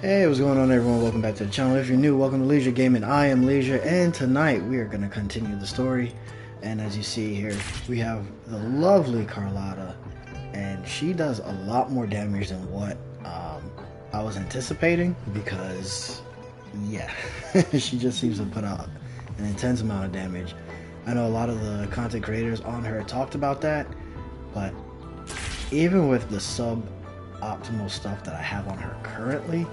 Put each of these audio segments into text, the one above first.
Hey, what's going on everyone? Welcome back to the channel. If you're new, welcome to Leisure Gaming. I am Leisure, and tonight we are going to continue the story. And as you see here, we have the lovely Carlotta, and she does a lot more damage than what I was anticipating, because, yeah, she just seems to put out an intense amount of damage. I know a lot of the content creators on her talked about that, but even with the sub-optimal stuff that I have on her currently,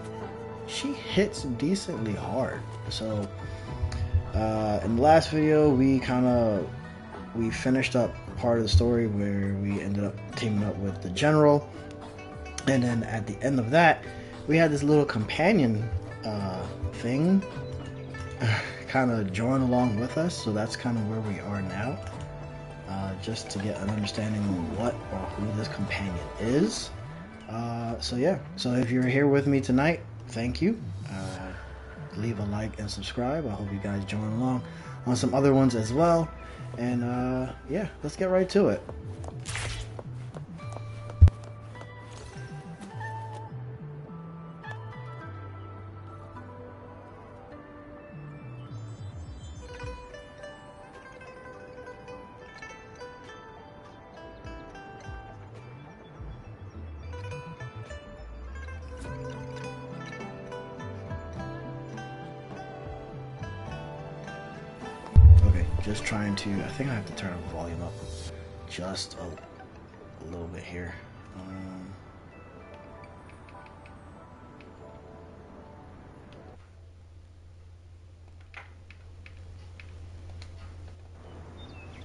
she hits decently hard. So in the last video we finished up part of the story where we ended up teaming up with the general, and then at the end of that we had this little companion thing kind of join along with us. So that's kind of where we are now, just to get an understanding of what or who this companion is. So yeah, so if you're here with me tonight, thank you. Leave a like and subscribe. I hope you guys join along on some other ones as well. And yeah, let's get right to it. Just trying to, I think I have to turn the volume up just a little bit here.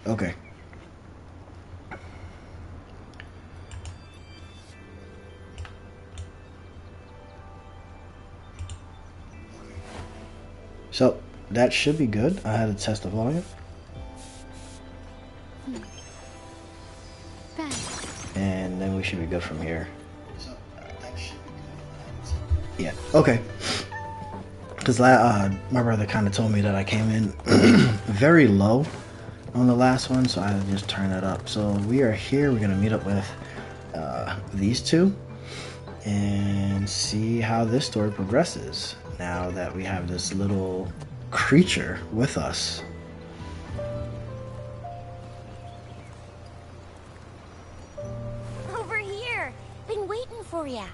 Okay. So that should be good. I had to test the volume. And then we should be good from here. Yeah, okay. Because my brother kind of told me that I came in very low on the last one, so I had to just turn it up. So we are here. We're going to meet up with these two and see how this story progresses now that we have this little creature with us. For ya.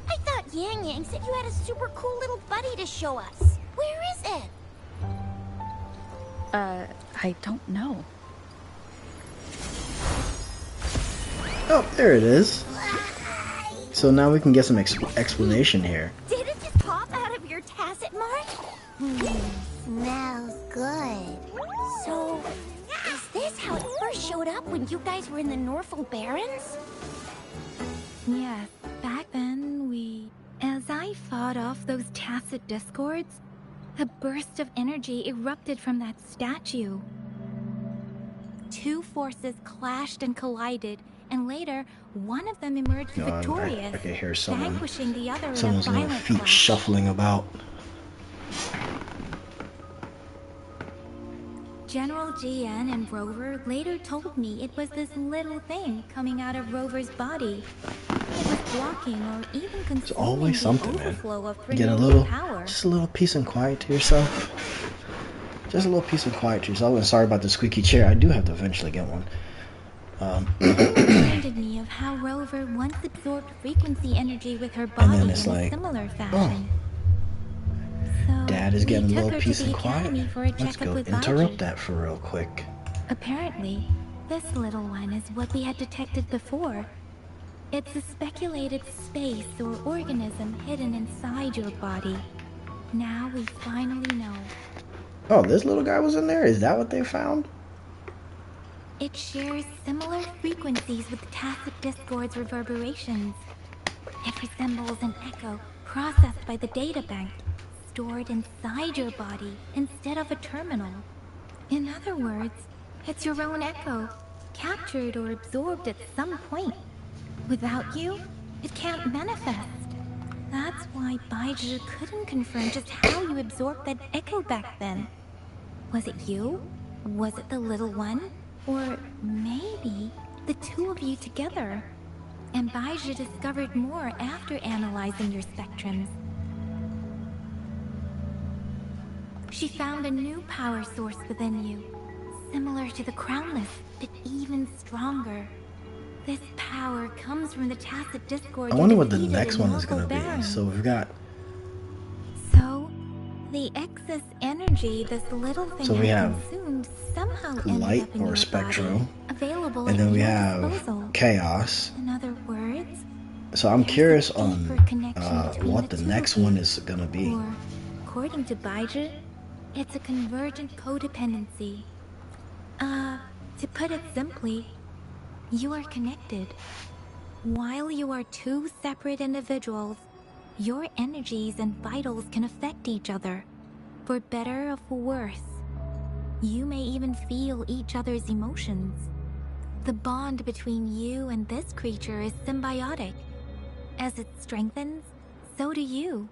I thought Yang Yang said you had a super cool little buddy to show us. Where is it? I don't know. Oh, there it is. So now we can get some explanation here. Did it just pop out of your tacit mark? Smells good. So, is this how it first showed up when you guys were in the Norfolk Barrens? Yes, back then as I fought off those tacit discords, a burst of energy erupted from that statue. Two forces clashed and collided, and later, one of them emerged victorious, I can hear someone, vanquishing the other in a someone's little violent feet clash. shuffling about. General GN and Rover later told me it was this little thing coming out of Rover's body. It was blocking or even consuming It's always something, the overflow man. of You get a little, power. just a little peace and quiet to yourself. Just a little peace and quiet to yourself. And sorry about the squeaky chair. I do have to eventually get one. It reminded me of how Rover once absorbed frequency energy with her body in a similar fashion. So Dad is getting a we took little her peace to the and quiet. academy for a Let's checkup go with interrupt Baiji. that for real quick. Apparently, this little one is what we had detected before. It's a speculated space or organism hidden inside your body. Now we finally know. Oh, this little guy was in there? Is that what they found? It shares similar frequencies with tacit discord's reverberations. It resembles an echo processed by the data bank, stored inside your body instead of a terminal. In other words, it's your own echo, captured or absorbed at some point. Without you, it can't manifest. That's why Baiji couldn't confirm just how you absorbed that echo back then. Was it you? Was it the little one? Or maybe the two of you together? And Baiji discovered more after analyzing your spectrums. She found a new power source within you, similar to the Crownless, but even stronger. This power comes from the Tacit Discord. I wonder what the next one is going to be. So we've got... So, the excess energy this little thing So we have consumed somehow light ended up in or your spectral, body, available and then at we your have disposal. chaos. In other words, So I'm curious on between what the two next of you. one is going to be. Or, according to Baizhi, it's a convergent codependency. To put it simply, you are connected. While you are two separate individuals, your energies and vitals can affect each other, for better or for worse. You may even feel each other's emotions. The bond between you and this creature is symbiotic. As it strengthens, so do you.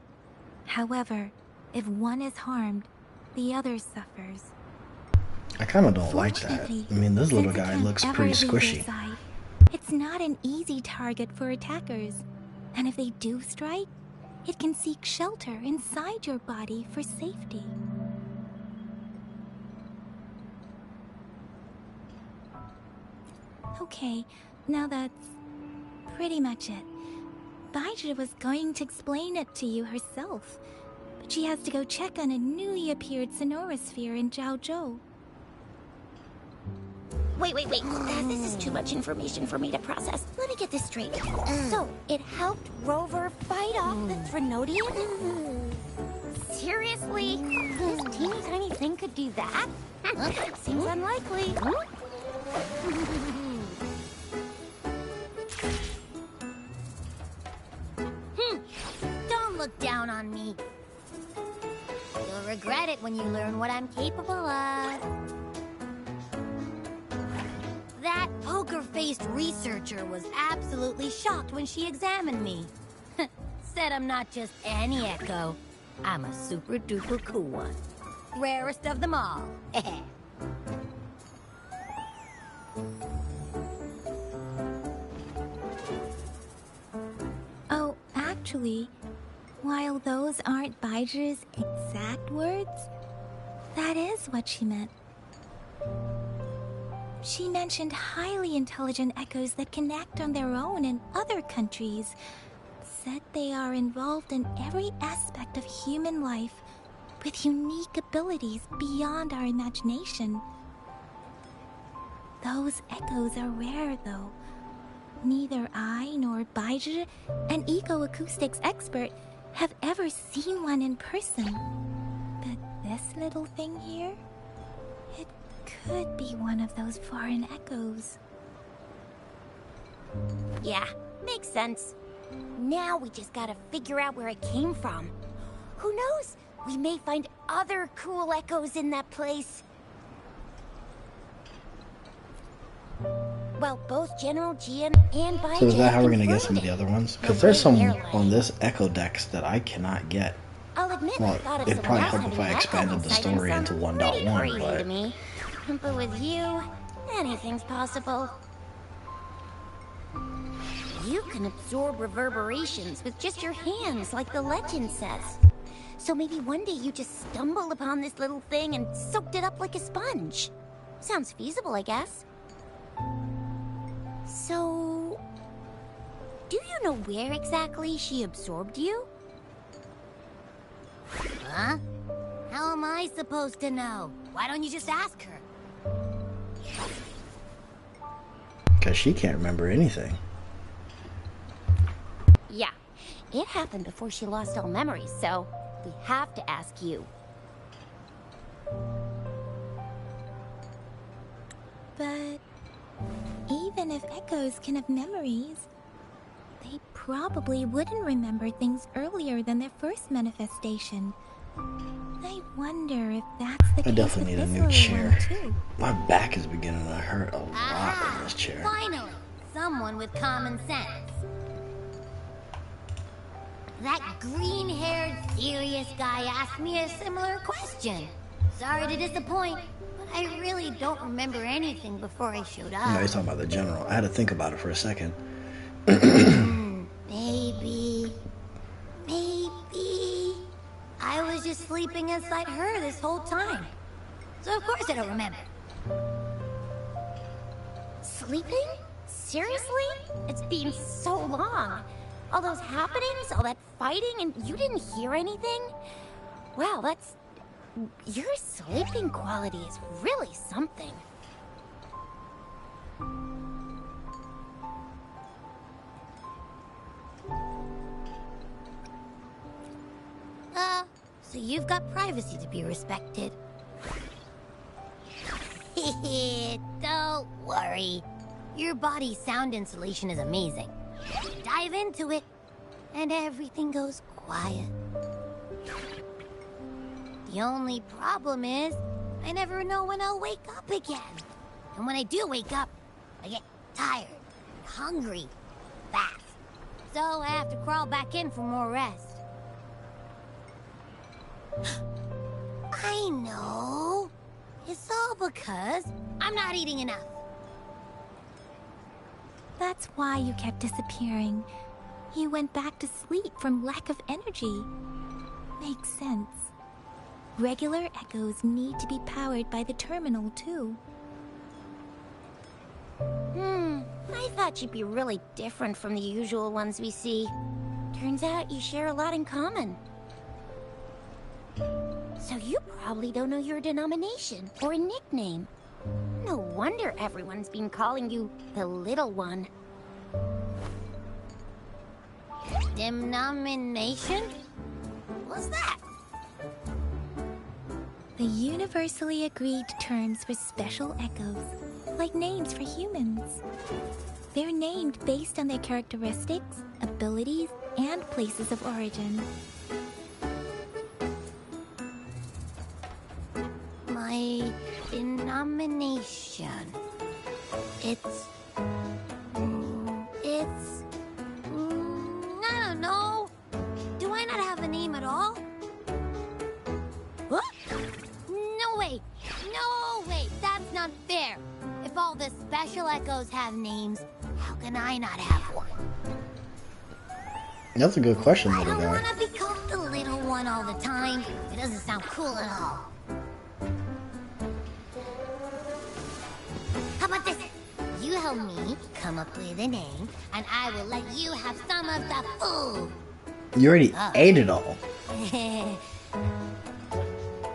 However, if one is harmed, the other suffers. I kind of don't like that. I mean, this little guy looks pretty squishy. Side, it's not an easy target for attackers. And if they do strike, it can seek shelter inside your body for safety. Okay, now that's pretty much it. Baizhi was going to explain it to you herself, but she has to go check on a newly appeared sonorosphere in Zhaozhou. Wait. This is too much information for me to process. Let me get this straight. So, it helped Rover fight off the Threnodian? Seriously? This teeny tiny thing could do that? Seems unlikely. Don't look down on me. You'll regret it when you learn what I'm capable of. That poker-faced researcher was absolutely shocked when she examined me. Said I'm not just any Echo. I'm a super-duper cool one. Rarest of them all. Oh, actually, while those aren't Baizhi's exact words, that is what she meant. She mentioned highly intelligent echoes that can act on their own in other countries. Said they are involved in every aspect of human life with unique abilities beyond our imagination. Those echoes are rare, though. Neither I nor Baizhi, an eco-acoustics expert, have ever seen one in person. But this little thing here, it could be one of those foreign echoes. Yeah, makes sense. Now we just gotta figure out where it came from. Who knows? We may find other cool echoes in that place. Well, both General Gian and Baizhi. So is that how we're gonna get some of the other ones? Because there's some on this Echo Dex that I cannot get. I'll admit, Well, I thought of it'd someone probably else help if having I an expanded echo the story sounds into pretty 1.1, crazy but to me. But with you, anything's possible. You can absorb reverberations with just your hands, like the legend says. So maybe one day you just stumbled upon this little thing and soaked it up like a sponge. Sounds feasible, I guess. So, do you know where exactly she absorbed you? Huh? How am I supposed to know? Why don't you just ask her? because she can't remember anything. Yeah, it happened before she lost all memories, so we have to ask you. But even if echoes can have memories, they probably wouldn't remember things earlier than their first manifestation. I wonder if that's the case. I definitely need a with this new little chair. one, too. My back is beginning to hurt a lot in this chair. Finally, someone with common sense. That green-haired, serious guy asked me a similar question. Sorry to disappoint, but I really don't remember anything before I showed up. No, he's talking about the general. I had to think about it for a second. Maybe. I I was just sleeping inside her this whole time. So of course I don't remember. Sleeping? Seriously? It's been so long. All those happenings, all that fighting, and you didn't hear anything? Wow, that's... Your sleeping quality is really something. So you've got privacy to be respected. Don't worry. Your body's sound insulation is amazing. Dive into it, and everything goes quiet. The only problem is, I never know when I'll wake up again. And when I do wake up, I get tired, hungry, fast. So I have to crawl back in for more rest. I know. It's all because I'm not eating enough. That's why you kept disappearing. You went back to sleep from lack of energy. Makes sense. Regular echoes need to be powered by the terminal, too. I thought you'd be really different from the usual ones we see. Turns out you share a lot in common. So you probably don't know your denomination or a nickname. No wonder everyone's been calling you the Little One. Denomination? What's that? The universally agreed terms for special echoes, like names for humans. They're named based on their characteristics, abilities, and places of origin. My denomination. It's... I don't know. Do I not have a name at all? What? No way! No way! That's not fair! If all the special echoes have names, how can I not have one? That's a good question, I little don't guy. want to be called the Little One all the time. It doesn't sound cool at all. How about this? You help me come up with a name, and I will let you have some of the food. You already ate it all.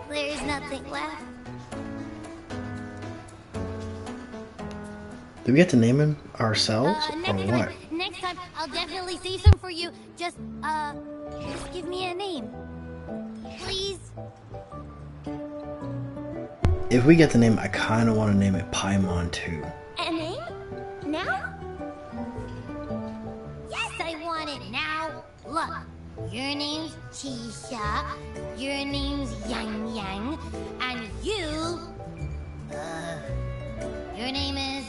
There's nothing left. Do we get to name him ourselves, or what? Next time, I'll definitely save some for you. Just give me a name. Please? If we get the name, I kind of want to name it Paimon too. A name? Now? Yes, I want it now. Look, your name's Chisha, your name's Yang Yang, and your name is...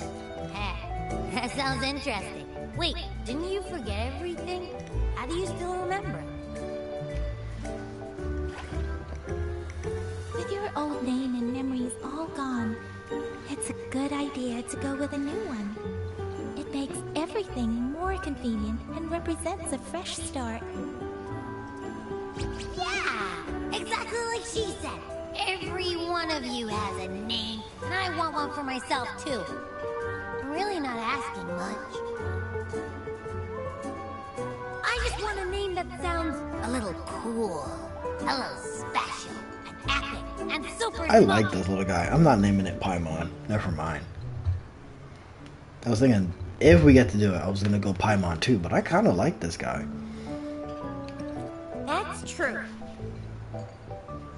That sounds interesting. Wait, didn't you forget everything? How do you still remember? With your old name and memories all gone, it's a good idea to go with a new one. It makes everything more convenient and represents a fresh start. Yeah, exactly like she said. Every one of you has a name, and I want one for myself too. I'm really not asking much. I just want a name that sounds a little cool, a little special, and epic, and super I smart. like this little guy. I'm not naming it Paimon. Never mind. I was thinking, if we get to do it, I was going to go Paimon too, but I kind of like this guy. That's true.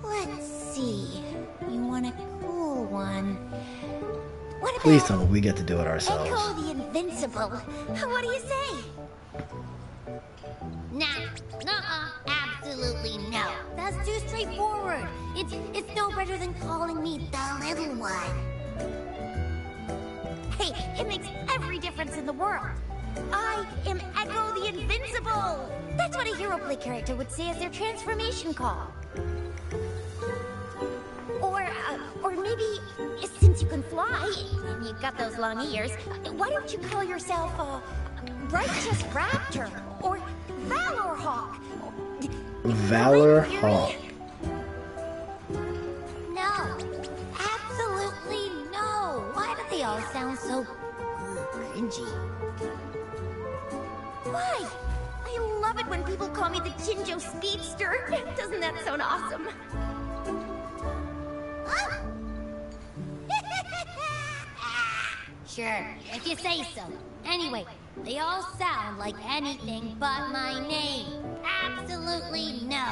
Let's see. You want a cool one. What about Please tell me we get to do it ourselves. Echo the Invincible? What do you say? Nah, absolutely no. That's too straightforward. It's no better than calling me the Little One. Hey, it makes every difference in the world. I am Echo the Invincible. That's what a hero play character would say as their transformation call. Or maybe, since you can fly, and you've got those long ears, why don't you call yourself, Righteous Raptor, or Valor Hawk? Valor Hawk. they all sound so cringy. Why? I love it when people call me the Jinjo Speedster. Doesn't that sound awesome? Sure, if you say so. Anyway, they all sound like anything but my name. Absolutely no.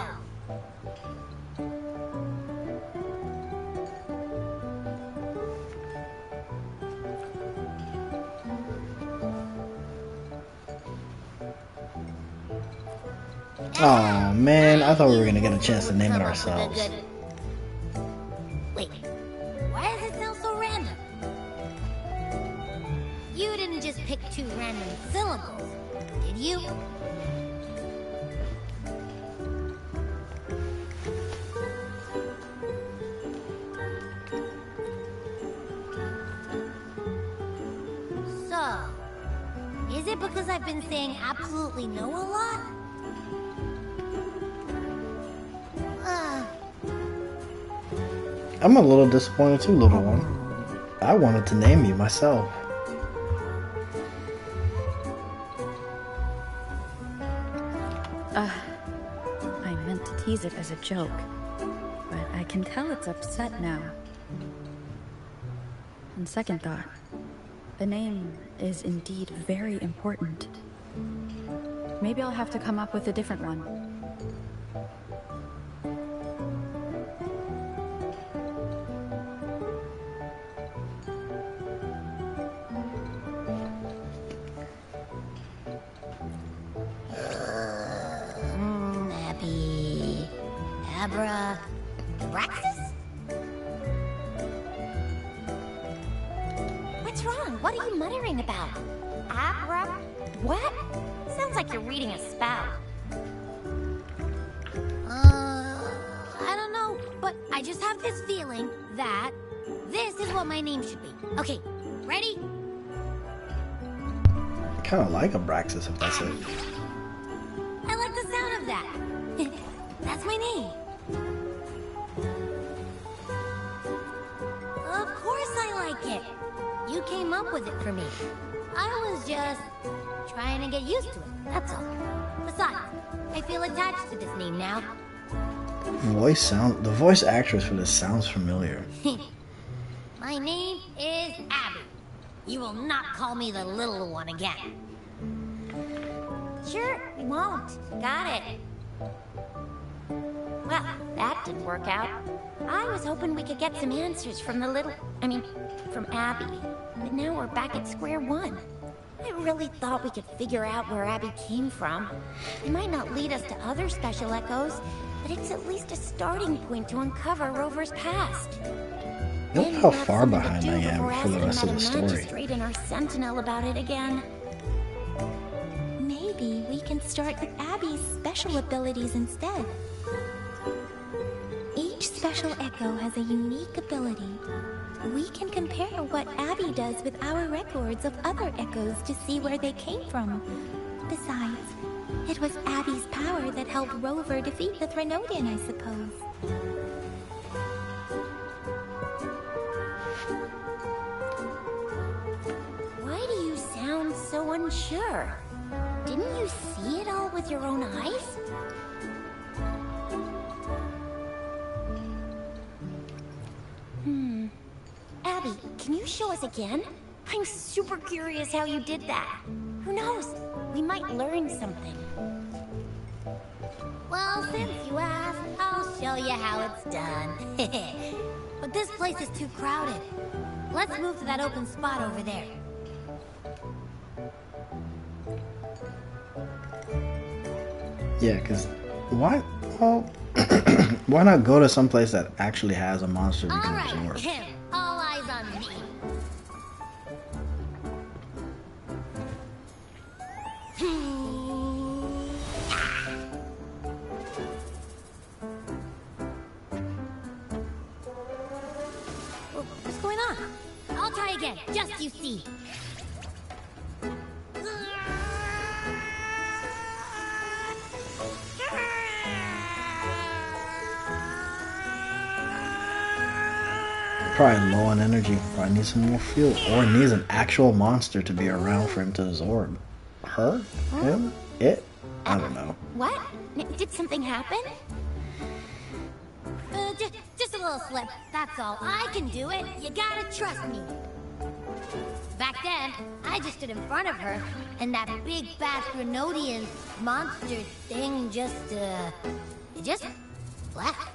Oh man, I thought we were gonna get a chance to name it ourselves. Wait, why does it sound so random? You didn't just pick 2 random syllables, did you? So, is it because I've been saying absolutely no a lot? I'm a little disappointed too, little one. I wanted to name you myself. I meant to tease it as a joke, but I can tell it's upset now. On second thought, the name is indeed very important. Maybe I'll have to come up with a different one. Braxis? What's wrong? What are you muttering about? Abra? What? Sounds like you're reading a spout. I don't know, but I just have this feeling that this is what my name should be. Okay, ready? I kind of like Abraxas, if that's it. I like the sound of that. That's my name. Of course I like it. You came up with it for me. I was just trying to get used to it, that's all. Besides, I feel attached to this name now. The voice actress for this sounds familiar. My name is Abby. You will not call me the little one again. Sure, we won't. Got it. Well, that didn't work out. I was hoping we could get some answers from from Abby. But now we're back at square one. I really thought we could figure out where Abby came from. It might not lead us to other special echoes, but it's at least a starting point to uncover Rover's past. Look how far behind I am for the rest of the story. Magistrate and our sentinel about it again. Maybe we can start with Abby's special abilities instead. Each special echo has a unique ability. We can compare what Abby does with our records of other echoes to see where they came from. Besides, it was Abby's power that helped Rover defeat the Threnodian, I suppose. Why do you sound so unsure? Didn't you see it all with your own eyes? Abby, can you show us again? I'm super curious how you did that. Who knows? We might learn something. Well, since you asked, I'll show you how it's done. But this place is too crowded. Let's move to that open spot over there. Yeah, because why? Well, why not go to some place that actually has a monster we can All absorb? right, all eyes on me. What's going on? I'll try again, just you see. probably low on energy. Probably needs some more fuel. Or needs an actual monster to be around for him to absorb. Her? Him? It? I don't know. What? Did something happen? Just a little slip, that's all. I can do it. You gotta trust me. Back then, I just stood in front of her, and that big bad Grenodian monster thing just left.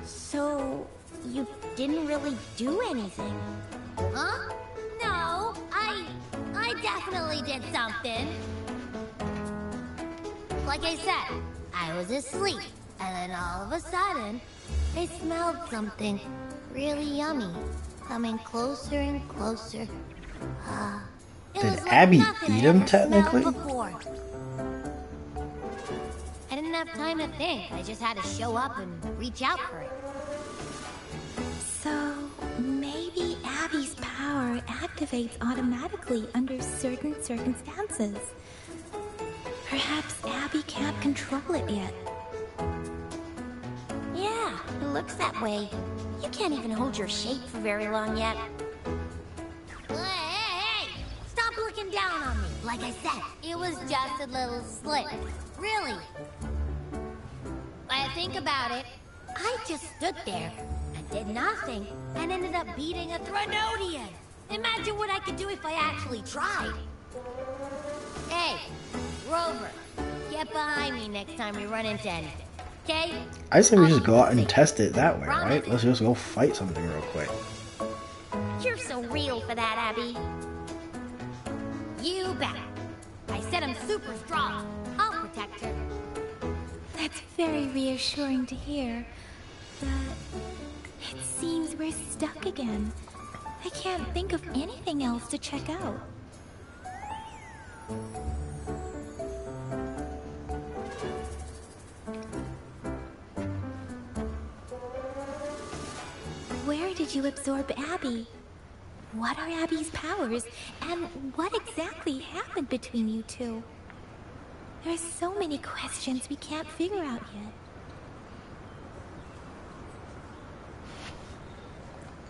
So, you didn't really do anything? Huh? No, I definitely did something. Like I said, I was asleep, and then all of a sudden, I smelled something really yummy, coming closer and closer. It Did was like Abby nothing eat I him ever smelled technically? before. I didn't have time to think. I just had to show up and reach out for it. So, maybe Abby's power activates automatically under certain circumstances. Perhaps Abby can't control it yet. Yeah, it looks that way. You can't even hold your shape for very long yet. Hey! Stop looking down on me. Like I said, it was just a little slip. Really. When I think about it, I just stood there and did nothing and ended up beating a Threnodian. Imagine what I could do if I actually tried. Hey, Rover, get behind me next time we run into anything, okay? I say we just go out and test it that way, right? Let's just go fight something real quick. You're so real for that, Abby. You bet. I said I'm super strong. I'll protect her. That's very reassuring to hear. But it seems we're stuck again. I can't think of anything else to check out. Where did you absorb Abby? What are Abby's powers? And what exactly happened between you two? There are so many questions we can't figure out yet.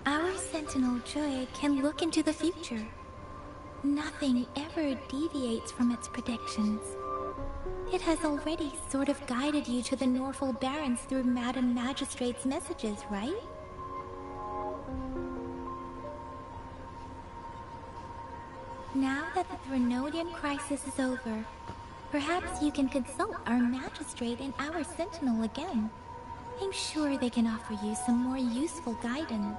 Our Sentinel Joy can look into the future. Nothing ever deviates from its predictions. It has already sort of guided you to the Norfolk Barrens through Madam Magistrate's messages, right? Now that the Threnodian crisis is over, perhaps you can consult our Magistrate and our Sentinel again. I'm sure they can offer you some more useful guidance.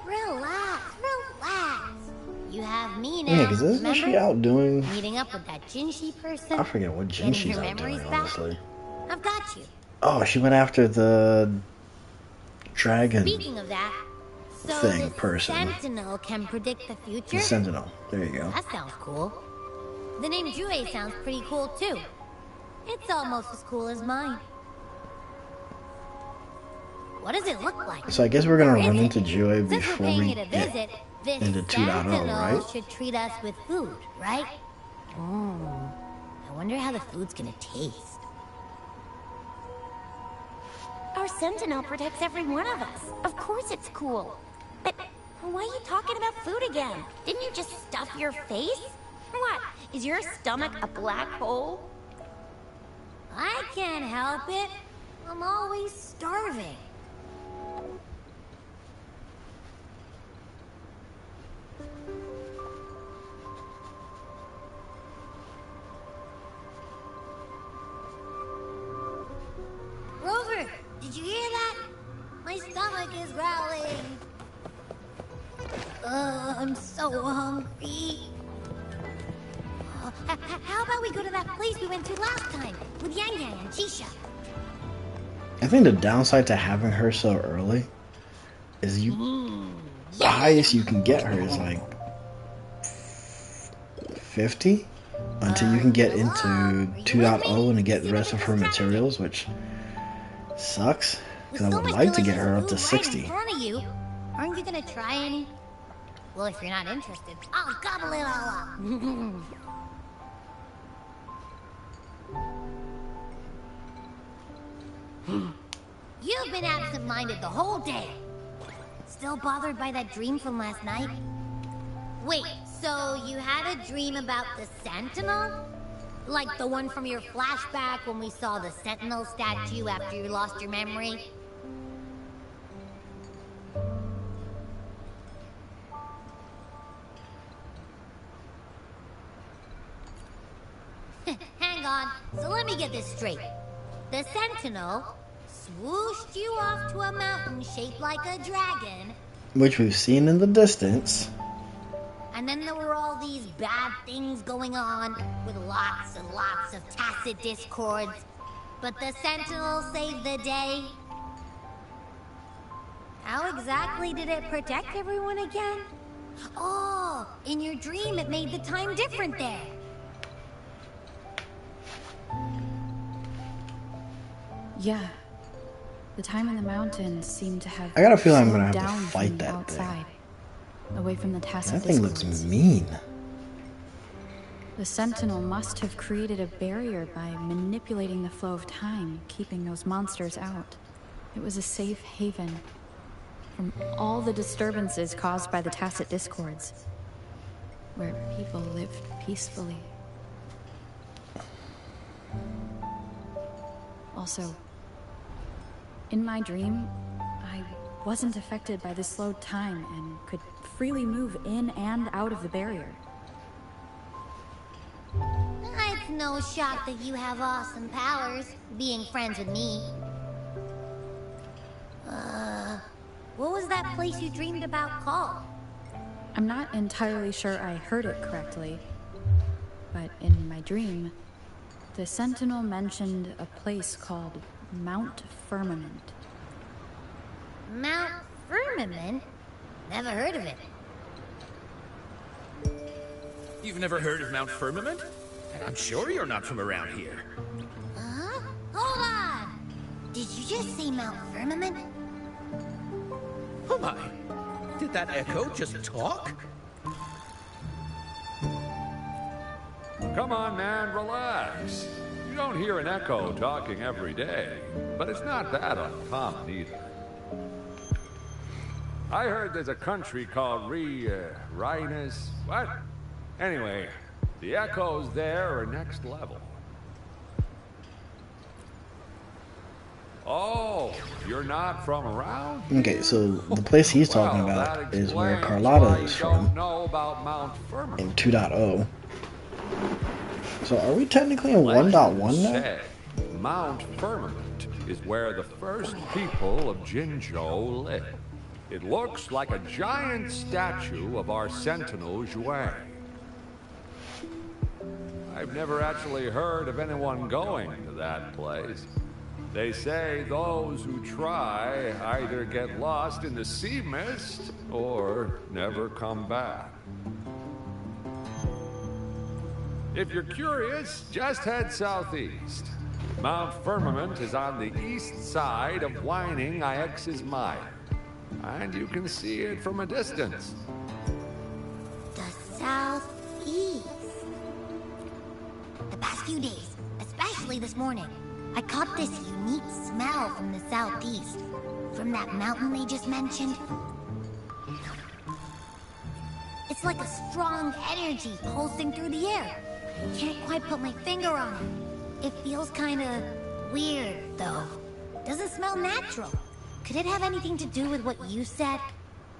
Relax. You have me now. Yeah, because isn't she out doing... Meeting up with that Jinshi person? I forget what Jin she's out doing, honestly. I've got you. Oh, she went after the dragon Speaking of that, so thing this person. Sentinel can predict the future? The Sentinel. There you go. That sounds cool. The name Jue sounds pretty cool too. It's almost as cool as mine. What does it look like? So I guess we're gonna Or is run it? into Joy Since we're before paying we it a get visit, this into 2.0, Sentinel right? should treat us with food, right? I wonder how the food's gonna taste. Our Sentinel protects every one of us. Of course it's cool. But why are you talking about food again? Didn't you just stuff your face? What? Is your stomach a black hole? I can't help it. I'm always starving. Rover, did you hear that? My stomach is growling. I'm so hungry. How about we go to that place we went to last time with Yang Yang and Jisha? I think the downside to having her so early is the highest you can get her is like 50 until you can get into 2.0 and get the rest of her materials, which sucks because I would like to get her up to 60. Right in front of you. Aren't you gonna try any? Well, if you're not interested, I'll gobble it all up. You've been absent-minded the whole day. Still bothered by that dream from last night? Wait, so you had a dream about the Sentinel? Like the one from your flashback when we saw the Sentinel statue after you lost your memory? Hang on, so let me get this straight. The Sentinel swooshed you off to a mountain shaped like a dragon, Which we've seen in the distance. and then there were all these bad things going on with lots and lots of tacit discords. But the Sentinel saved the day. How exactly did it protect everyone again? Oh, in your dream it made the time different there. Yeah. The time in the mountains seemed to have I got a feeling I'm gonna slowed have to down fight from the that outside, away from the tacit That thing looks discords. mean. The Sentinel must have created a barrier by manipulating the flow of time, keeping those monsters out. It was a safe haven from all the disturbances caused by the tacit discords, where people lived peacefully. Also, in my dream, I wasn't affected by the slowed time and could freely move in and out of the barrier. It's no shock that you have awesome powers, being friends with me. What was that place you dreamed about called? I'm not entirely sure I heard it correctly, but in my dream, the Sentinel mentioned a place called Mount Firmament. Mount Firmament? Never heard of it. You've never heard of Mount Firmament? I'm sure you're not from around here. Huh? Hold on! Did you just say Mount Firmament? Oh my! Did that echo just talk? Come on, man, relax. You don't hear an echo talking every day, but it's not that uncommon either. I heard there's a country called Rhinus. What? Anyway, the echoes there are next level. Oh, you're not from around? Okay, so the place he's talking Well, about that is where explains Carlotta why is you don't from know about Mount Firmament. in 2.0. So are we technically in Legends 1.1 now? say Mount Firmament is where the first people of Jinzhou lived. It looks like a giant statue of our Sentinel Zhuang. I've never actually heard of anyone going to that place. They say those who try either get lost in the sea mist or never come back. If you're curious, just head southeast. Mount Firmament is on the east side of Whining Ix's Mine, and you can see it from a distance. The southeast. The past few days, especially this morning, I caught this unique smell from the southeast. From that mountain they just mentioned. It's like a strong energy pulsing through the air. Can't quite put my finger on it. It feels kinda weird, though. Doesn't smell natural. Could it have anything to do with what you said?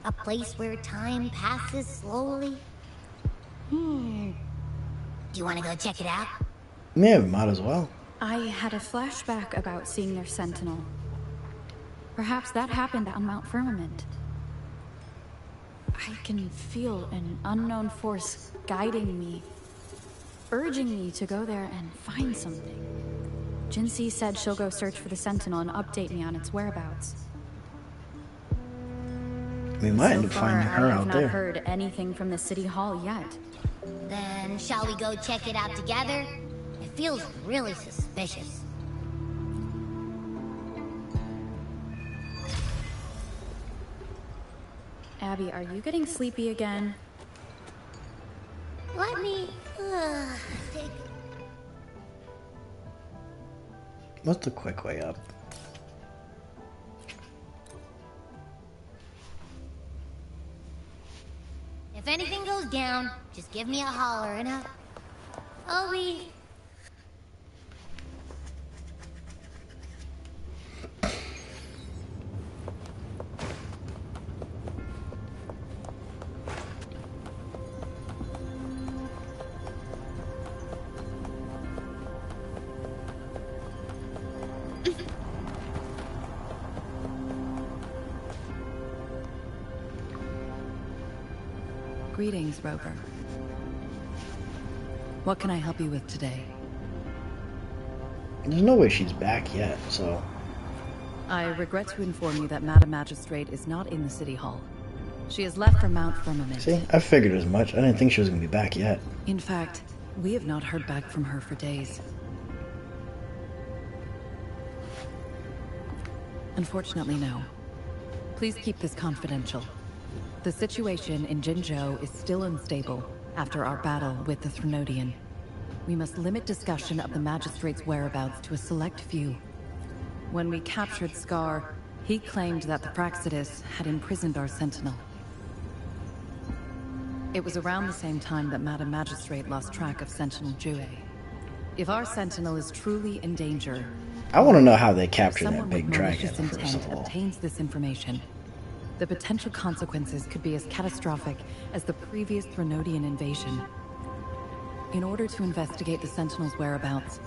A place where time passes slowly? Do you want to go check it out? Yeah, we might as well. I had a flashback about seeing their Sentinel. Perhaps that happened on Mount Firmament. I can feel an unknown force guiding me, urging me to go there and find something. Jinxie said she'll go search for the Sentinel and update me on its whereabouts. We might end So up far, finding her I have out not there. heard anything from the city hall yet. Then shall we go check it out together? It feels really suspicious. Abby, are you getting sleepy again? Let me take. What's the quick way up? If anything goes down, just give me a holler and I'll be... Greetings, Rover. What can I help you with today? There's no way she's back yet, so... I regret to inform you that Madam Magistrate is not in the City Hall. She has left for Mount Firmament. See, I figured as much. I didn't think she was going to be back yet. In fact, we have not heard back from her for days. Unfortunately, no. Please keep this confidential. The situation in Jinzhou is still unstable after our battle with the Threnodian. We must limit discussion of the Magistrate's whereabouts to a select few. When we captured Scar, he claimed that the Praxidus had imprisoned our Sentinel. It was around the same time that Madam Magistrate lost track of Sentinel Jue. If our Sentinel is truly in danger... I want to know how they captured that someone big with dragon, malicious first intent of all. obtains this information, the potential consequences could be as catastrophic as the previous Threnodian invasion. In order to investigate the Sentinel's whereabouts,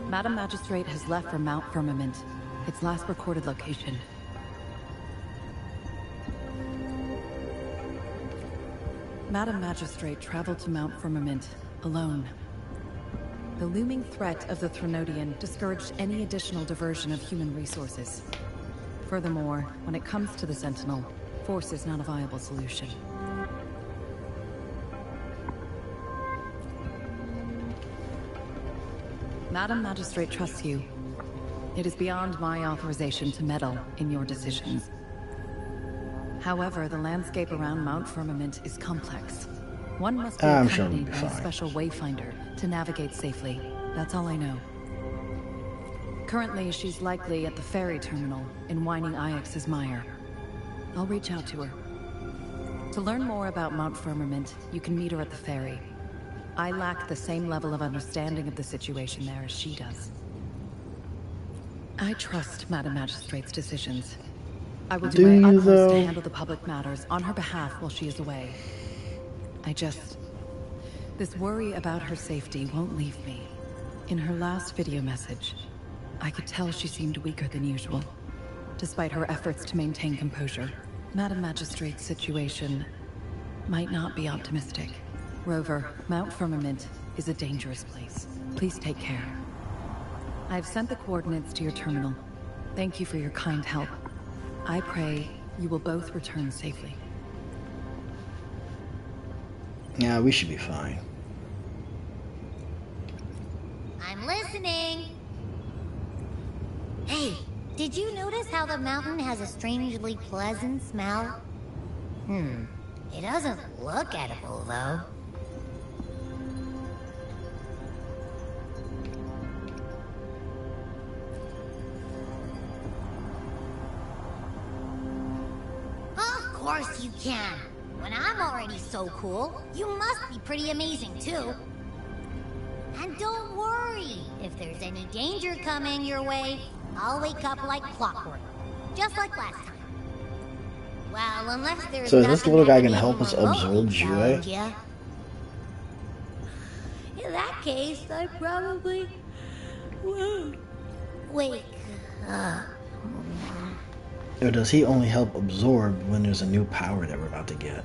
Madam Magistrate has left for Mount Firmament, its last recorded location. Madam Magistrate traveled to Mount Firmament alone. The looming threat of the Threnodian discouraged any additional diversion of human resources. Furthermore, when it comes to the Sentinel, force is not a viable solution. Madam Magistrate trusts you. It is beyond my authorization to meddle in your decisions. However, the landscape around Mount Firmament is complex. One must be I'm sure we'll accompanied be by a fine. special wayfinder to navigate safely. That's all I know. Currently, she's likely at the ferry terminal in Whining Ix's Mire. I'll reach out to her. To learn more about Mount Firmament, you can meet her at the ferry. I lack the same level of understanding of the situation there as she does. I trust Madam Magistrate's decisions. I will do my utmost to handle the public matters on her behalf while she is away. This worry about her safety won't leave me. In her last video message, I could tell she seemed weaker than usual, despite her efforts to maintain composure. Madam Magistrate's situation might not be optimistic. Rover, Mount Firmament is a dangerous place. Please take care. I've sent the coordinates to your terminal. Thank you for your kind help. I pray you will both return safely. Yeah, we should be fine. I'm listening. Hey, did you notice how the mountain has a strangely pleasant smell? It doesn't look edible, though. Of course you can. When I'm already so cool, you must be pretty amazing, too. And don't worry, if there's any danger coming your way, I'll wake up like clockwork, just like last time. Well, unless there's So is this nothing little guy that gonna can help us even absorb remotely Jue? challenge ya. In that case, I probably will wake up. Or does he only help absorb when there's a new power that we're about to get?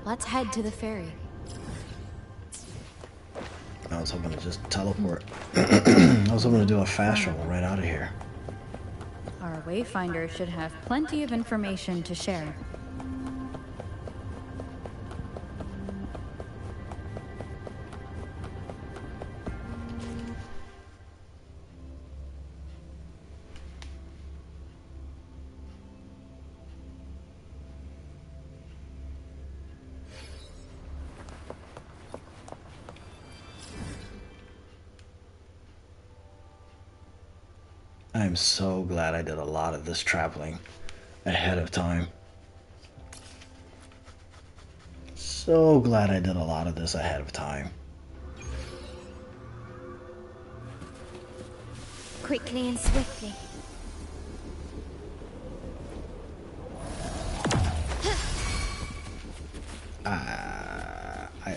Let's head to the ferry. I was hoping to just teleport. I was hoping to do a fast travel right out of here. Our wayfinder should have plenty of information to share. I am so glad I did a lot of this traveling ahead of time. so glad I did a lot of this ahead of time. Quickly and swiftly.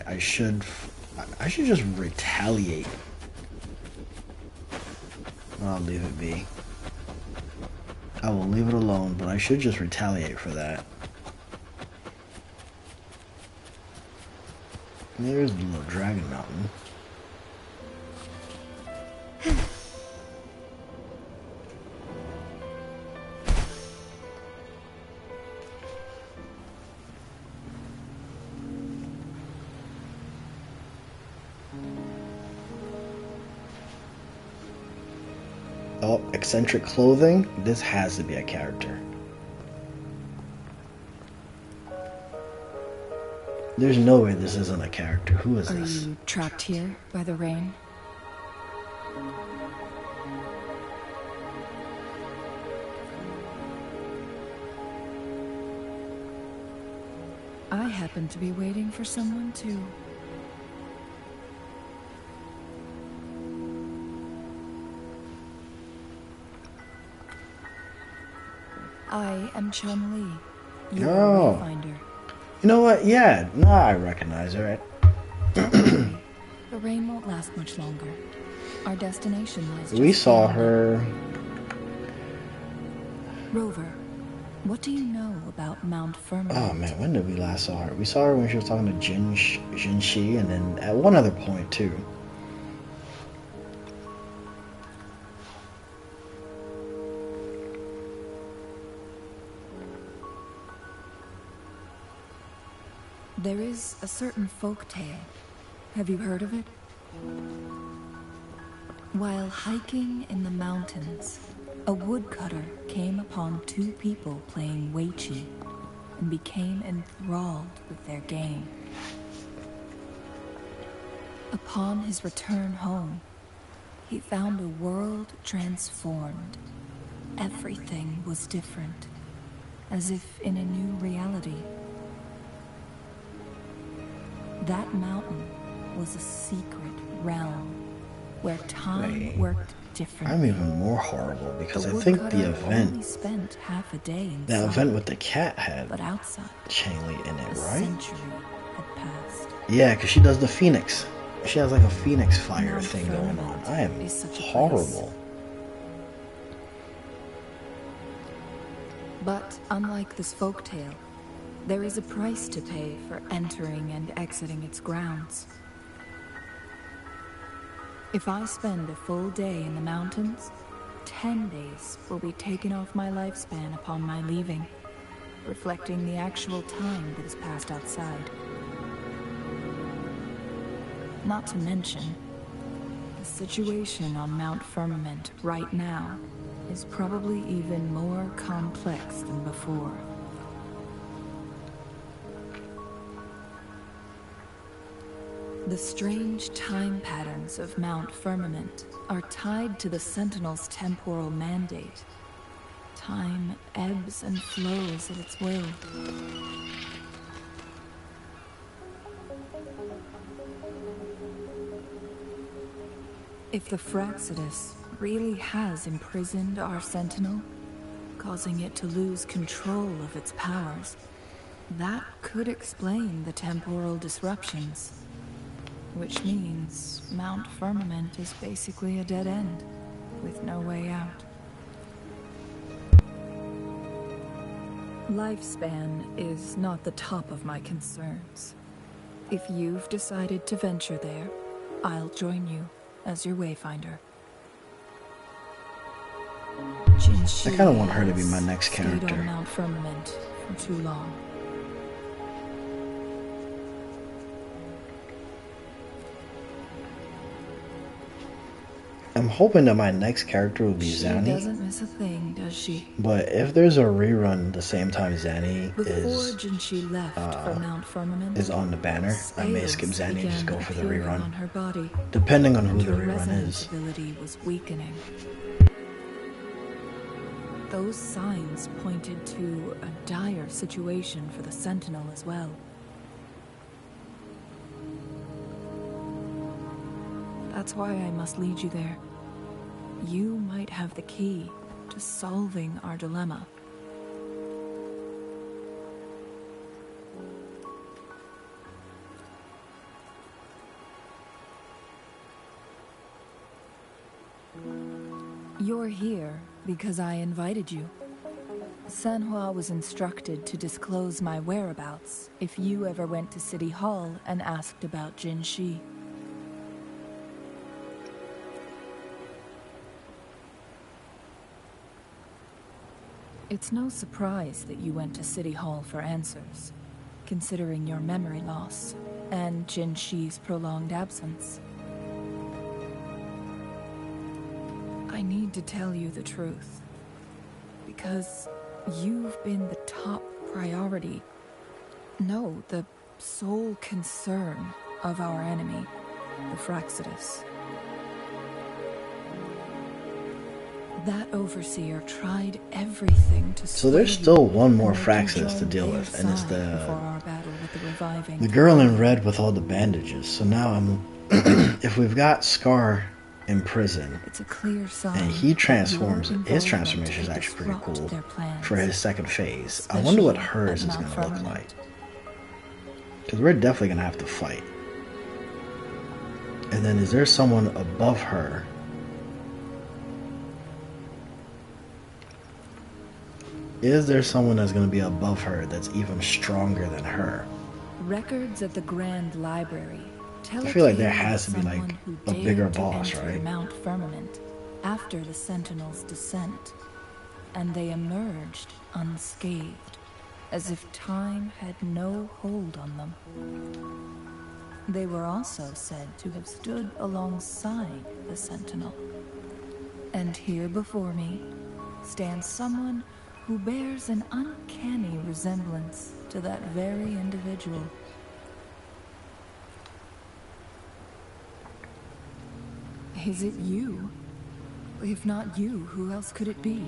I should just retaliate. I'll leave it be. I will leave it alone, but I should just retaliate for that. There's the little dragon mountain. Oh, eccentric clothing? This has to be a character. There's no way this isn't a character. Who is this? Are you trapped here by the rain? I happen to be waiting for someone too. I am Chun-Li, your wayfinder. You know what? Yeah, nah, I recognize her. The rain won't last much longer. Our destination lies just We saw beyond her. Rover, what do you know about Mount Firmament? Oh man, when did we last saw her? We saw her when she was talking to Jin Shi, and then at one other point too. There is a certain folk tale. Have you heard of it? While hiking in the mountains, a woodcutter came upon two people playing Weiqi and became enthralled with their game. Upon his return home, he found a world transformed. Everything was different, as if in a new reality. That mountain was a secret realm where time worked differently. I'm even more horrible because The I think woodcutter the event, only spent half a day inside, that event with the cat had but outside, Chang-Li in it, a right? century had passed. Yeah, because she does the phoenix. She has like a phoenix fire Mount thing going on. Firmament I am is such a place. horrible. But unlike this folktale, there is a price to pay for entering and exiting its grounds. If I spend a full day in the mountains, 10 days will be taken off my lifespan upon my leaving, reflecting the actual time that is passed outside. Not to mention, the situation on Mount Firmament right now is probably even more complex than before. The strange time patterns of Mount Firmament are tied to the Sentinel's temporal mandate. Time ebbs and flows at its will. If the Fraxidus really has imprisoned our Sentinel, causing it to lose control of its powers, that could explain the temporal disruptions. Which means Mount Firmament is basically a dead end, with no way out. Lifespan is not the top of my concerns. If you've decided to venture there, I'll join you as your wayfinder. I kind of want her to be my next character. Stayed on Mount Firmament for too long. I'm hoping that my next character will be She Zanny. doesn't miss a thing, does she? But if there's a rerun the same time Zanny Before is Jinshi left for Mount Firmament, on the banner, I may skip scales Zanny and just go began for the appearing rerun, on her body, depending on who and the her rerun resonance is. ability was weakening. Those signs pointed to a dire situation for the Sentinel as well. That's why I must lead you there. You might have the key to solving our dilemma. You're here because I invited you. Sanhua was instructed to disclose my whereabouts if you ever went to City Hall and asked about Jin Shi. It's no surprise that you went to City Hall for answers, considering your memory loss and Jin Shi's prolonged absence. I need to tell you the truth, because you've been the top priority. No, the sole concern of our enemy, the Fraxidus. That overseer tried everything to. So there's still one more Fraxidus to deal with, and it's the girl in red with all the bandages. So now I'm, if we've got Scar in prison, it's a clear sign, and he transforms. His transformation is actually pretty cool for his second phase. I wonder what hers is going to look like, because we're definitely going to have to fight. And then is there someone above her? Is there someone that's going to be above her that's even stronger than her? Records at the Grand Library tell I feel like there has to be like a bigger boss, right? Mount Firmament after the Sentinel's descent, and they emerged unscathed, as if time had no hold on them. They were also said to have stood alongside the Sentinel. And here before me stands someone who bears an uncanny resemblance to that very individual. Is it you? If not you, who else could it be?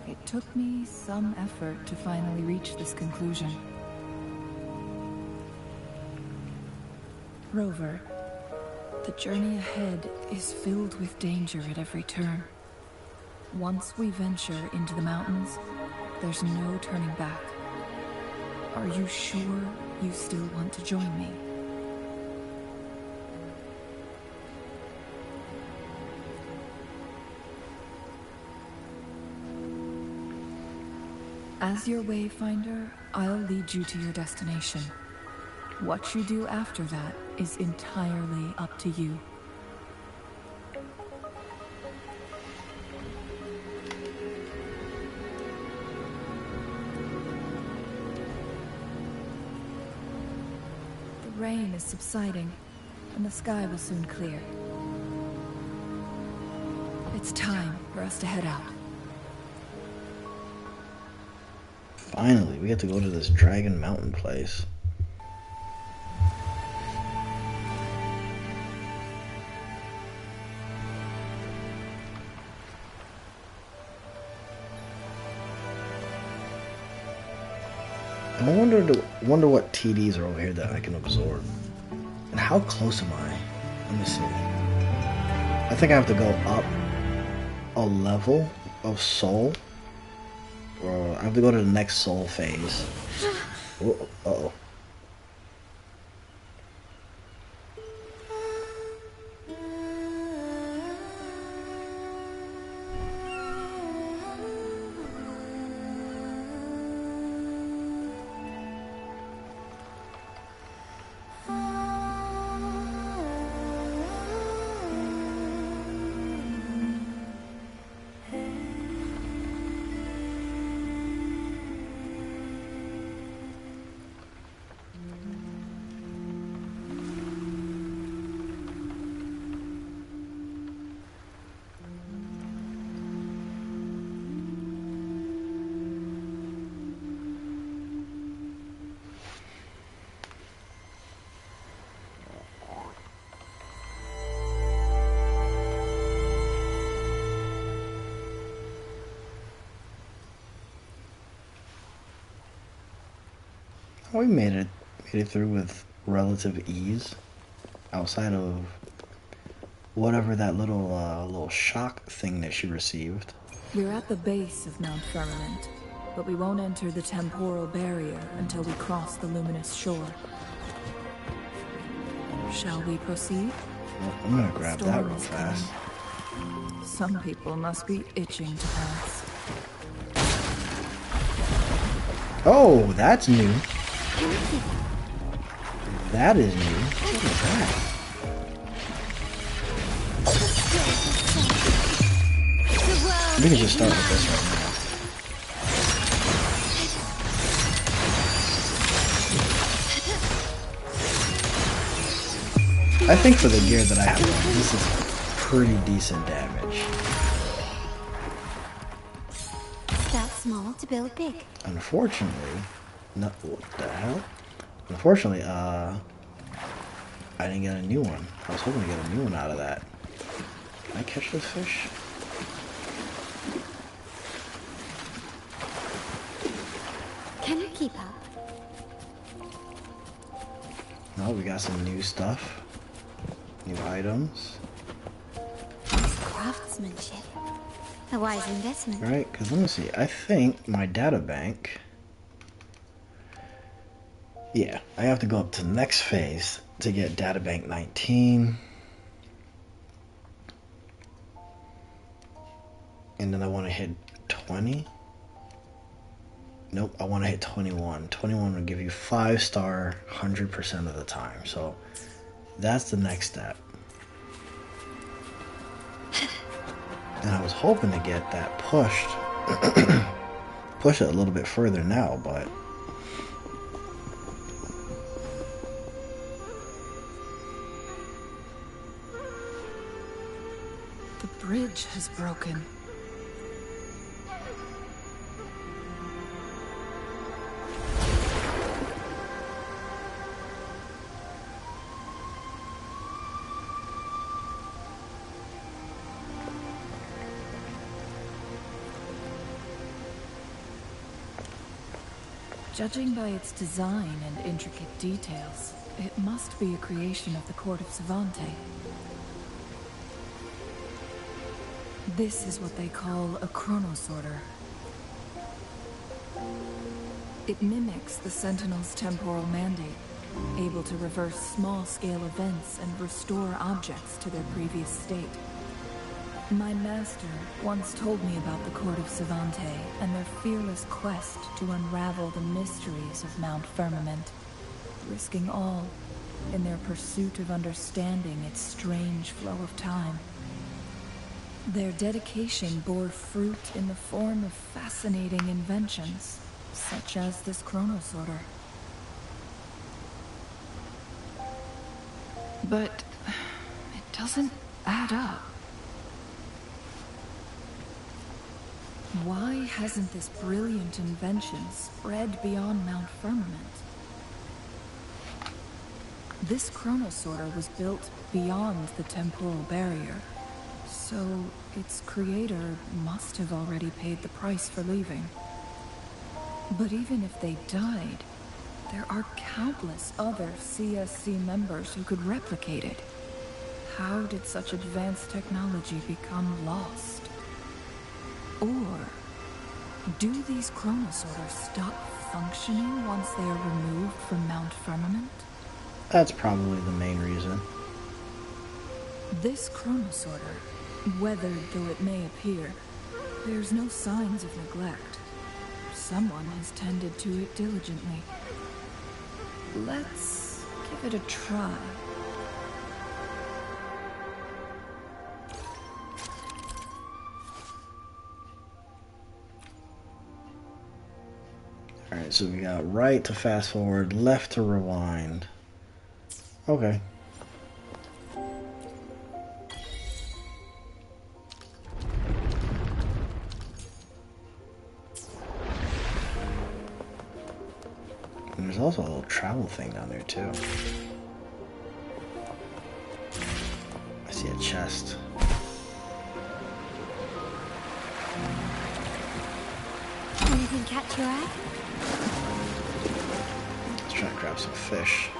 It took me some effort to finally reach this conclusion. Rover, the journey ahead is filled with danger at every turn. Once we venture into the mountains, there's no turning back. Are you sure you still want to join me? As your wayfinder, I'll lead you to your destination. What you do after that is entirely up to you. The rain is subsiding, and the sky will soon clear. It's time for us to head out. Finally, we get to go to this Dragon Mountain place. I wonder what TDs are over here that I can absorb. And how close am I? Let me see. I think I have to go up a level of soul. Or I have to go to the next soul phase. Uh-oh. We made it through with relative ease. outside of whatever that little shock thing that she received. We're at the base of Mount Firmament, but we won't enter the temporal barrier until we cross the luminous shore. Shall we proceed? Well, I'm gonna grab that real fast. Some people must be itching to pass. Oh, that's new. That is new. What is that? We can just start with this right now. I think for the gear that I have on, this is pretty decent damage. Start small to build big. Unfortunately, what the hell? Unfortunately, I didn't get a new one. I was hoping to get a new one out of that. Can I catch this fish? Can you keep up? No, we got some new stuff. New items. Nice craftsmanship. A wise investment. Right, because let me see. I think my data bank... Yeah, I have to go up to the next phase to get data bank 19. And then I want to hit 20. Nope, I want to hit 21. 21 will give you 5-star 100% of the time. So that's the next step. And I was hoping to get that pushed. Push it a little bit further now, but... The bridge has broken. Judging by its design and intricate details, it must be a creation of the court of Savante. This is what they call a chronosorter. It mimics the Sentinel's temporal mandate, able to reverse small-scale events and restore objects to their previous state. My master once told me about the Court of Savante and their fearless quest to unravel the mysteries of Mount Firmament, risking all in their pursuit of understanding its strange flow of time. Their dedication bore fruit in the form of fascinating inventions, such as this chronosorter. But it doesn't add up. Why hasn't this brilliant invention spread beyond Mount Firmament? This chronosorter was built beyond the temporal barrier, so its creator must have already paid the price for leaving. But even if they died, there are countless other CSC members who could replicate it. How did such advanced technology become lost? Or do these chronosorters stop functioning once they are removed from Mount Firmament? That's probably the main reason. This chronosorter, weathered though it may appear, bears no signs of neglect. Someone has tended to it diligently. Let's give it a try. Alright, so we got right to fast forward, left to rewind. Okay. And there's also a little travel thing down there too. I see a chest. Anything catch your eye? Let's try to grab some fish.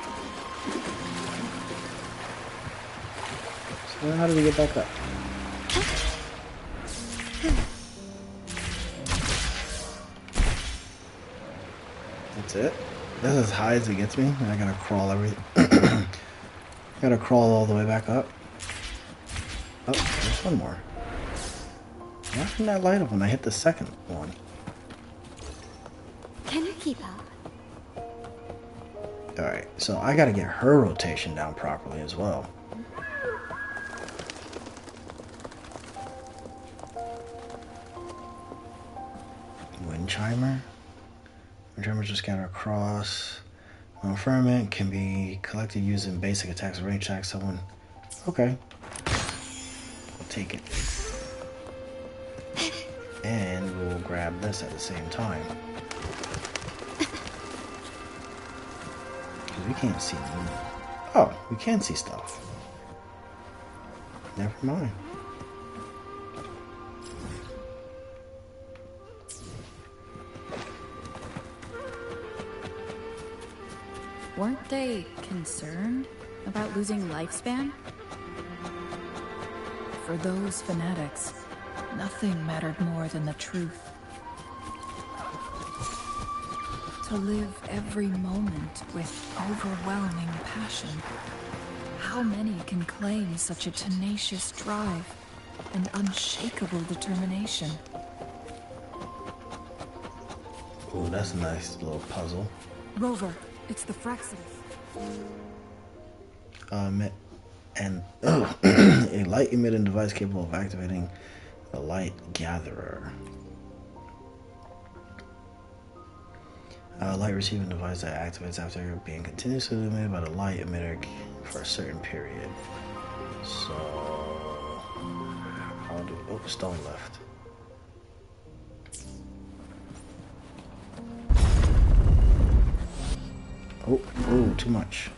Well, how do we get back up? That's it? That's as high as it gets me? I gotta crawl everything. Gotta crawl all the way back up. Oh, there's one more. Why didn't that light up when I hit the second one? Can you keep up? Alright, so I gotta get her rotation down properly as well. Wind chimer? Wind chimer just got across. Firmament can be collected using basic attacks or range attacks. Someone. Okay. We'll take it. And we'll grab this at the same time. Because we can't see. Oh, we can see stuff. Never mind. Weren't they concerned about losing lifespan? For those fanatics, nothing mattered more than the truth. To live every moment with overwhelming passion. How many can claim such a tenacious drive and unshakable determination? Ooh, that's a nice little puzzle. Rover, it's the Fraxidus. And a light emitting device capable of activating the light gatherer. A light receiving device that activates after being continuously illuminated by the light emitter for a certain period. So, how do? Oh, stone left. Oh, too much.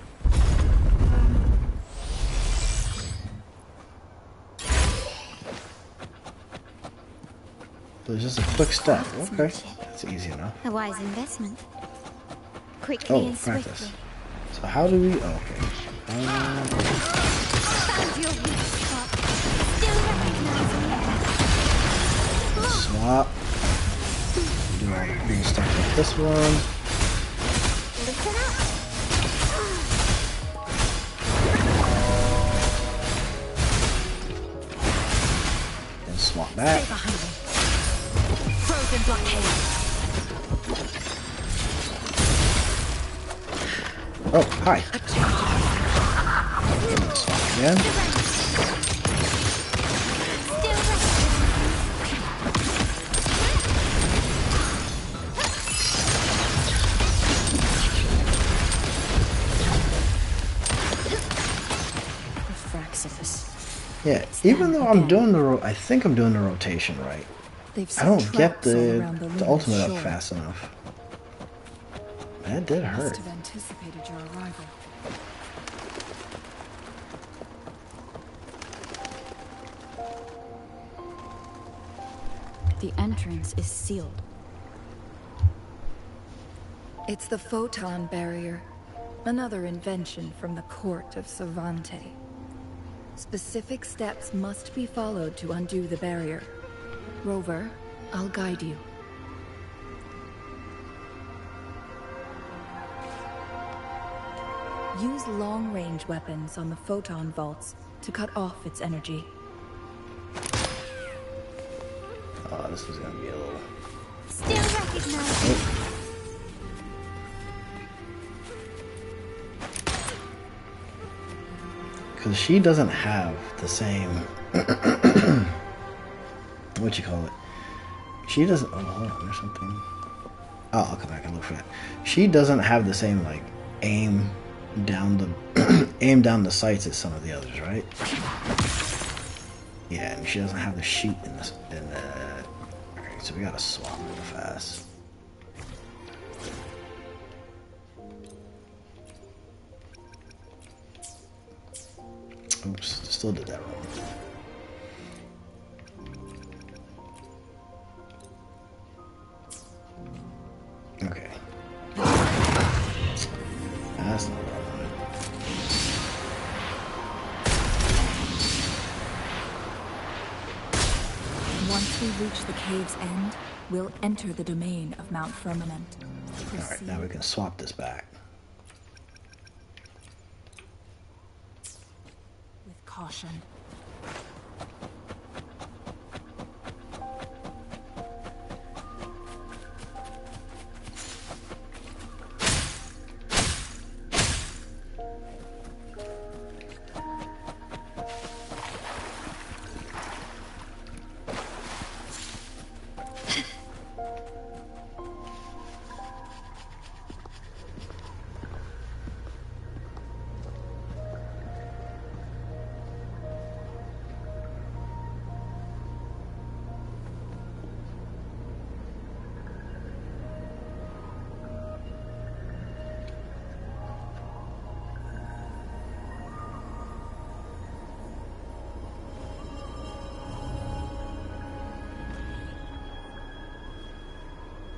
So it's just a quick step. Okay, that's easy enough. A wise investment. Quickly Oh, and practice. swiftly. So how do we? Oh, okay. Found your weak spot. Still recognizing Swap. Do all the cool stuff like this one. Listen up. Then swap back. Stay behind me. Frozen blockade. Oh, hi. Swap again. Yeah, even though I'm doing I think I'm doing the rotation right. I don't get the ultimate up fast enough. That did hurt. Must have anticipated your arrival. The entrance is sealed. It's the photon barrier, another invention from the court of Savante. Specific steps must be followed to undo the barrier. Rover, I'll guide you. Use long-range weapons on the photon vaults to cut off its energy. Oh, this is gonna be a little. Still recognizing. Because she doesn't have the same. What you call it? She doesn't. Oh, hold on, there's something. Oh, I'll come back and look for that. She doesn't have the same like aim down the sights as some of the others, right? Yeah, and she doesn't have the shoot in this. Okay, so we gotta swap real fast. Oops, still did that wrong. Okay. That's not what I wanted. Once we reach the cave's end, we'll enter the domain of Mount Firmament. Alright, now we can swap this back. With caution.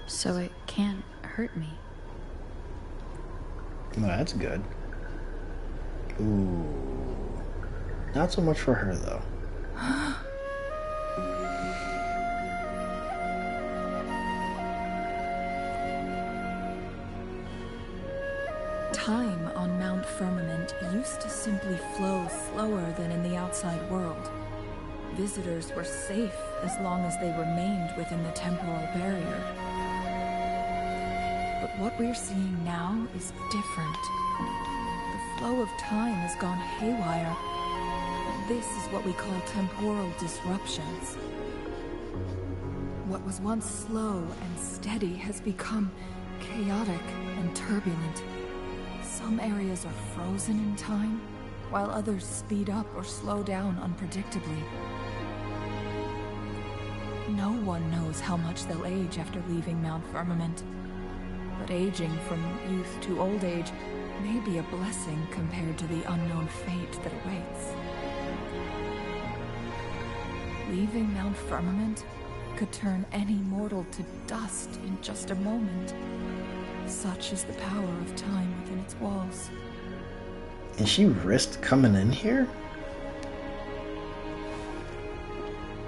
So it can't hurt me. Well, that's good. Ooh. Not so much for her, though. Time on Mount Firmament used to simply flow slower than in the outside world. Visitors were safe as long as they remained within the temporal barrier. But what we're seeing now is different. The flow of time has gone haywire. This is what we call temporal disruptions. What was once slow and steady has become chaotic and turbulent. Some areas are frozen in time, while others speed up or slow down unpredictably. No one knows how much they'll age after leaving Mount Firmament. But aging from youth to old age may be a blessing compared to the unknown fate that awaits. Leaving Mount Firmament could turn any mortal to dust in just a moment. Such is the power of time within its walls. And she risked coming in here?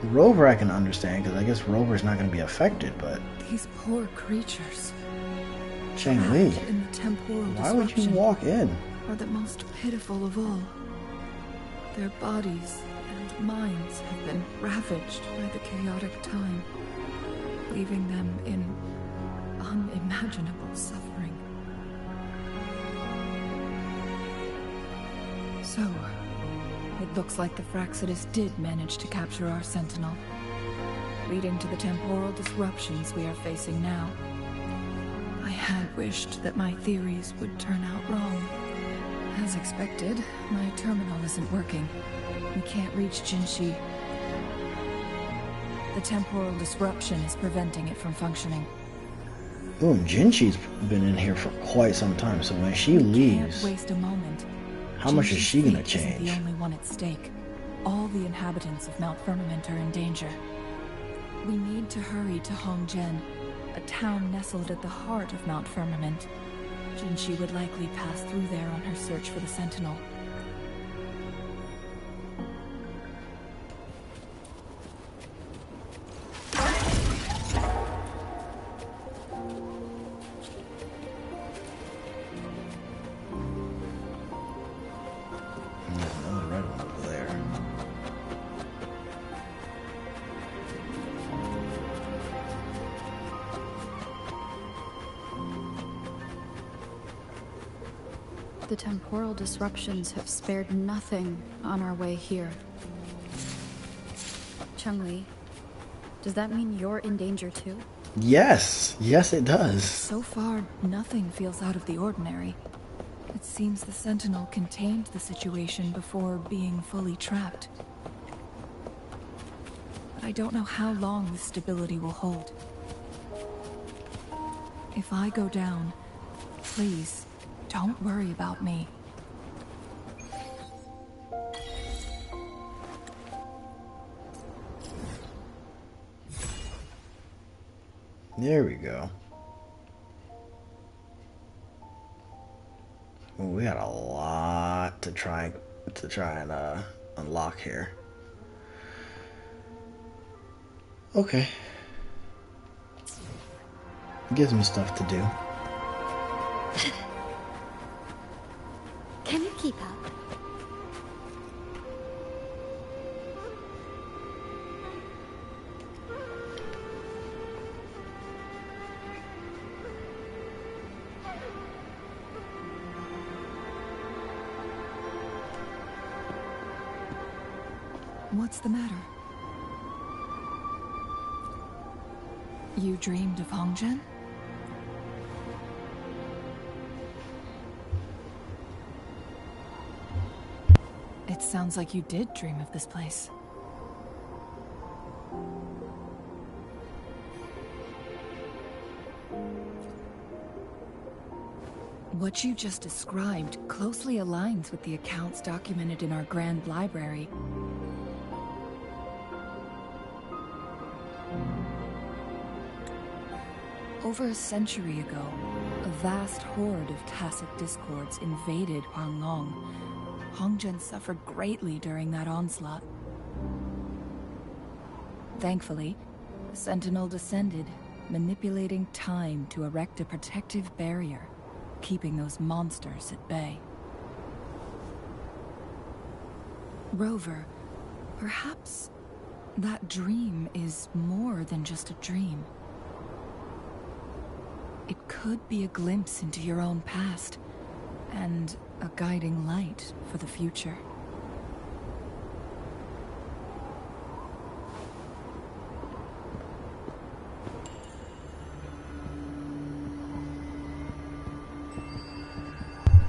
Rover I can understand, because I guess Rover's not going to be affected, but... These poor creatures... Cheng Li, in the temporal why would you walk in? Are the most pitiful of all. Their bodies and minds have been ravaged by the chaotic time, leaving them in unimaginable suffering. So, it looks like the Fraxidus did manage to capture our Sentinel, leading to the temporal disruptions we are facing now. I had wished that my theories would turn out wrong. As expected, my terminal isn't working. We can't reach Jinshi. The temporal disruption is preventing it from functioning. Ooh, Jinshi's been in here for quite some time, so when she leaves, Can't waste a moment. how much is she gonna Jinshi's fate isn't change? the only one at stake. All the inhabitants of Mount Firmament are in danger. We need to hurry to Hongjian, a town nestled at the heart of Mount Firmament. Jinshi would likely pass through there on her search for the Sentinel. There's another red one over there. The temporal disruptions have spared nothing on our way here. Cheng Li, does that mean you're in danger too? Yes, yes it does. So far, nothing feels out of the ordinary. It seems the Sentinel contained the situation before being fully trapped. But I don't know how long this stability will hold. If I go down, please, don't worry about me. There we go. Well, we got a lot to try and unlock here. Okay. It gives me stuff to do. Can you keep up? What's the matter? You dreamed of Hongzhen? It sounds like you did dream of this place. What you just described closely aligns with the accounts documented in our Grand Library. Over a century ago, a vast horde of tacit discords invaded Huanglong. Hongzhen suffered greatly during that onslaught. Thankfully, the Sentinel descended, manipulating time to erect a protective barrier, keeping those monsters at bay. Rover, perhaps that dream is more than just a dream. It could be a glimpse into your own past, and a guiding light for the future.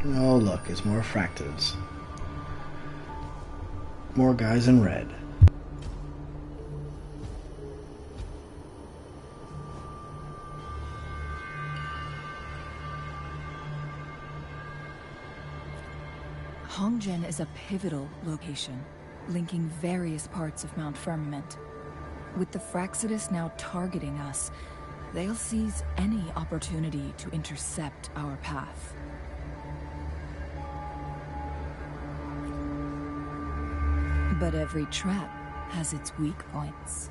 Oh look, it's more fractals. More guys in red. Hongzhen is a pivotal location, linking various parts of Mount Firmament. With the Fraxidus now targeting us, they'll seize any opportunity to intercept our path. But every trap has its weak points.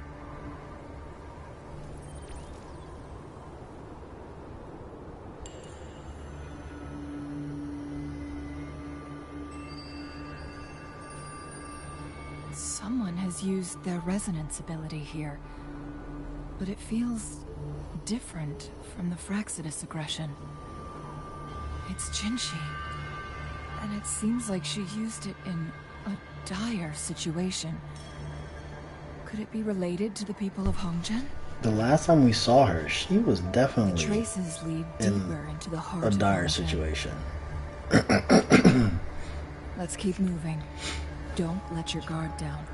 Someone has used their resonance ability here, but it feels different from the Fraxidus aggression. It's Jinshi, and it seems like she used it in a dire situation. Could it be related to the people of Hongzhen? The last time we saw her, she was The definitely traces lead deeper into the heart a of dire Hongzhen. situation. Let's keep moving. Don't let your guard down.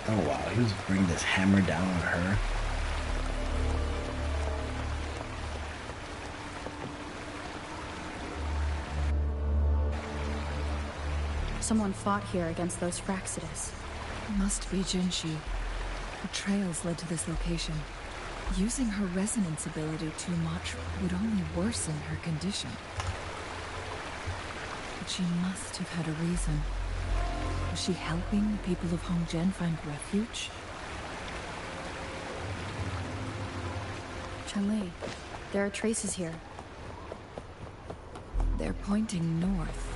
Oh wow, he was bringing this hammer down on her. Someone fought here against those Fraxidus. Must be Jinshi. Her trails led to this location. Using her resonance ability too much would only worsen her condition. But she must have had a reason. Was she helping the people of Hongzhen find refuge? Chun-Li, there are traces here. They're pointing north.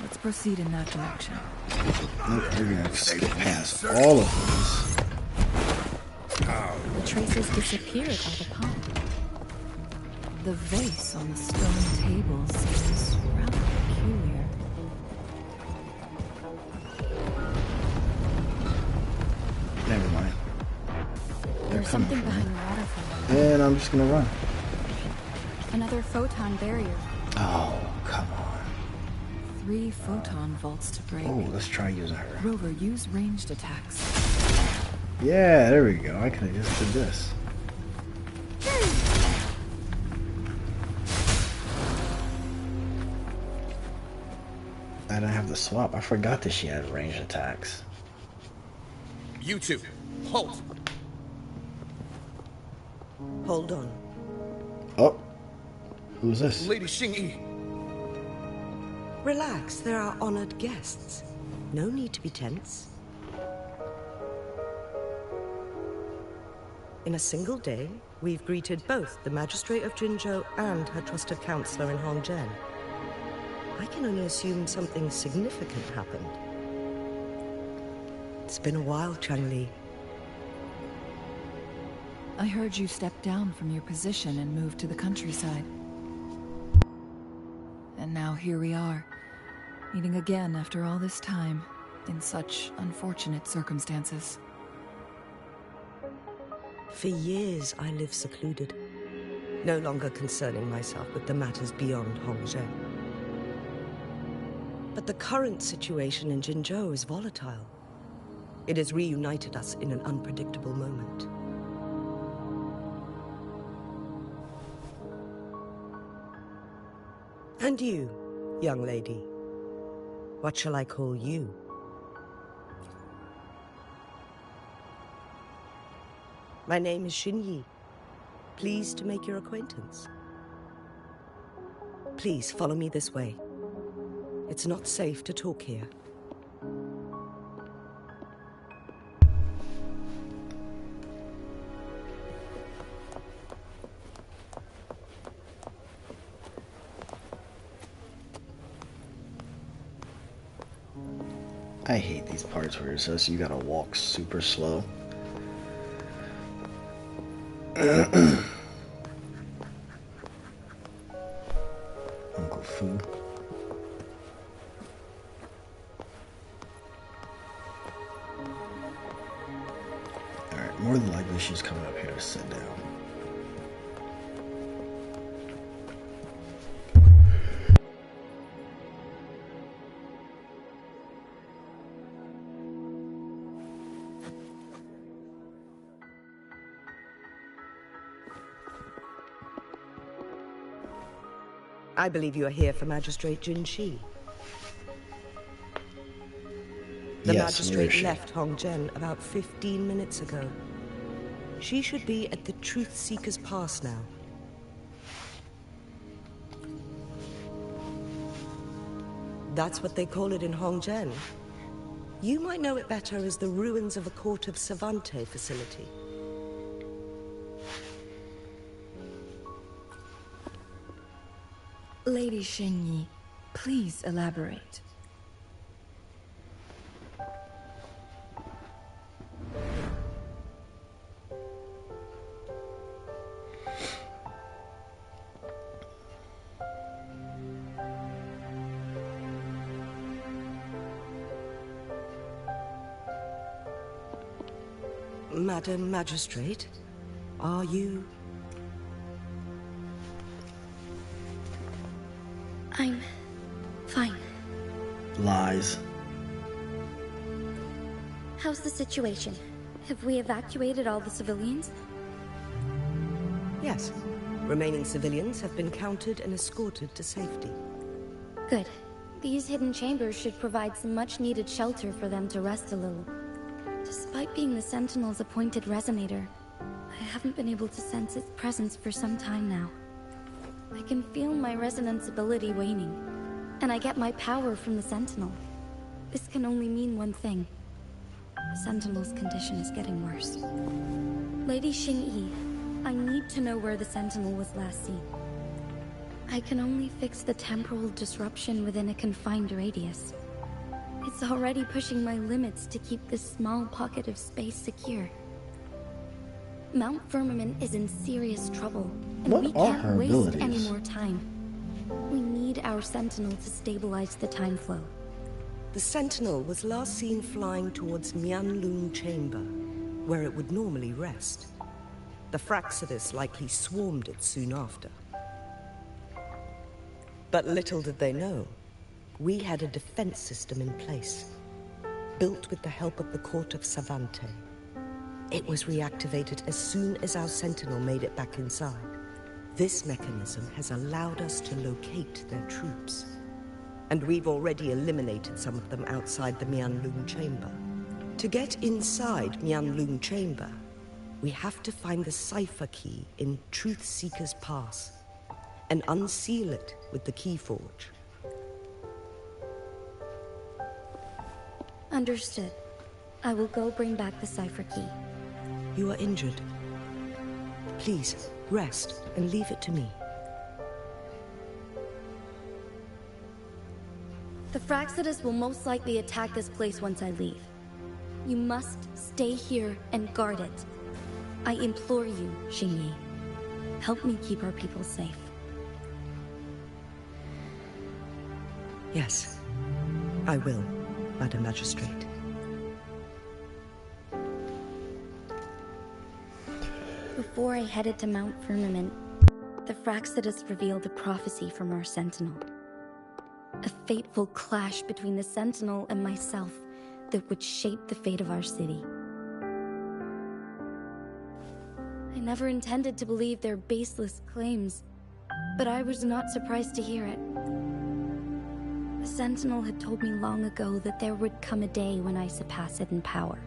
Let's proceed in that direction. Nope, we're gonna skip past all of these. The traces disappeared by the pond. The vase on the stone table seems rather peculiar. Never mind. There's something behind the waterfall. And I'm just gonna run. Another photon barrier. Oh, come on. 3 photon vaults to break. Oh, let's try using her. Rover, use ranged attacks. Yeah, there we go. I could have just did this. I didn't have to swap. I forgot that she had ranged attacks. You two, halt! Hold on. Oh. Who's this? Lady Xingyi. Relax, they're our honored guests. No need to be tense. In a single day, we've greeted both the Magistrate of Jinzhou and her trusted counselor in Hongzhen. I can only assume something significant happened. It's been a while, Changli. I heard you stepped down from your position and moved to the countryside. And now here we are, meeting again after all this time, in such unfortunate circumstances. For years, I lived secluded, no longer concerning myself with the matters beyond Hongzhen. But the current situation in Jinzhou is volatile. It has reunited us in an unpredictable moment. And you, young lady, what shall I call you? My name is Xinyi. Pleased to make your acquaintance. Please follow me this way. It's not safe to talk here. I hate these parts where it says you gotta walk super slow. Uncle Fu. Alright, more than likely she's coming up here to sit down. I believe you are here for Magistrate Jin Shi. The magistrate left Hongzhen about 15 minutes ago. She should be at the Truth Seeker's Pass now. That's what they call it in Hongzhen. You might know it better as the ruins of a Court of Savante facility. Lady Xingyi, please elaborate. Madam Magistrate, are you... I'm fine. Lies. How's the situation? Have we evacuated all the civilians? Yes. Remaining civilians have been counted and escorted to safety. Good. These hidden chambers should provide some much-needed shelter for them to rest a little. Despite being the Sentinel's appointed resonator, I haven't been able to sense its presence for some time now. I can feel my resonance ability waning, and I get my power from the Sentinel. This can only mean one thing. The Sentinel's condition is getting worse. Lady Xingyi, I need to know where the Sentinel was last seen. I can only fix the temporal disruption within a confined radius. It's already pushing my limits to keep this small pocket of space secure. Mount Firmament is in serious trouble, and we can't waste any more time. We need our Sentinel to stabilize the time flow. The Sentinel was last seen flying towards Huanglong Chamber, where it would normally rest. The Fraxidus likely swarmed it soon after. But little did they know, we had a defense system in place, built with the help of the Court of Savante. It was reactivated as soon as our Sentinel made it back inside. This mechanism has allowed us to locate their troops. And we've already eliminated some of them outside the Huanglong Chamber. To get inside Huanglong chamber, we have to find the cipher key in Truth Seeker's Pass and unseal it with the Keyforge. Understood. I will go bring back the cipher key. You are injured. Please, rest and leave it to me. The Fraxidus will most likely attack this place once I leave. You must stay here and guard it. I implore you, Xingyi. Help me keep our people safe. Yes, I will, Madam Magistrate. Before I headed to Mount Firmament, the Fraxidus revealed a prophecy from our Sentinel. A fateful clash between the Sentinel and myself that would shape the fate of our city. I never intended to believe their baseless claims, but I was not surprised to hear it. The Sentinel had told me long ago that there would come a day when I surpass it in power.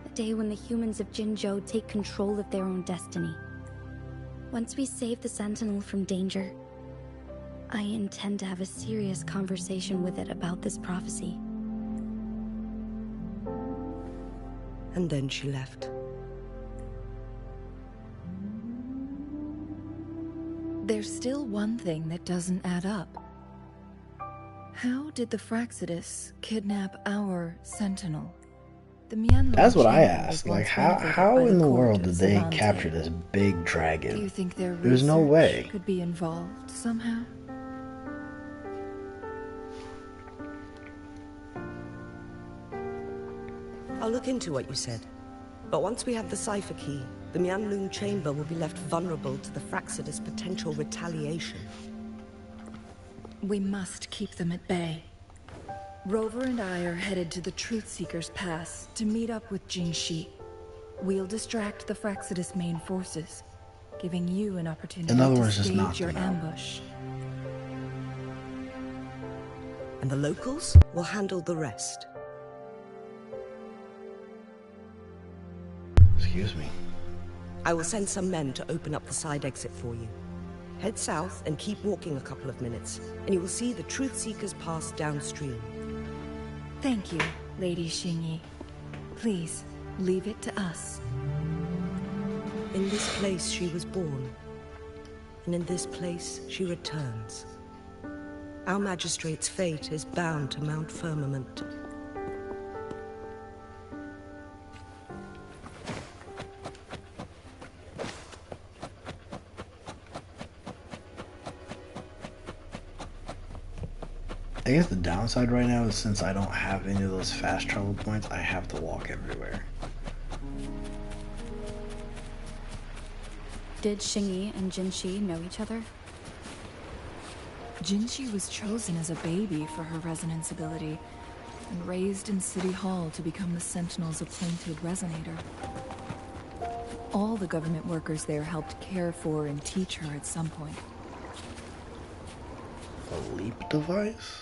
A day when the humans of Jinzhou take control of their own destiny. Once we save the Sentinel from danger, I intend to have a serious conversation with it about this prophecy. And then she left. There's still one thing that doesn't add up. How did the Fraxidus kidnap our Sentinel? The Huanglong That's what I chamber asked. was Like, once how renovated by in the court world of did they Savante. capture this big Do you dragon? think their There's no research way. could be involved somehow? I'll look into what you said. But once we have the cipher key, the Huanglong chamber will be left vulnerable to the Fraxidus' potential retaliation. We must keep them at bay. Rover and I are headed to the Truth Seeker's Pass to meet up with Jinxi. We'll distract the Fraxidus' main forces, giving you an opportunity In other to words, just knock stage your them out. ambush. And the locals will handle the rest. Excuse me. I will send some men to open up the side exit for you. Head south and keep walking a couple of minutes, and you will see the Truth Seeker's Pass downstream. Thank you, Lady Xingyi. Please, leave it to us. In this place she was born, and in this place she returns. Our magistrate's fate is bound to Mount Firmament. I guess the downside right now is since I don't have any of those fast travel points, I have to walk everywhere. Did Xingyi and Jinxi know each other? Jinxi was chosen as a baby for her resonance ability, and raised in City Hall to become the Sentinel's appointed resonator. All the government workers there helped care for and teach her at some point. A leap device?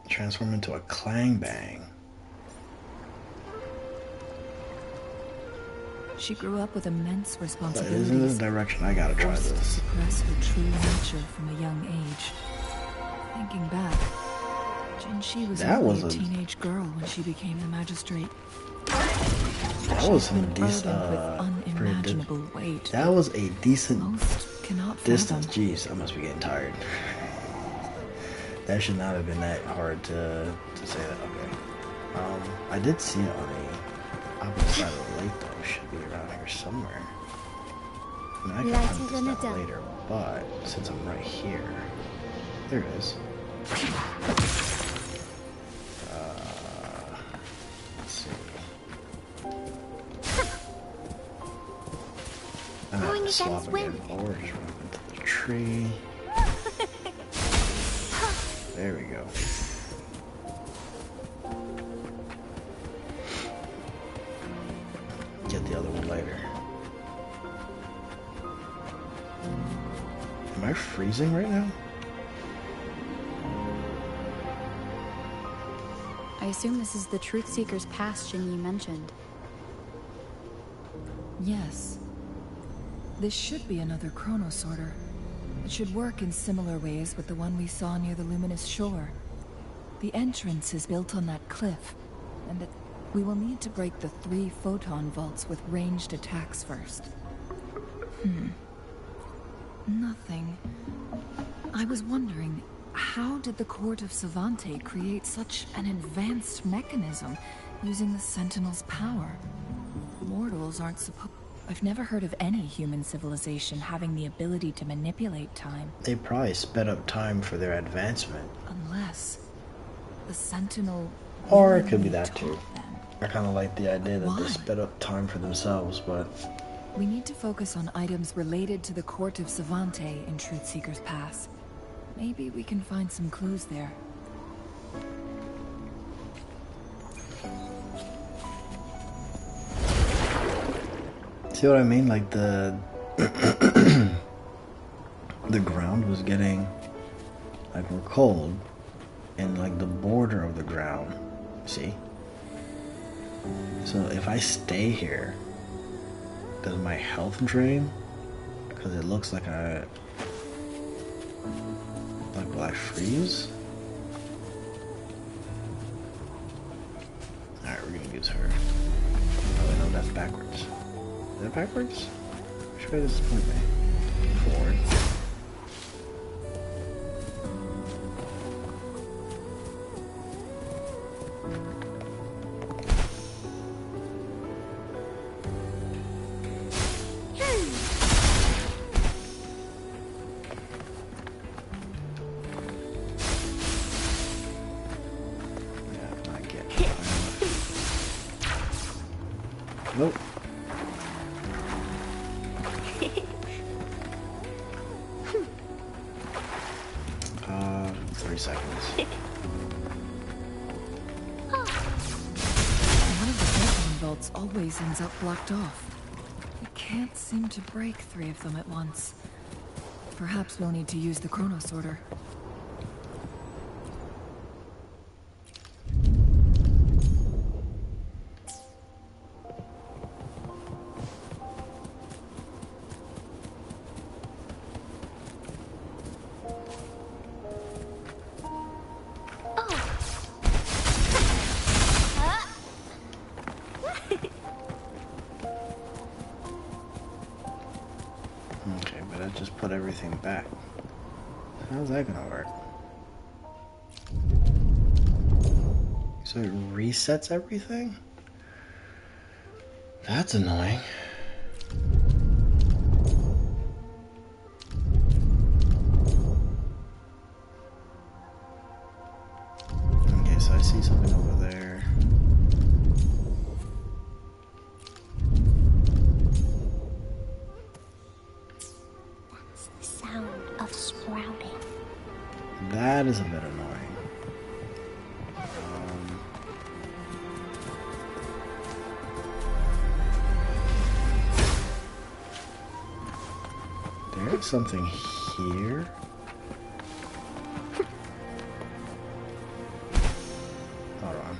Transform into a clang bang. She grew up with immense But responsibilities. isn't this direction I gotta try Forced to this? suppress her true nature from a young age. Thinking back, Jinxi was That only was a a- teenage girl when she became the magistrate. That was some Been decent, burdened with pretty unimaginable weight. That was a decent Most cannot distance. fathom. Jeez, I must be getting tired. That should not have been that hard to say that. Okay. I did see it on the opposite side of the lake though. It should be around here somewhere. I mean, I can Lighting hunt on the this down dome. later, but since I'm right here, there it is. Let's see. I'm Going gonna swap against again, wind. or just run up into the tree. There we go. Get the other one later. Am I freezing right now? I assume this is the Truth Seeker's Pass Jinyi mentioned. Yes. This should be another chronosorter. It should work in similar ways with the one we saw near the luminous shore. The entrance is built on that cliff, and we will need to break the 3 photon vaults with ranged attacks first. Nothing. I was wondering, how did the Court of Savante create such an advanced mechanism using the Sentinel's power? Mortals aren't supposed... I've never heard of any human civilization having the ability to manipulate time. They probably sped up time for their advancement. Unless the Sentinel... Or it could be that too. Them. I kind of like the idea that Why? they sped up time for themselves, but... We need to focus on items related to the Court of Savante in Truth Seeker's Pass. Maybe we can find some clues there. See what I mean? Like the the ground was getting like we're cold, and like the border of the ground. See? So if I stay here, does my health drain? Because it looks like will I freeze? Alright, we're gonna use her. Oh no, that's backwards. Is that backwards? Which way does this point me? Forward. Nope. 3 seconds. One of the photon vaults always ends up blocked off. We can't seem to break 3 of them at once. Perhaps we'll need to use the chronosorter. Okay, but I just put everything back. How's that gonna work? So it resets everything? That's annoying. Okay, so I see something over there. That is a bit annoying. There's something here. Hold on.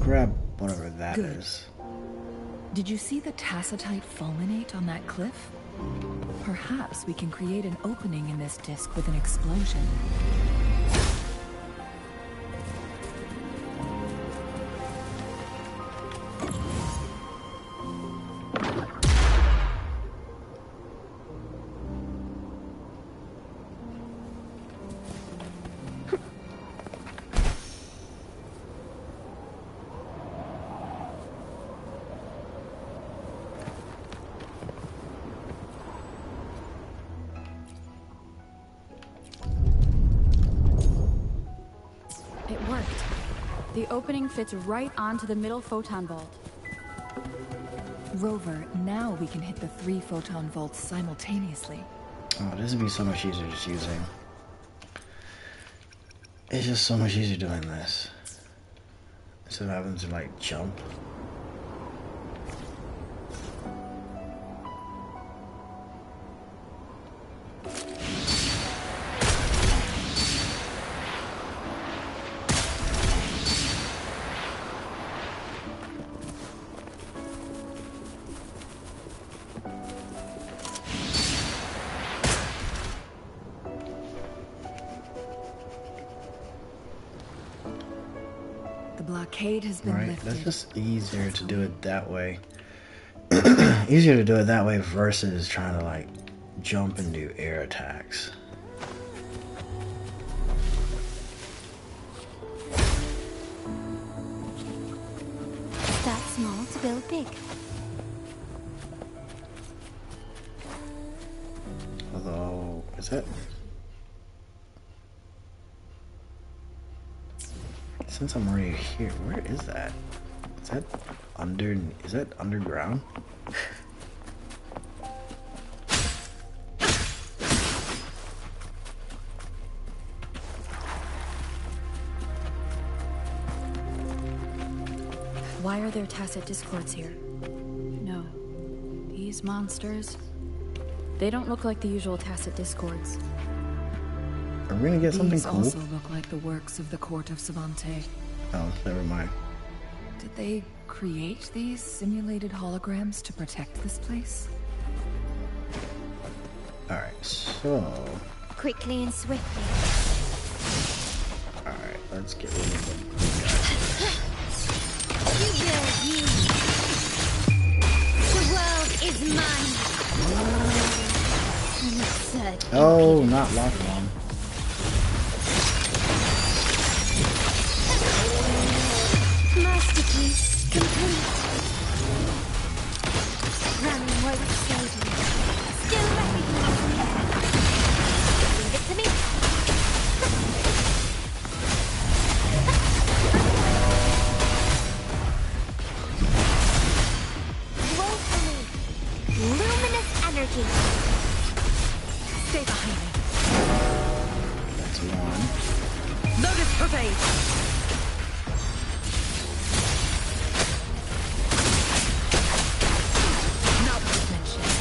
Grab whatever that is. Did you see the tacitite fulminate on that cliff? Perhaps we can create an opening in this disk with an explosion. The opening fits right onto the middle photon vault. Rover, now we can hit the 3 photon vaults simultaneously. Oh, this would be so much easier just using. It's just so much easier doing this. instead of having to like jump. Blockade has been Right, lifted. that's just easier to do it that way. Easier to do it that way versus trying to like jump and do air attacks. Start small to build big. Although, is that? Since I'm already here, where is that? Is that under? Is that underground? Why are there tacit discords here? No. These monsters, they don't look like the usual tacit discords. Are we gonna get something These cool? also look like the works of the court of Savante. Oh, never mind. Did they create these simulated holograms to protect this place? Alright, so... Quickly and swiftly. Alright, let's get rid of the good guys. You build you. The world is mine. An absurd Oh, not locked one. masterpiece complete. Running white stadium. Still recognizing me. Leave it to me. Woefully luminous energy. Stay behind me. That's one. Lotus pervade! Not worth mentioning.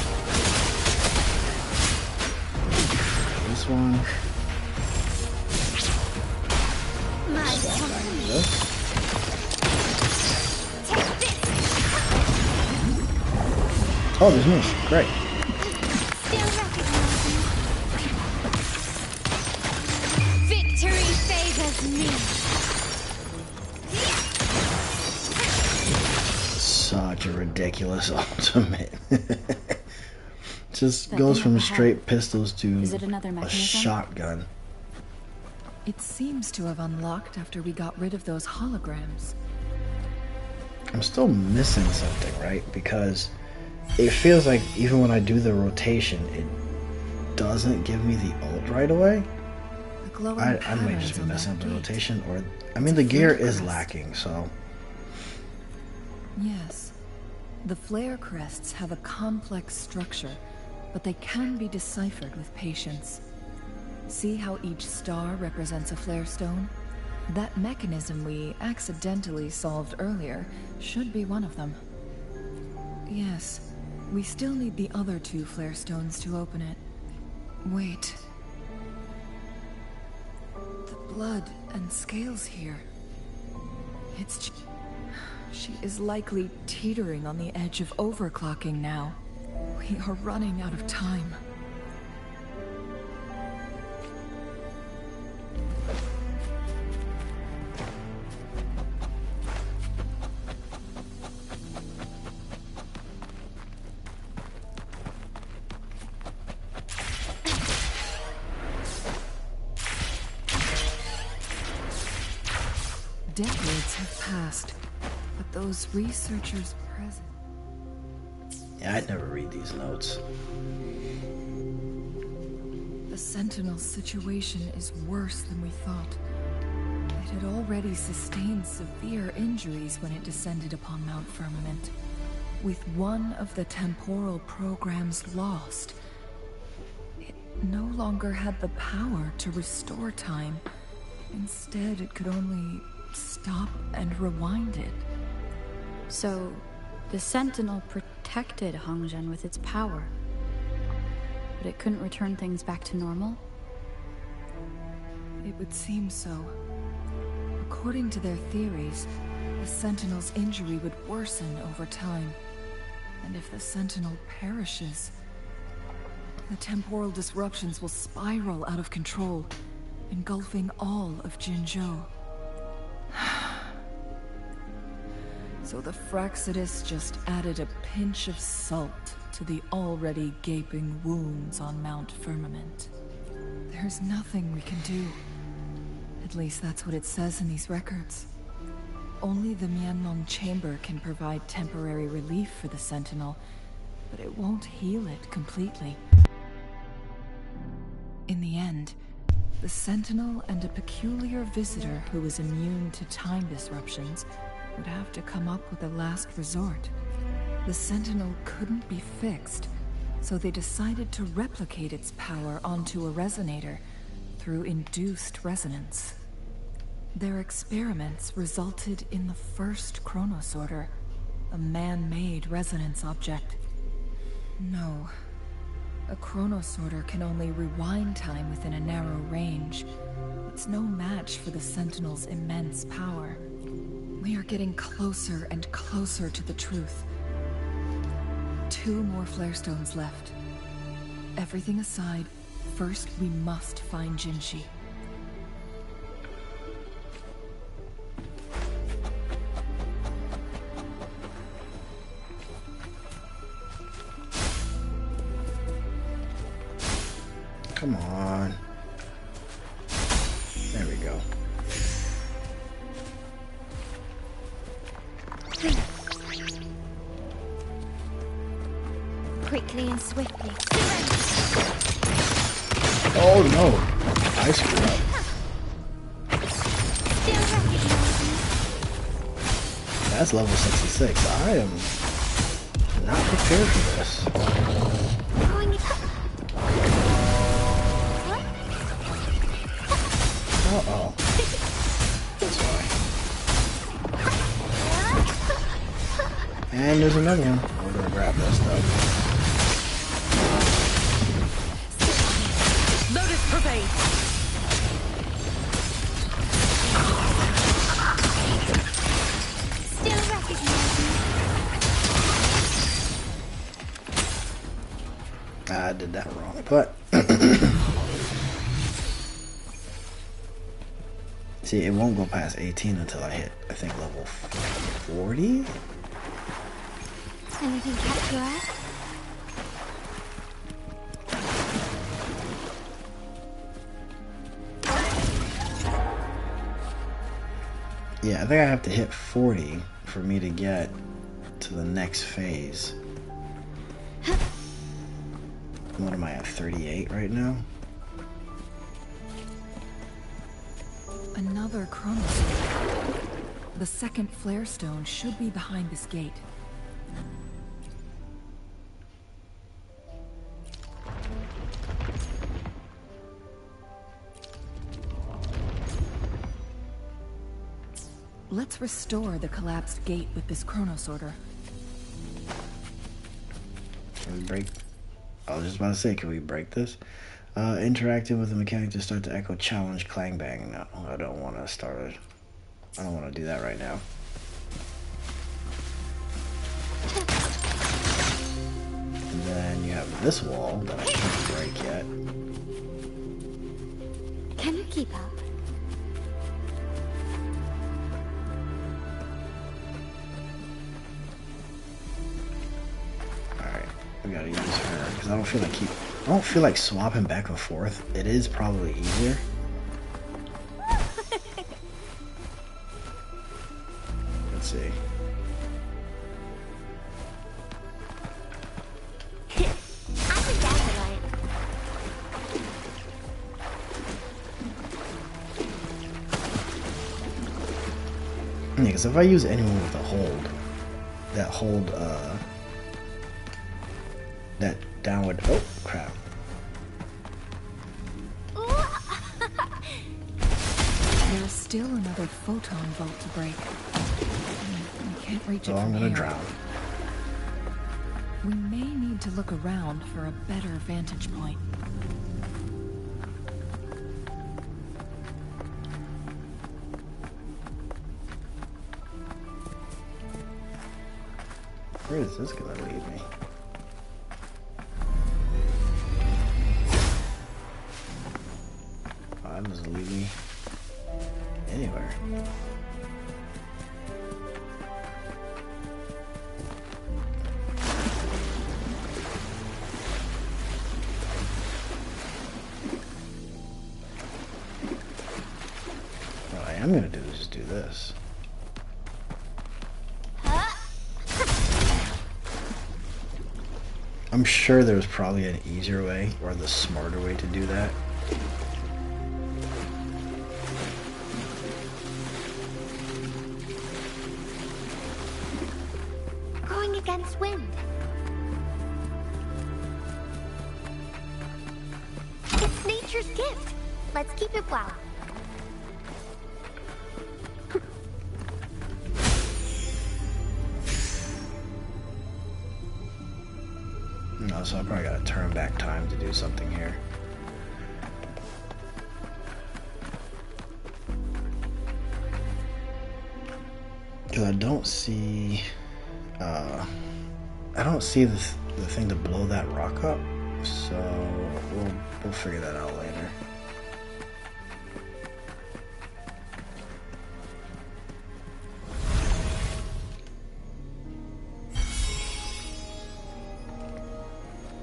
This one. My Swap back to this. take this. Oh, there's me. Great. Still recognizing. Victory favors me. Such a ridiculous ultimate. Just That goes thing from up ahead. straight pistols to Is it another a mechanism? shotgun. It seems to have unlocked after we got rid of those holograms. I'm still missing something, right? Because it feels like even when I do the rotation, it doesn't give me the ult right away. The glowing I might patterns just be on messing up that the gate. rotation, or I mean the gear is crest. lacking, so Yes. The flare crests have a complex structure, but they can be deciphered with patience. See how each star represents a flare stone? That mechanism we accidentally solved earlier should be one of them. Yes, we still need the other two flare stones to open it. Wait. The blood and scales here. It's... She is likely teetering on the edge of overclocking now. We are running out of time. Decades have passed, but those researchers present... yeah, I'd never read these notes. The Sentinel's situation is worse than we thought. It had already sustained severe injuries when it descended upon Mount Firmament. With one of the temporal programs lost, it no longer had the power to restore time. Instead, it could only stop and rewind it. So, the Sentinel protected Huanglong with its power, but it couldn't return things back to normal? It would seem so. According to their theories, the Sentinel's injury would worsen over time. And if the Sentinel perishes, the temporal disruptions will spiral out of control, engulfing all of Jinzhou. So the Fraxidus just added a pinch of salt to the already gaping wounds on Mount Firmament. There's nothing we can do. At least that's what it says in these records. Only the Huanglong chamber can provide temporary relief for the Sentinel, but it won't heal it completely. In the end, the Sentinel and a peculiar visitor who is immune to time disruptions would have to come up with a last resort. The Sentinel couldn't be fixed, so they decided to replicate its power onto a resonator through induced resonance. Their experiments resulted in the first chronosorter, a man-made resonance object. No, a chronosorter can only rewind time within a narrow range. It's no match for the Sentinel's immense power. We are getting closer and closer to the truth. 2 more flare stones left. Everything aside, first we must find Jinshi. Come on. There we go. Quickly and swiftly. Oh no! I screwed up. That's level 66. I am not prepared for this. Uh-oh. That's why. And there's another one. We're gonna grab that stuff. Lotus pervade! Still recognizing. I did that wrong, but see, it won't go past 18 until I hit, I think, level 40? Anything catch your eye? Yeah, I think I have to hit 40 for me to get to the next phase. What am I at, 38 right now? Another chronosorter. The second flare stone should be behind this gate. Let's restore the collapsed gate with this chronosorter. Can we break? I was just about to say, can we break this? Interacting with the mechanic to start the echo challenge clang bang. No, I don't want to start it. I don't want to do that right now. And then you have this wall that I can't break yet. Can you keep up? Alright, we gotta use her because I don't feel like swapping back and forth. It is probably easier. Let's see. I think that's right. Yeah, because if I use anyone with a hold, that downward, oh crap. There's still another photon vault to break. We can't reach it Oh, I'm from gonna here. drown. We may need to look around for a better vantage point. Where is this gonna lead me? Oh, that doesn't lead me anywhere. What I am gonna do is just do this. I'm sure there's probably an easier way or the smarter way to do that. Going against wind. It's nature's gift. Let's keep it well. No, so I probably gotta turn back time to do something here. Cause I don't see the thing to blow that rock up, so we'll figure that out later.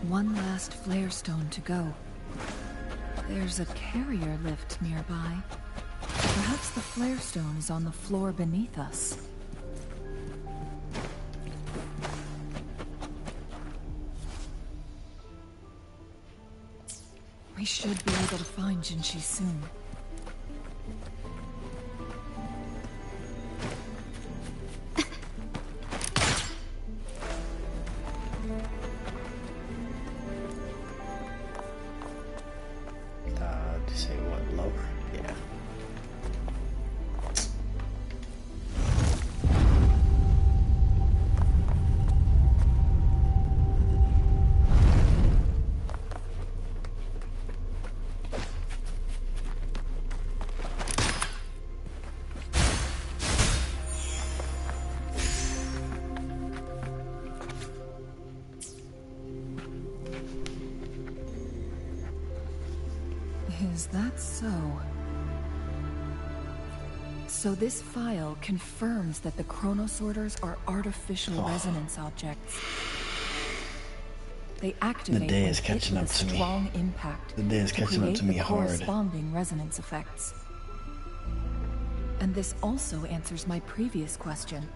One last flare stone to go. There's a carrier lift nearby. Perhaps the flare stone is on the floor beneath us. We should be able to find Jinshi soon. To say what, lower? Yeah. Is that so? So this file confirms that the chronosorters are artificial resonance objects. They activate The day when is hit catching with up a to me. strong impact The day is to catching up create to me the hard. corresponding resonance effects. And this also answers my previous question.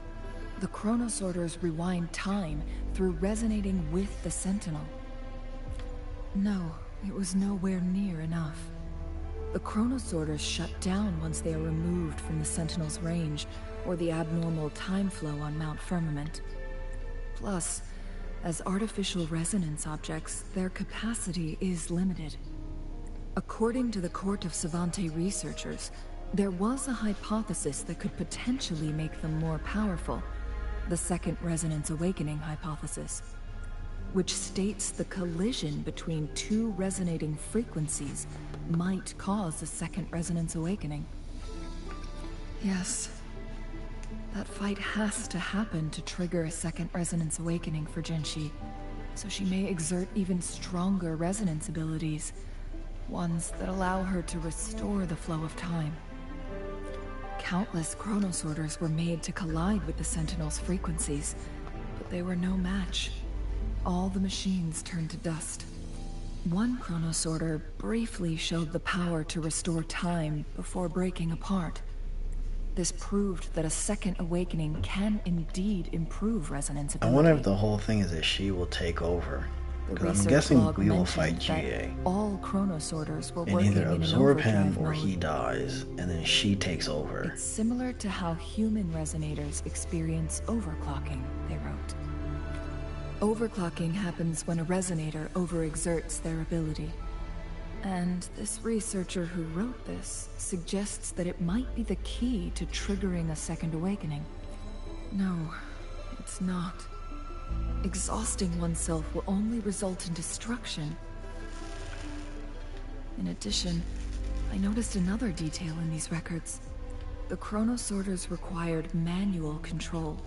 The chronosorters rewind time through resonating with the Sentinel. No, it was nowhere near enough. The chronosorters shut down once they are removed from the Sentinel's range, or the abnormal time flow on Mount Firmament. Plus, as artificial resonance objects, their capacity is limited. According to the Court of Savante researchers, there was a hypothesis that could potentially make them more powerful, the Second Resonance Awakening hypothesis, which states the collision between two resonating frequencies might cause a second resonance awakening. Yes, that fight has to happen to trigger a second resonance awakening for Jinshi, so she may exert even stronger resonance abilities, ones that allow her to restore the flow of time. Countless chronosorters were made to collide with the Sentinel's frequencies, but they were no match. All the machines turned to dust. One chronosorter briefly showed the power to restore time before breaking apart. This proved that a second awakening can indeed improve resonance I ability. wonder if the whole thing is that she will take over. The Because I'm research guessing log we will mentioned fight that GA. all chronosorters were And working either in an absorb overdrive him or mode. he dies, and then she takes over. It's similar to how human resonators experience overclocking, they wrote. Overclocking happens when a resonator overexerts their ability. And this researcher who wrote this suggests that it might be the key to triggering a second awakening. No, it's not. Exhausting oneself will only result in destruction. In addition, I noticed another detail in these records. The chronosorters required manual control,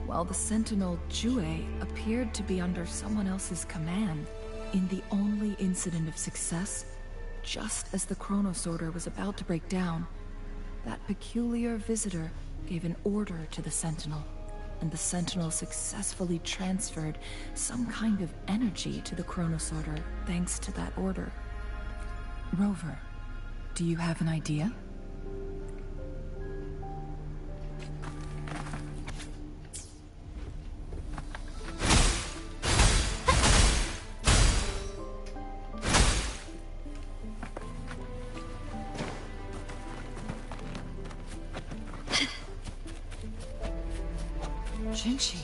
while the sentinel Jue appeared to be under someone else's command. In the only incident of success, just as the chronosorter was about to break down, that peculiar visitor gave an order to the sentinel, and the sentinel successfully transferred some kind of energy to the chronosorter thanks to that order. Rover, do you have an idea? Jinchi.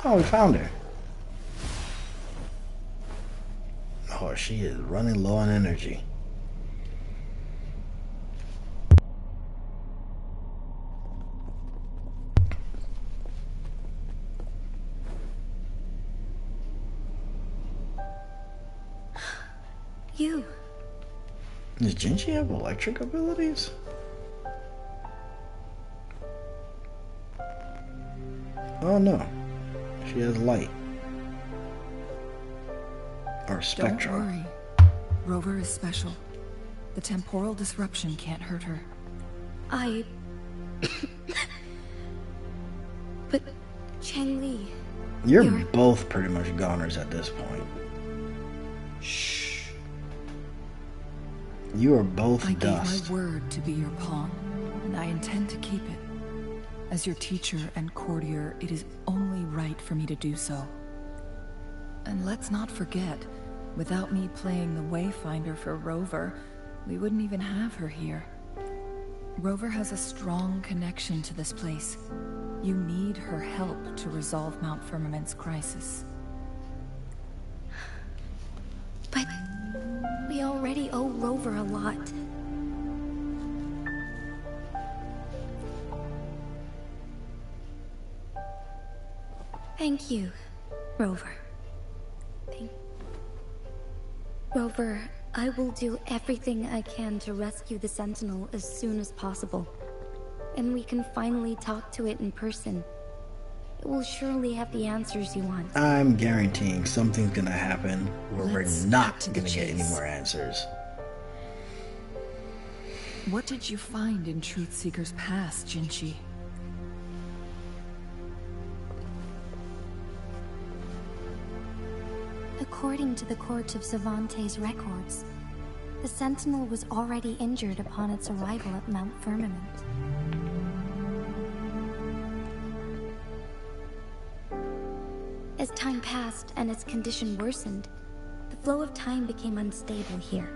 Oh, we found her. Oh, she is running low on energy. You. Does Jinchi have electric abilities? Oh no. She has light. Or spectrum. Don't worry. Rover is special. The temporal disruption can't hurt her. But Changli... You're both pretty much goners at this point. Shh. You are both dust. I gave my word to be your pawn, and I intend to keep it. As your teacher and courtier, it is only right for me to do so. And let's not forget, without me playing the Wayfinder for Rover, we wouldn't even have her here. Rover has a strong connection to this place. You need her help to resolve Mount Firmament's crisis. But we already owe Rover a lot. Thank you, Rover. Rover, I will do everything I can to rescue the Sentinel as soon as possible. And we can finally talk to it in person. It will surely have the answers you want. I'm guaranteeing something's gonna happen where Let's we're not cut to the gonna get any chase. more answers. What did you find in Truthseeker's past, Jinchi? According to the Court of Savante's records, the Sentinel was already injured upon its arrival at Mount Firmament. As time passed and its condition worsened, the flow of time became unstable here,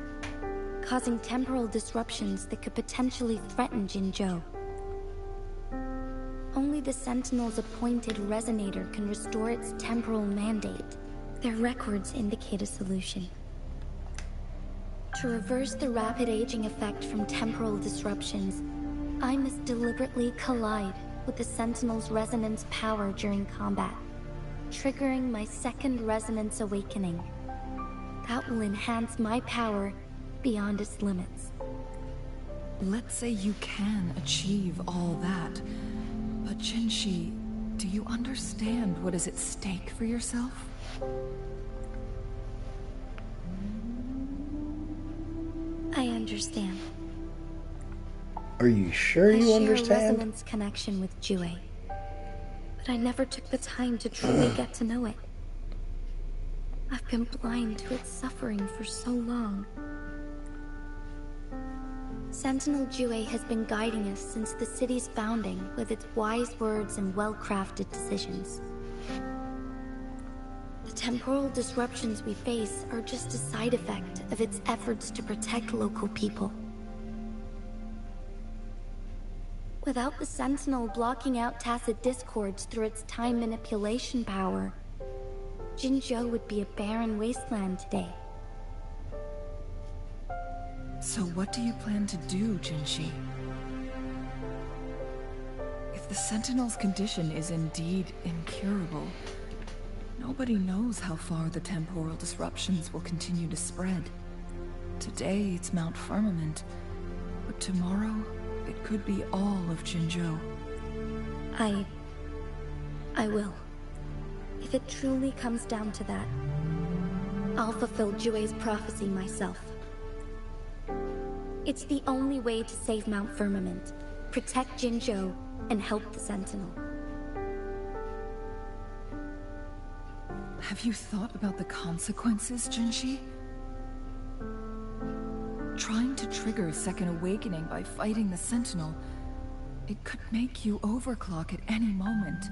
causing temporal disruptions that could potentially threaten Jinzhou. Only the Sentinel's appointed resonator can restore its temporal mandate. Their records indicate a solution. To reverse the rapid aging effect from temporal disruptions, I must deliberately collide with the Sentinel's resonance power during combat, triggering my second resonance awakening. That will enhance my power beyond its limits. Let's say you can achieve all that, but Jinchi, do you understand what is at stake for yourself? I understand. Are you sure you I share a understand? resonance connection with Jue, but I never took the time to truly get to know it. I've been blind to its suffering for so long. Sentinel Jue has been guiding us since the city's founding with its wise words and well-crafted decisions. The temporal disruptions we face are just a side effect of its efforts to protect local people. Without the Sentinel blocking out tacit discords through its time manipulation power, Jinzhou would be a barren wasteland today. So what do you plan to do, Jinshi? If the Sentinel's condition is indeed incurable, nobody knows how far the temporal disruptions will continue to spread. Today it's Mount Firmament, but tomorrow it could be all of Jinzhou. I will. If it truly comes down to that, I'll fulfill Jue's prophecy myself. It's the only way to save Mount Firmament, protect Jinzhou, and help the Sentinel. Have you thought about the consequences, Jinshi? Trying to trigger a second awakening by fighting the Sentinel, it could make you overclock at any moment.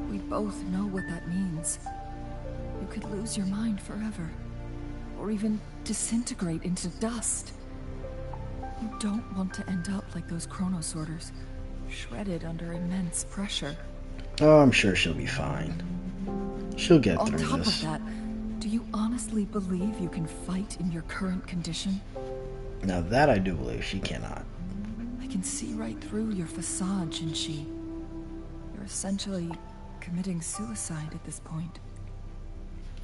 We both know what that means. You could lose your mind forever, or even disintegrate into dust. You don't want to end up like those chronosorters, shredded under immense pressure. Oh, I'm sure she'll be fine. She'll get through this. On top of that, do you honestly believe you can fight in your current condition? Now that I do believe she cannot. I can see right through your facade, Jinshi. You're essentially committing suicide at this point.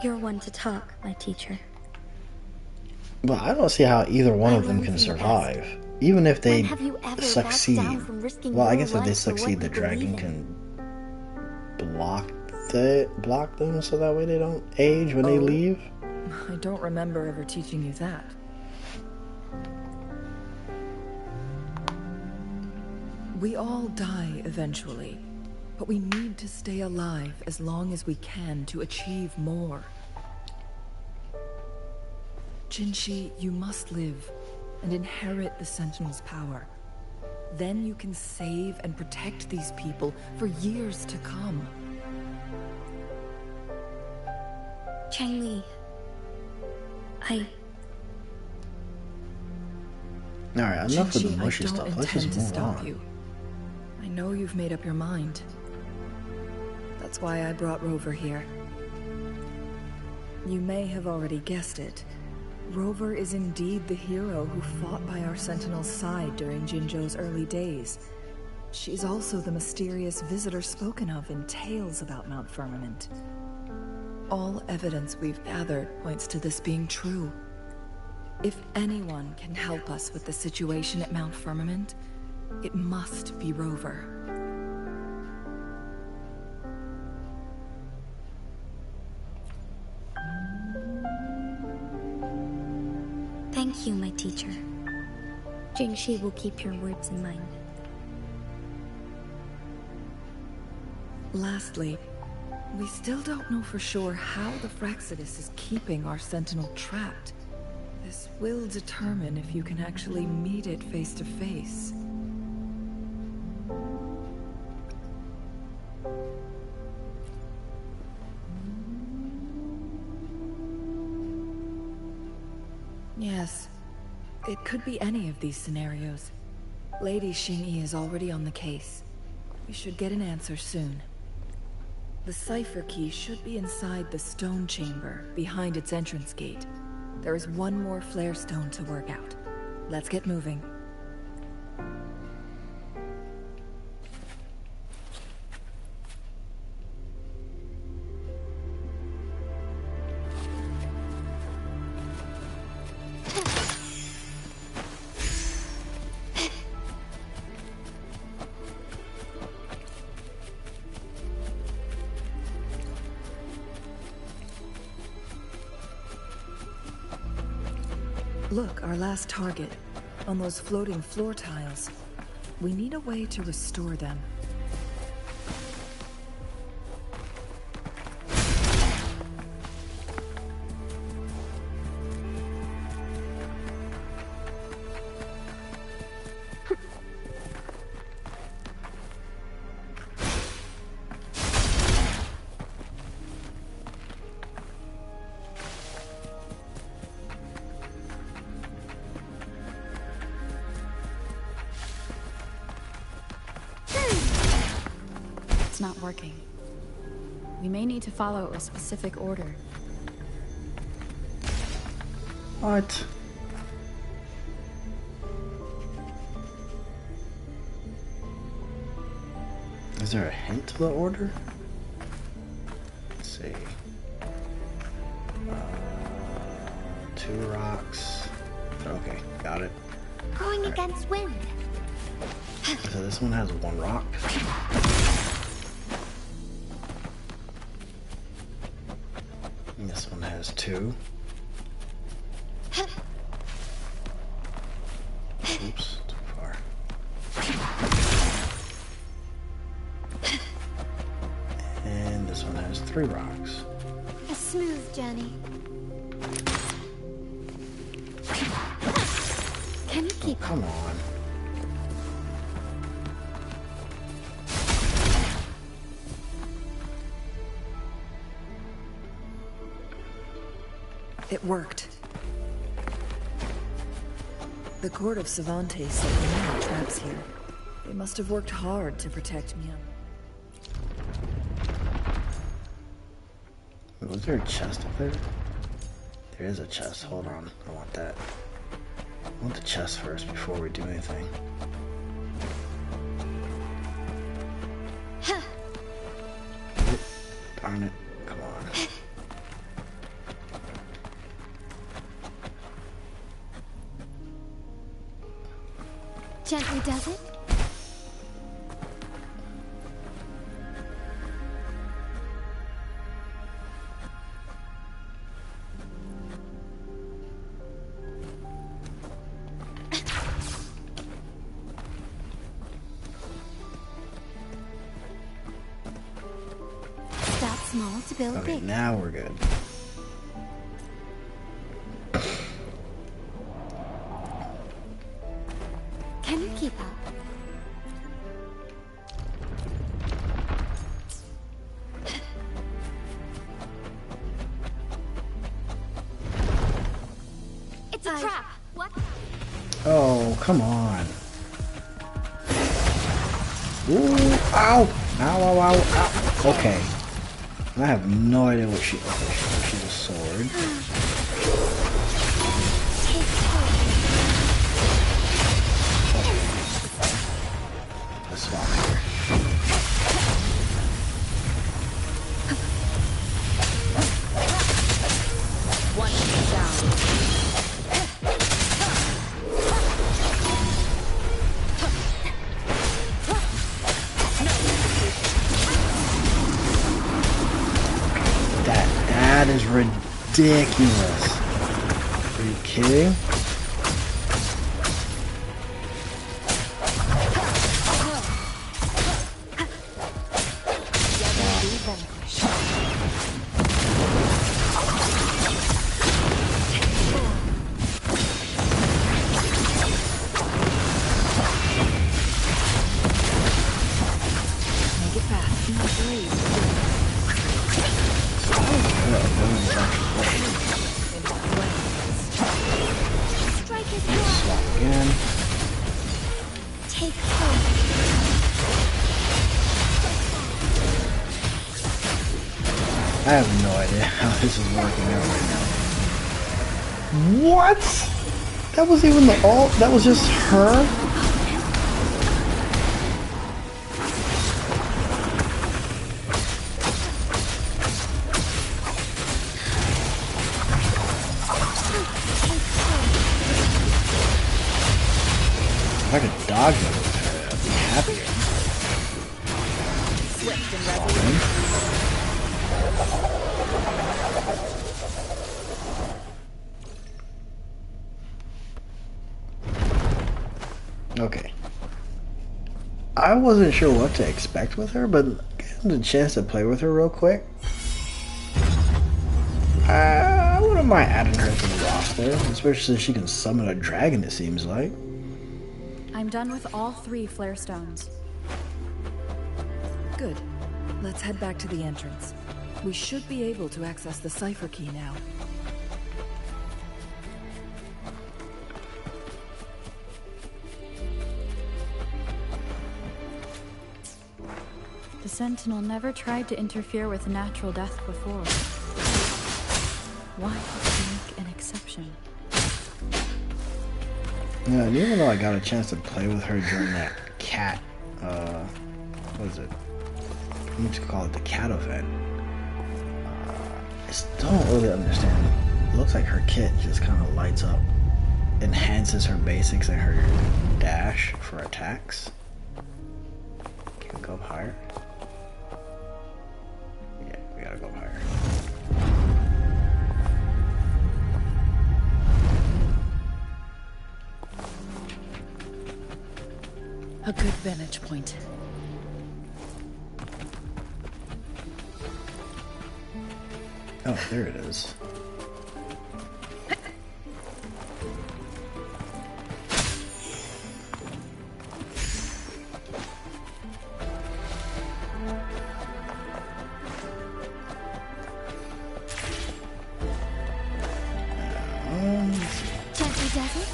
You're one to talk, my teacher. But I don't see how either one of them can survive. Even if they succeed. Well, I guess if they succeed, the dragon can block them so that way they don't age when they leave. I don't remember ever teaching you that. We all die eventually, but we need to stay alive as long as we can to achieve more. Jinshi, you must live and inherit the Sentinel's power. Then you can save and protect these people for years to come. Changli, Alright, enough with the Jinshi, mushy I don't stuff. Let's intend just to move stop on. you. I know you've made up your mind. That's why I brought Rover here. You may have already guessed it. Rover is indeed the hero who fought by our Sentinel's side during Jinzhou's early days. She's also the mysterious visitor spoken of in tales about Mount Firmament. All evidence we've gathered points to this being true. If anyone can help us with the situation at Mount Firmament, it must be Rover. thank you, my teacher. Jingshi will keep your words in mind. Lastly, we still don't know for sure how the Fraxidus is keeping our Sentinel trapped. This will determine if you can actually meet it face to face. Yes, it could be any of these scenarios. Lady Xingyi is already on the case. We should get an answer soon. The cipher key should be inside the stone chamber, behind its entrance gate. There is one more flare stone to work out. Let's get moving. Look, our last target, on those floating floor tiles. We need a way to restore them. It's not working. We may need to follow a specific order. What? Is there a hint to the order? Let's see. 2 rocks. Okay, got it. Going against wind. So this one has 1 rock. And this one has 2. Oops, too far. And this one has 3 rocks. A smooth journey. Can you keep Come on. It worked. The court of Savante set many traps here. They must have worked hard to protect me. Wait, was there a chest up there? There is a chest. Hold on. I want that. I want the chest first before we do anything. Darn it. Come on. Gently does it? Start small to build Okay, big. now we're good. Can you keep up? It's a trap. What? Oh, come on. Ooh, ow! Ow, ow, ow, ow. Okay. I have no idea what she... Okay, she's a sword. Let's swap here. One down. That is ridiculous. Are you kidding? Make it fast. My blade. Strike his Swap again. Take hold. I have no idea how this is working out right now. What? That was even the ult? That was just her? If I could dodge it with her, I'd be happier. Swift and resolute. Okay. I wasn't sure what to expect with her, but getting the chance to play with her real quick, I wouldn't mind adding her to the roster, especially since she can summon a dragon, it seems like. I'm done with all 3 flare stones. Good. Let's head back to the entrance. We should be able to access the cipher key now. The Sentinel never tried to interfere with natural death before. Why make an exception? Yeah, and even though I got a chance to play with her during that cat, what is it? I'm just gonna call it the cat event. I still don't really understand. It looks like her kit just kind of lights up, enhances her basics and her dash for attacks. Can we go up higher? Yeah, we gotta go up higher. A good vantage point. Oh, there it is. Gently does it?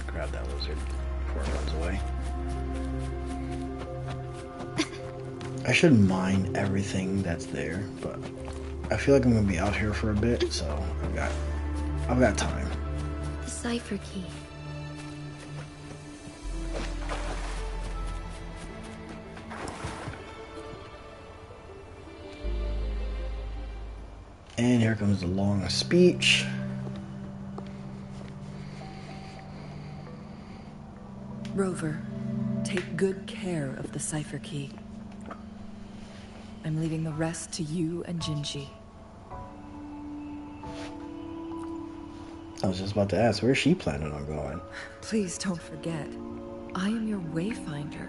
Grab that lizard before it runs away. I should mine everything that's there, but I feel like I'm gonna be out here for a bit, so I've got time. The cipher key. And here comes the long speech. Rover, take good care of the cipher key. I'm leaving the rest to you and Jinji. I was just about to ask, where's she planning on going? Please don't forget, I am your wayfinder.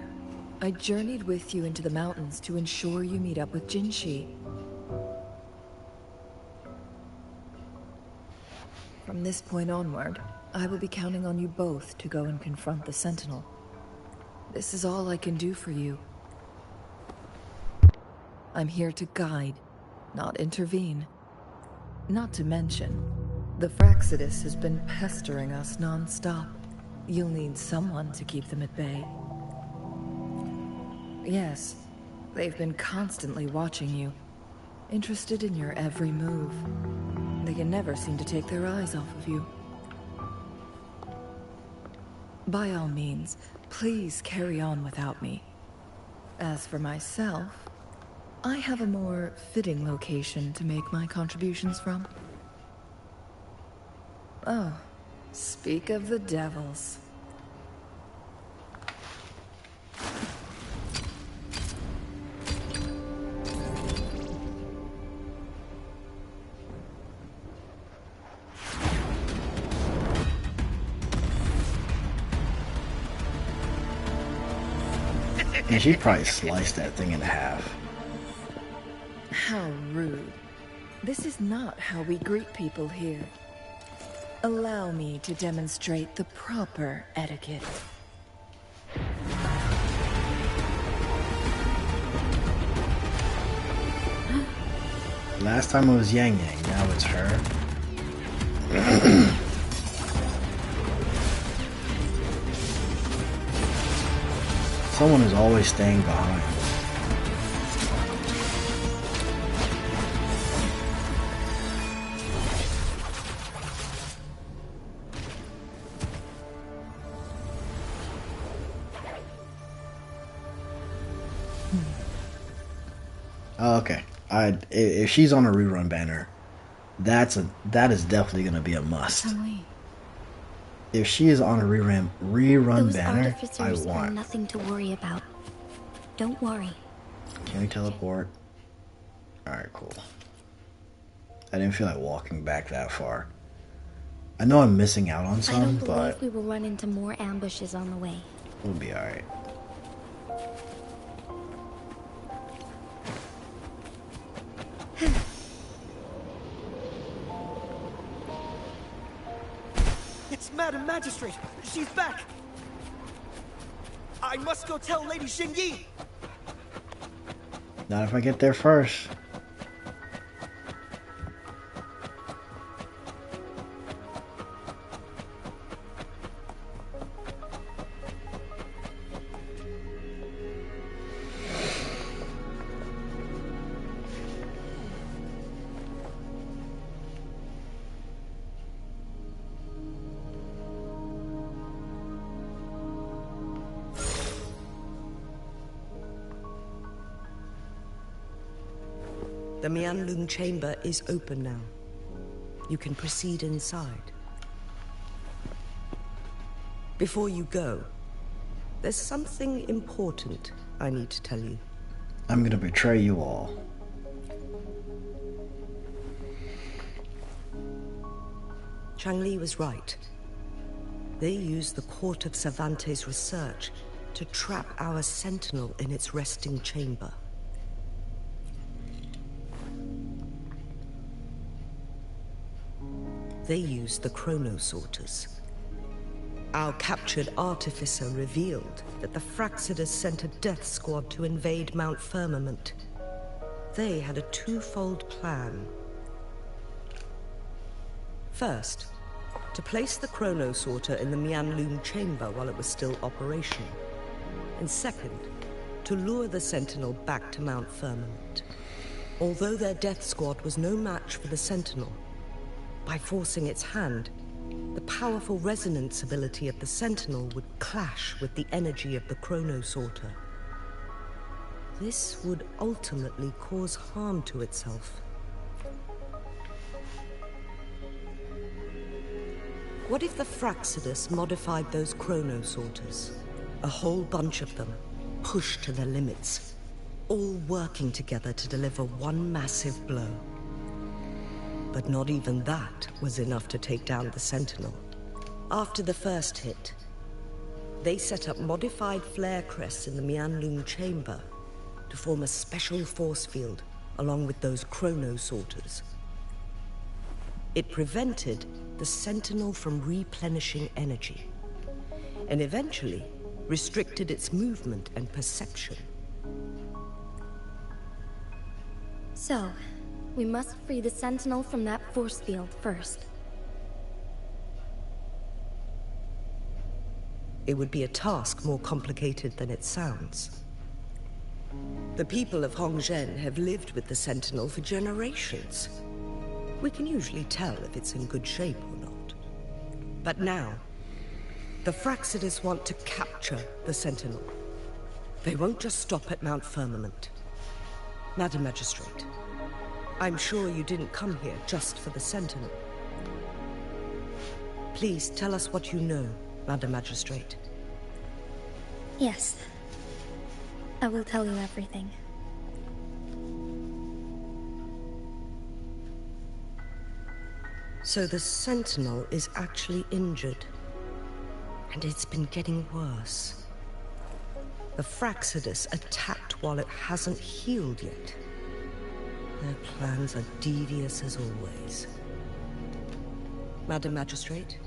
I journeyed with you into the mountains to ensure you meet up with Jinshi. From this point onward, I will be counting on you both to go and confront the Sentinel. This is all I can do for you. I'm here to guide, not intervene. Not to mention, the Fraxidus has been pestering us non-stop. You'll need someone to keep them at bay. Yes, they've been constantly watching you, interested in your every move. They can never seem to take their eyes off of you. By all means, please carry on without me. As for myself, I have a more fitting location to make my contributions from. Oh, speak of the devils. And she'd probably slice that thing in half. How rude. This is not how we greet people here. Allow me to demonstrate the proper etiquette. Last time it was Yang Yang, now it's her. Someone is always staying behind. Oh, okay. If she's on a rerun banner, that is definitely gonna be a must. If she is on a rerun Those banner, I artificers are want. nothing to worry about. Don't worry. Can we teleport? Alright, cool. I didn't feel like walking back that far. I know I'm missing out on I some, don't believe but we will run into more ambushes on the way. we'll be alright. It's Madam Magistrate! She's back! I must go tell Lady Xingyi! Not if I get there first. The Huanglong chamber is open now. You can proceed inside. Before you go, there's something important I need to tell you. I'm gonna betray you all. Changli was right. They used the Court of Cervantes' research to trap our Sentinel in its resting chamber. They used the chronosorters. Our captured artificer revealed that the Fraxidus sent a death squad to invade Mount Firmament. They had a twofold plan. First, to place the chronosorter in the Huanglong chamber while it was still operational. And second, to lure the Sentinel back to Mount Firmament. Although their death squad was no match for the Sentinel, by forcing its hand, the powerful resonance ability of the Sentinel would clash with the energy of the chronosorter. This would ultimately cause harm to itself. What if the Fraxidus modified those chronosorters? A whole bunch of them, pushed to their limits, all working together to deliver one massive blow. But not even that was enough to take down the Sentinel. After the first hit, they set up modified flare crests in the Huanglong chamber to form a special force field along with those chronosorters. It prevented the Sentinel from replenishing energy, and eventually restricted its movement and perception. So, we must free the Sentinel from that force field first. It would be a task more complicated than it sounds. The people of Hongzhen have lived with the Sentinel for generations. We can usually tell if it's in good shape or not. But now, the Fraxidus want to capture the Sentinel. They won't just stop at Mount Firmament. Madam Magistrate, I'm sure you didn't come here just for the Sentinel. Please tell us what you know, Madam Magistrate. Yes. I will tell you everything. So the Sentinel is actually injured. And it's been getting worse. The Fraxidus attacked while it hasn't healed yet. Their plans are devious as always. Madam Magistrate,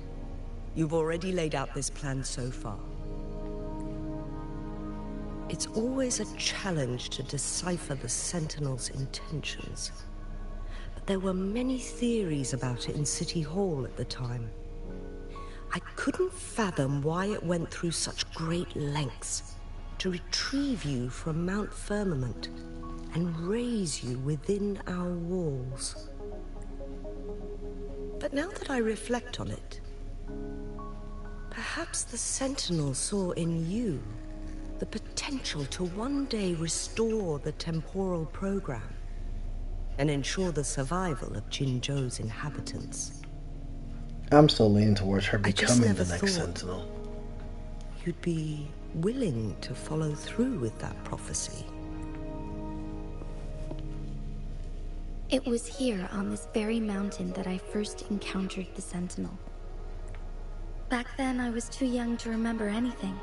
you've already laid out this plan so far. It's always a challenge to decipher the Sentinel's intentions. But there were many theories about it in City Hall at the time. I couldn't fathom why it went through such great lengths to retrieve you from Mount Firmament and raise you within our walls. But now that I reflect on it, perhaps the Sentinel saw in you the potential to one day restore the temporal program and ensure the survival of Jinzhou's inhabitants. I'm still leaning towards her I just becoming never the next thought Sentinel. You'd be willing to follow through with that prophecy. It was here on this very mountain that I first encountered the Sentinel. Back then, I was too young to remember anything.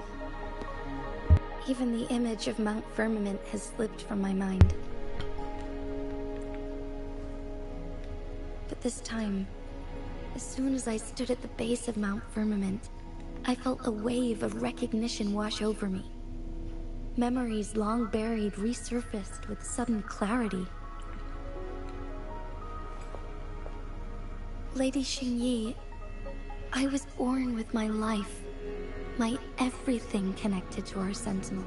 Even the image of Mount Firmament has slipped from my mind. But this time, as soon as I stood at the base of Mount Firmament, I felt a wave of recognition wash over me. Memories long buried resurfaced with sudden clarity. Lady Xingyi, I was born with my life, my everything connected to our sentinel.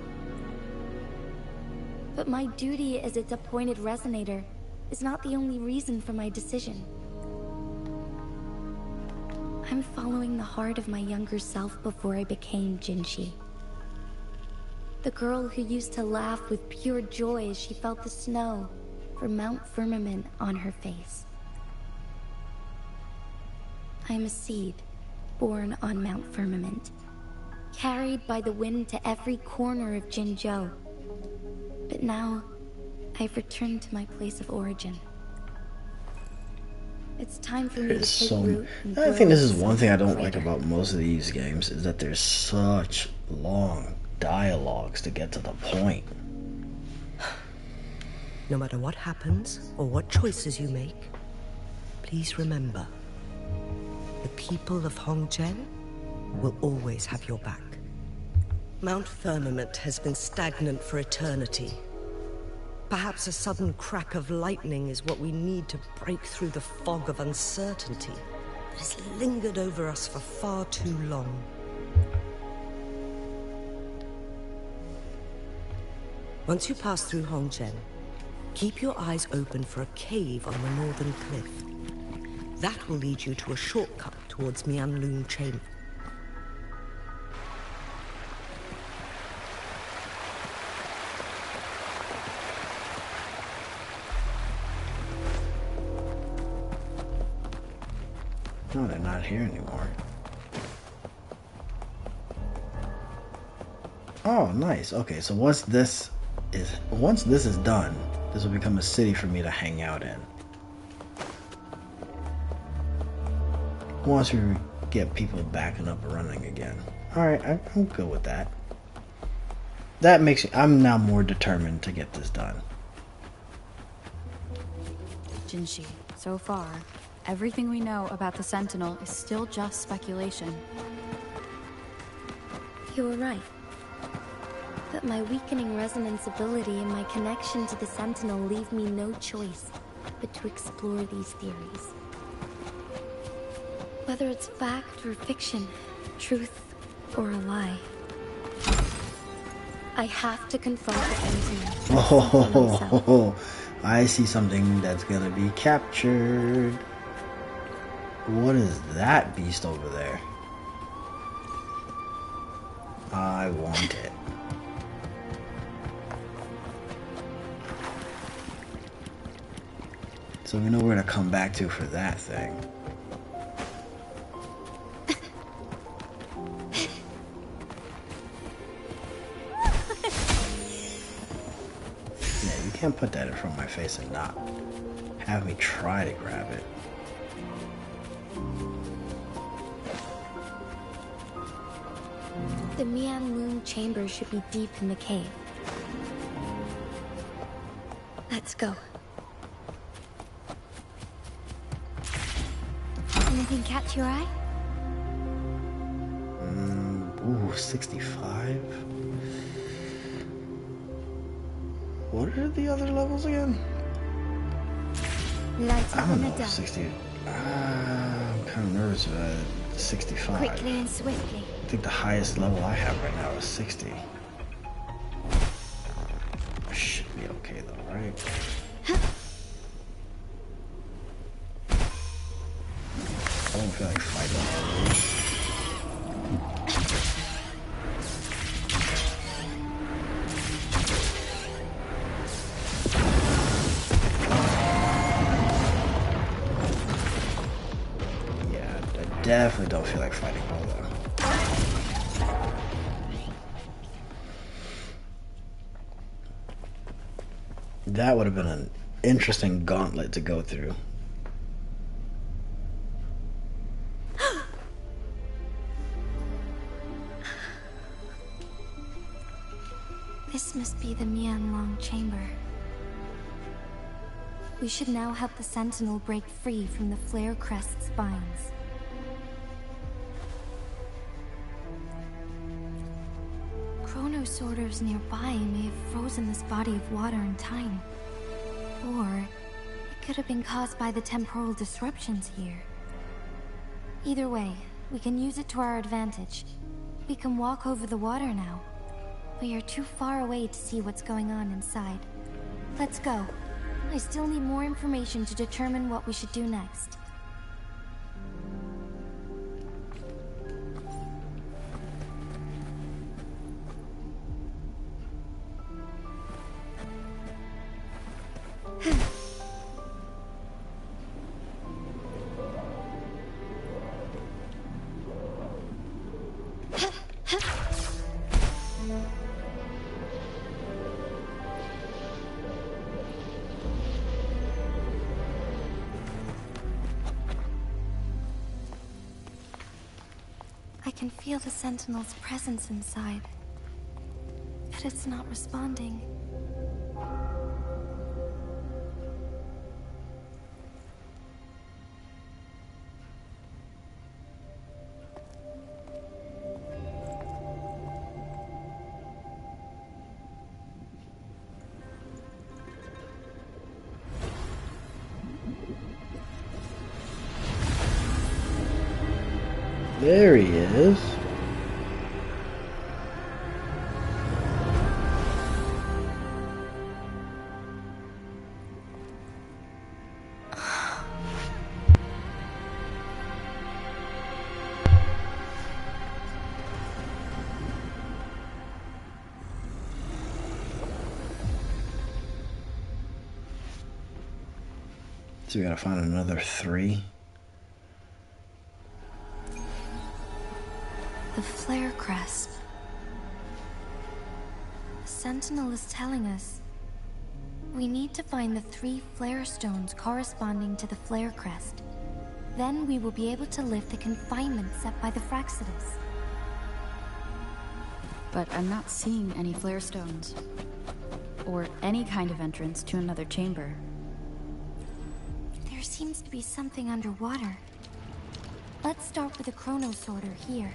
But my duty as its appointed resonator is not the only reason for my decision. I'm following the heart of my younger self before I became Jinshi. The girl who used to laugh with pure joy as she felt the snow from Mount Firmament on her face. I'm a seed, born on Mount Firmament, carried by the wind to every corner of Jinzhou. But now, I've returned to my place of origin. It's time for me to take root and I think this is one thing I don't greater. like about most of these games, is that there's such long dialogues to get to the point. No matter what happens, or what choices you make, please remember, the people of Hongzhen will always have your back. Mount Firmament has been stagnant for eternity. Perhaps a sudden crack of lightning is what we need to break through the fog of uncertainty that has lingered over us for far too long. Once you pass through Hongzhen, keep your eyes open for a cave on the northern cliff. That will lead you to a shortcut towards Mianlun Chamber. No, they're not here anymore. Oh, nice. Okay, so once this is done, this will become a city for me to hang out in. Once we get people back and up and running again. Alright, I'm good with that. That makes me, I'm now more determined to get this done. Jinshi, so far, everything we know about the Sentinel is still just speculation. You were right. But my weakening resonance ability and my connection to the Sentinel leave me no choice but to explore these theories. Whether it's fact or fiction, truth or a lie, I have to confront the Sentinel. Oh, I see something that's gonna be captured. What is that beast over there? I want it. So we know where to come back to for that thing. Yeah, you can't put that in front of my face and not have me try to grab it. The Mianlun chamber should be deep in the cave. Let's go. Anything catch your eye? Ooh, 65? What are the other levels again? Light I up don't in the know, dark. 60. I'm kind of nervous about 65. Quickly and swiftly. I think the highest level I have right now is 60. Should be okay though, right? I don't feel like fighting. Yeah, I definitely don't feel like fighting all though. That would have been an interesting gauntlet to go through. This must be the Mianlong chamber. We should now help the Sentinel break free from the Flare Crest's spines. Chrono sorters nearby may have frozen this body of water in time. Or it could have been caused by the temporal disruptions here. Either way, we can use it to our advantage. We can walk over the water now. We are too far away to see what's going on inside. Let's go. I still need more information to determine what we should do next. I can feel the Sentinel's presence inside, but it's not responding. There he is. So we gotta find another 3. The flare crest. The Sentinel is telling us we need to find the 3 flare stones corresponding to the flare crest. Then we will be able to lift the confinement set by the Fraxidus. But I'm not seeing any flare stones. Or any kind of entrance to another chamber. There seems to be something underwater. Let's start with the chrono sorter here.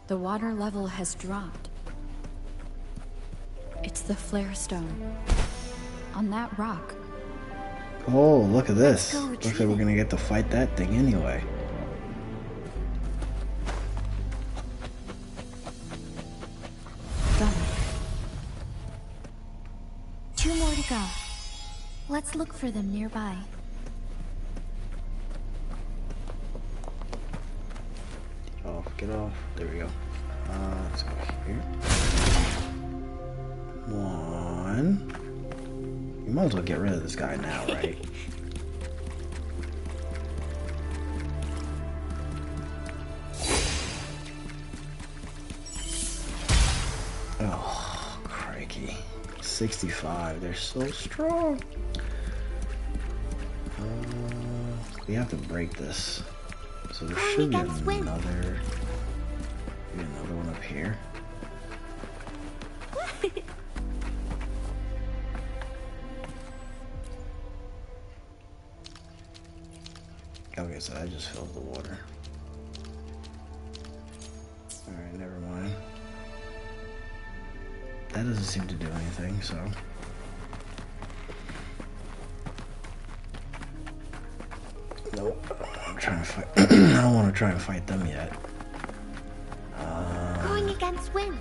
The water level has dropped. It's the flare stone. On that rock. Oh, look at this. Looks like we're gonna get to fight that thing anyway. Done. 2 more to go. Let's look for them nearby. Get off. There we go. Let's go here. 1. You might as well get rid of this guy now, right? Oh, crikey. 65. They're so strong. We have to break this. So there should be another one up here. Okay, so I just filled the water. Alright, never mind. That doesn't seem to do anything, so... Nope. I'm trying to fight. I don't want to try and fight them yet. Going against wind.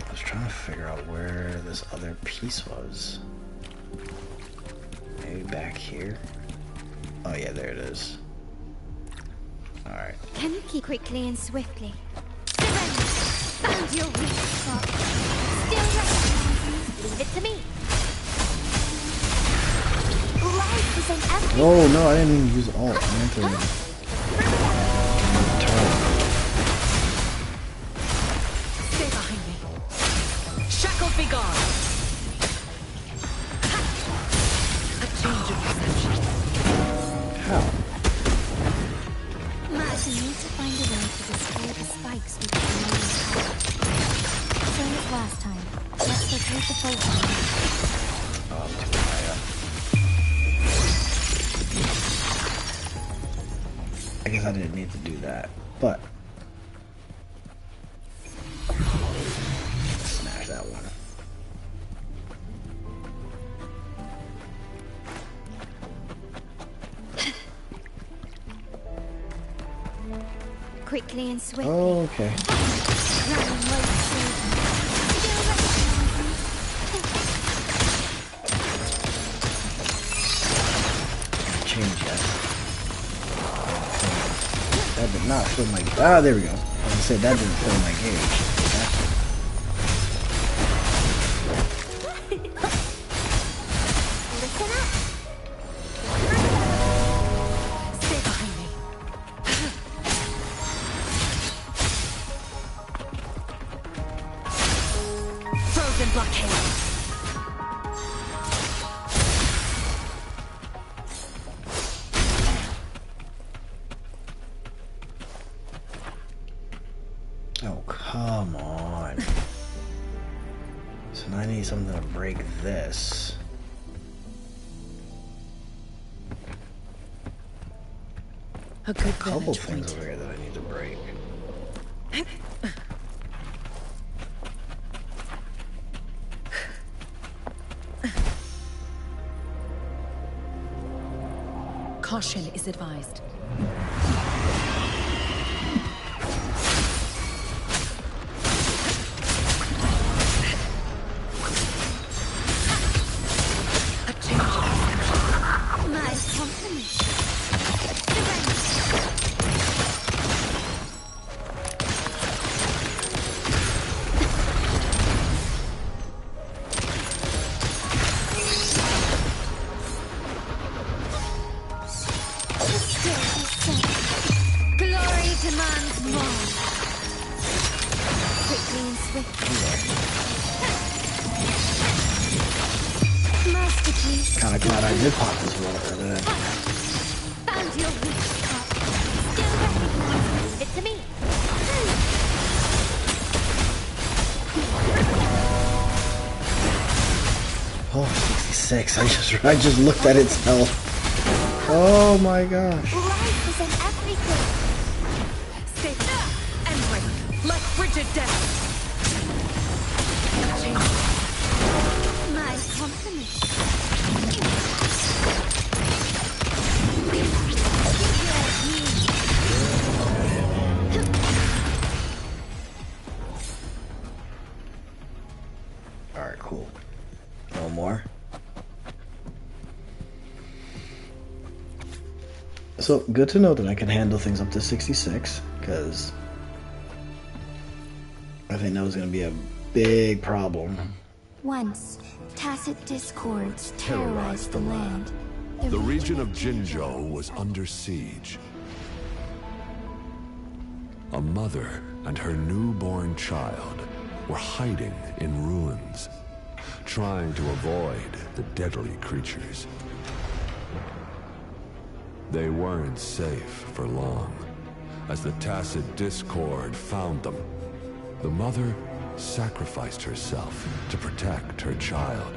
I was trying to figure out where this other piece was. Maybe back here. Oh yeah, there it is. Alright. Can you keep quickly and swiftly? Surrender! Found your weak spot. Still ready. Leave it to me. Life is an empty. Oh no, I didn't even use alt. I meant to turn. Stay behind me. Shackles be gone. A change of perception. How? We need to find a way to destroy the spikes with the power. Same as last time. Let's locate the photon. Oh, I'm too high up. I guess I didn't need to do that, but quickly and swiftly. Oh, okay. Running late season. Still Change that. That did not fill my. Ah, there we go. As I said, that didn't fill my gauge. Listen up. Stay behind me. Frozen blockade. Oh, come on. So now I need something to break this. A good Couple vantage things point. over here that I need to break. Caution is advised. A change. My company. Glory demands more. Quickly and swiftly. Masterpiece. Kinda glad I did pop this water then. Found your weak spot. Still recognized. Give it to me. Oh, 66. I just looked at its health. Oh my gosh. Life is in everything. Stay and break like frigid death. A change. My company. Alright, cool. No more. So, good to know that I can handle things up to 66, because I think that was going to be a big problem. Once, tacit discords terrorized the land. The region of Jinzhou was under siege. A mother and her newborn child were hiding in ruins, trying to avoid the deadly creatures. They weren't safe for long, as the tacit discord found them. The mother sacrificed herself to protect her child.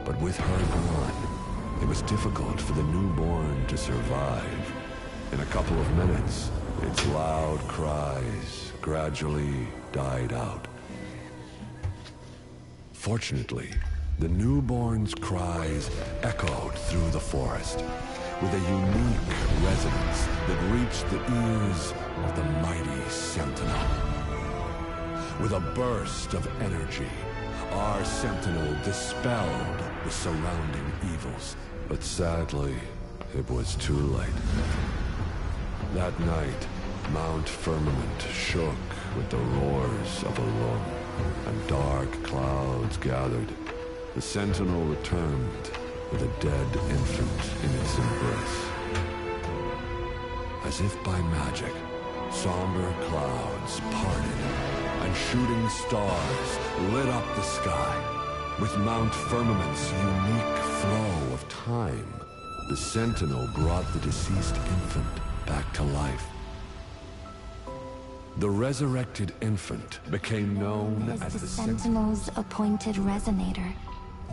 But with her gone, it was difficult for the newborn to survive. In a couple of minutes, its loud cries gradually died out. Fortunately, the newborn's cries echoed through the forest with a unique resonance that reached the ears of the mighty Sentinel. With a burst of energy, our Sentinel dispelled the surrounding evils. But sadly, it was too late. That night, Mount Firmament shook with the roars of a lung, and dark clouds gathered. The Sentinel returned with a dead infant in its embrace. As if by magic, somber clouds parted, and shooting stars lit up the sky. With Mount Firmament's unique flow of time, the Sentinel brought the deceased infant back to life. The resurrected infant became known as the Sentinel's appointed resonator,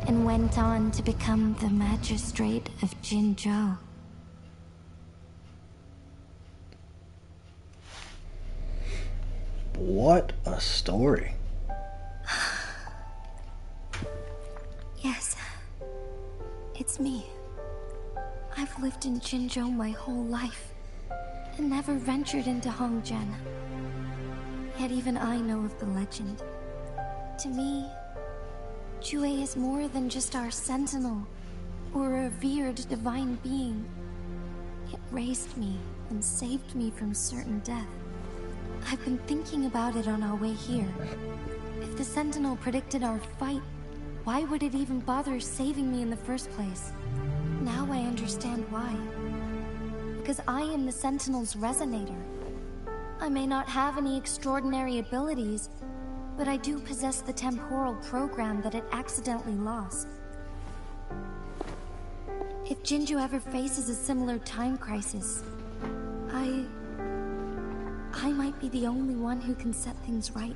and went on to become the magistrate of Jinzhou. What a story. Yes, it's me. I've lived in Jinzhou my whole life. and never ventured into Hongzhen. Yet even I know of the legend. To me, Jue is more than just our sentinel or a revered divine being. It raised me and saved me from certain death. I've been thinking about it on our way here. If the sentinel predicted our fight, why would it even bother saving me in the first place? Now I understand why. Because I am the sentinel's resonator. I may not have any extraordinary abilities, but I do possess the temporal program that it accidentally lost. If Jinju ever faces a similar time crisis, I might be the only one who can set things right.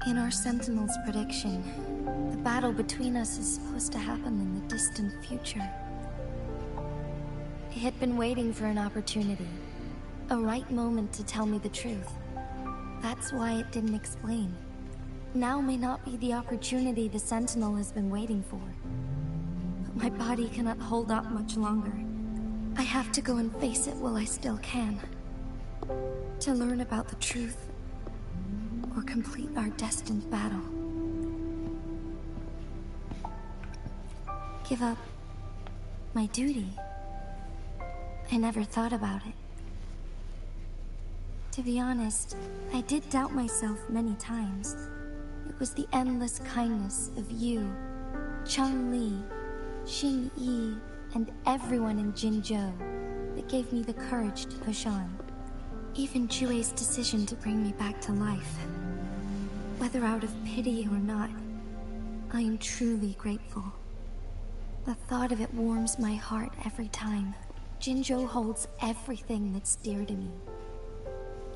In our Sentinel's prediction, the battle between us is supposed to happen in the distant future. It had been waiting for an opportunity, a right moment to tell me the truth. That's why it didn't explain. Now may not be the opportunity the Sentinel has been waiting for. But my body cannot hold up much longer. I have to go and face it while I still can. To learn about the truth, or complete our destined battle. Give up my duty. I never thought about it. To be honest, I did doubt myself many times. It was the endless kindness of you, Cheng Li, Xing Yi, and everyone in Jinzhou that gave me the courage to push on. Even Jue's decision to bring me back to life. Whether out of pity or not, I am truly grateful. The thought of it warms my heart every time. Jinzhou holds everything that's dear to me.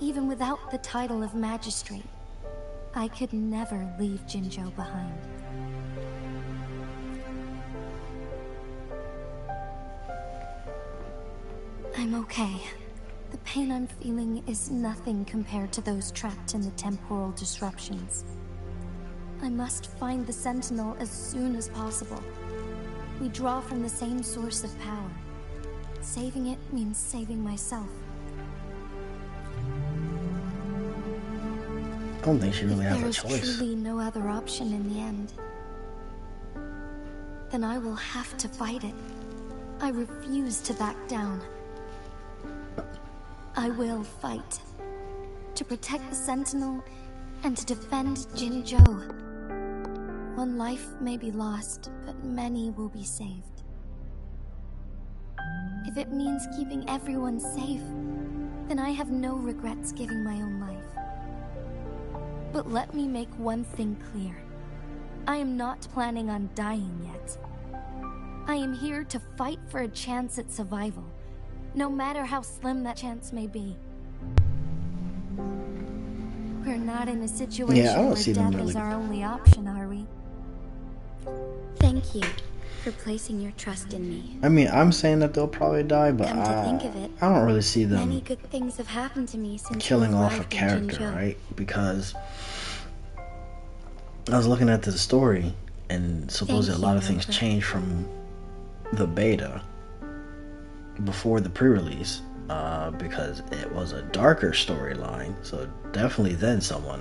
Even without the title of magistrate, I could never leave Jinzhou behind. I'm okay. The pain I'm feeling is nothing compared to those trapped in the temporal disruptions. I must find the Sentinel as soon as possible. We draw from the same source of power. Saving it means saving myself. I don't think she really has a There choice. is truly no other option in the end. Then I will have to fight it. I refuse to back down. I will fight. To protect the Sentinel and to defend Jinzhou. One life may be lost, but many will be saved. If it means keeping everyone safe, then I have no regrets giving my own life. But let me make one thing clear. I am not planning on dying yet. I am here to fight for a chance at survival, no matter how slim that chance may be. We're not in a situation where death is our only option, are we? Thank you for placing your trust in me. I mean, I'm saying that they'll probably die, but Come to think of it, I don't really see them many good things have happened to me since killing you off a arrived in character, Jinzhou. right? Because I was looking at the story, and supposedly a lot of things changed from the beta before the pre-release, because it was a darker storyline. So definitely then someone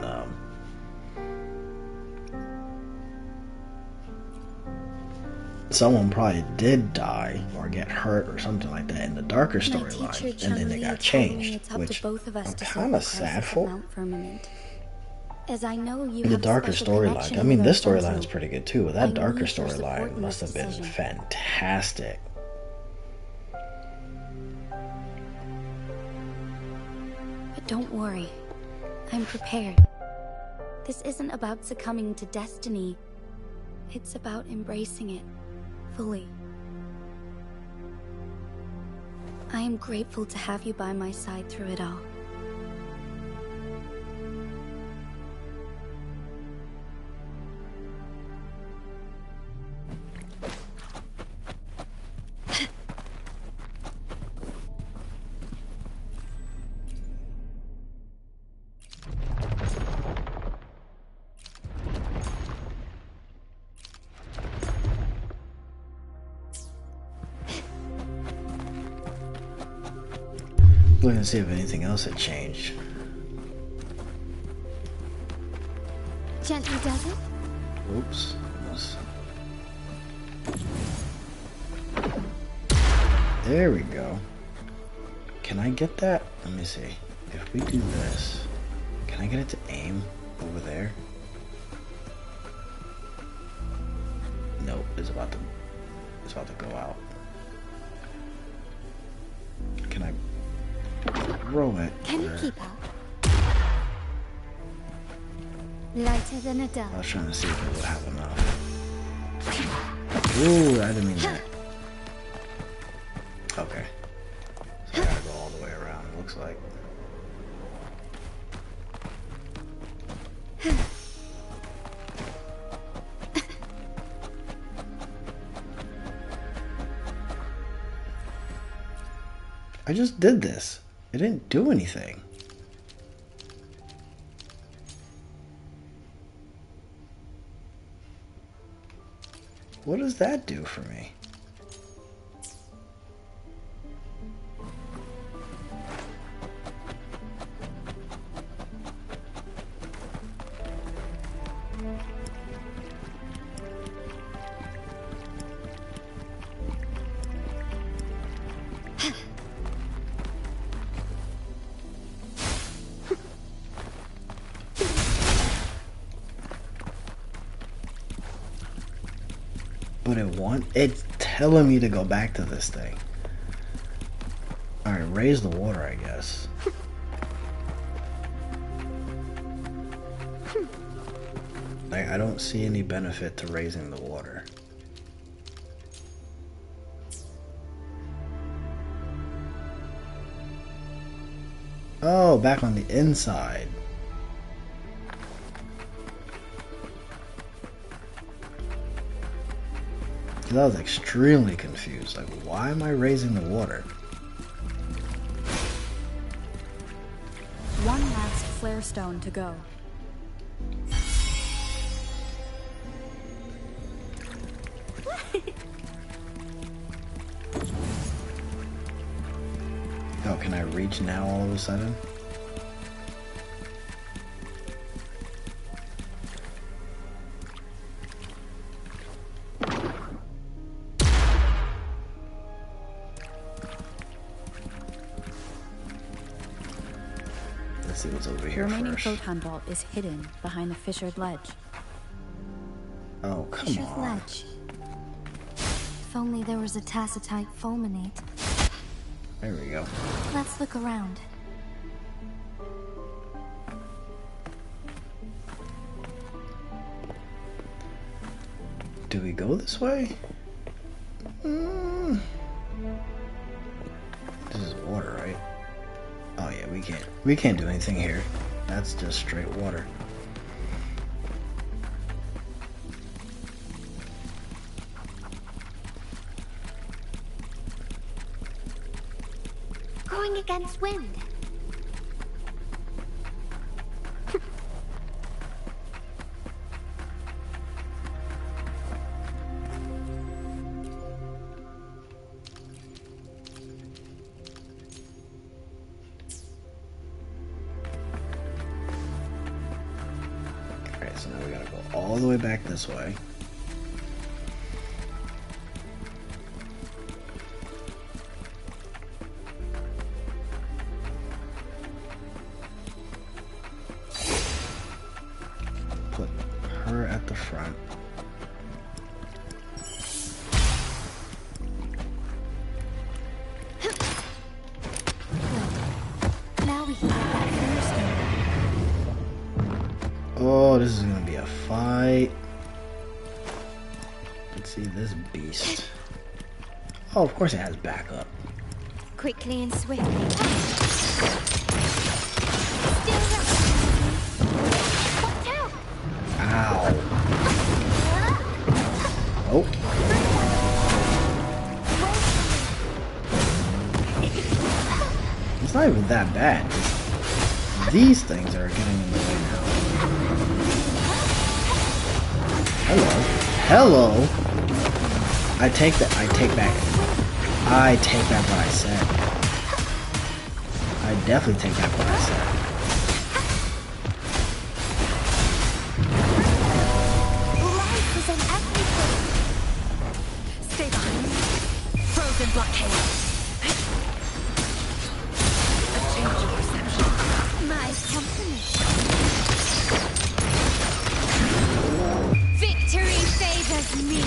probably did die or get hurt or something like that in the darker storyline, and then it got changed, which I'm kind of sad for. As I know you The have a darker special storyline. connection I mean, with this our storyline Sentinel. is pretty good too, but I that darker need your support storyline in must this have been decision. fantastic. But don't worry, I'm prepared. This isn't about succumbing to destiny. It's about embracing it fully. I am grateful to have you by my side through it all. Looking to see if anything else had changed. Gently does it? Oops. There we go. Can I get that? Let me see. If we do this, can I get it to aim over there? Nope, it's about to go out. Can I throw it? Can you keep up? Lighter than a dove. I was trying to see if it would have enough. Ooh, I didn't mean that. Okay. So I gotta go all the way around, it looks like. I just did this. It didn't do anything. What does that do for me? But it's telling me to go back to this thing. Alright, raise the water, I guess. Like, I don't see any benefit to raising the water. Oh, back on the inside. I was extremely confused. Like, why am I raising the water? One last flare stone to go. Oh, can I reach now all of a sudden? Let's see what's over The here remaining first. photon vault is hidden behind the fissured ledge. Oh, come Fissured on. ledge. If only there was a tacitite fulminate. There we go. Let's look around. Do we go this way? This is water, right? Oh yeah, we can't do anything here. That's just straight water. Going against wind. Alright, so now we gotta go all the way back this way. Put her at the front. Now we can get that first. Oh, this is gonna be a fight. Let's see this beast. Oh, of course it has backup. Quickly and swiftly. Ow. Oh. It's not even that bad. These things are getting in the way now. Hello. Hello. I take back what I said. I definitely take back what I said. Life is in everything. Stay behind me. Frozen blockade. A change of perception. My company. Victory favors me.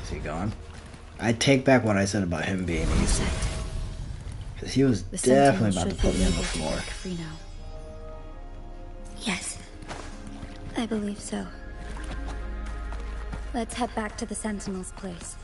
Is he gone? I take back what I said about him being easy. Because he was definitely about to put me on the floor. Free now. Yes, I believe so. Let's head back to the Sentinel's place.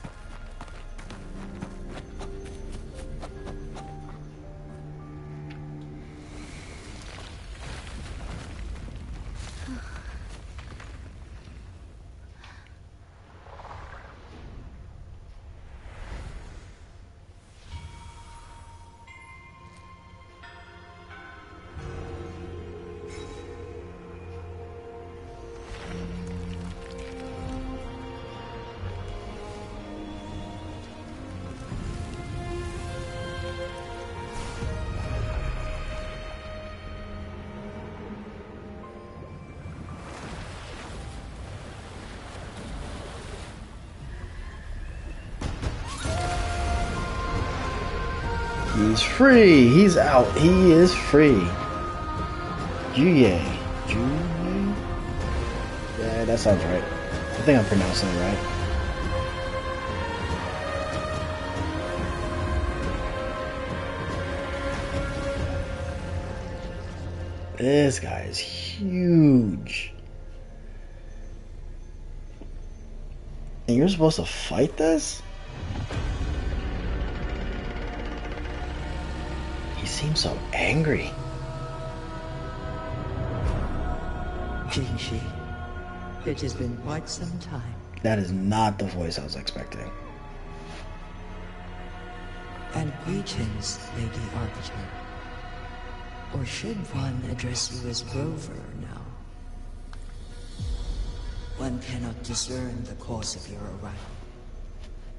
He's free. He's out. He is free. Juye. Juye? Yeah, that sounds right. I think I'm pronouncing it right. This guy is huge. And you're supposed to fight this? He seems so angry. Jinshi, it has been quite some time. That is not the voice I was expecting. And greetings, Lady Arbiter. Or should one address you as Rover now? One cannot discern the cause of your arrival.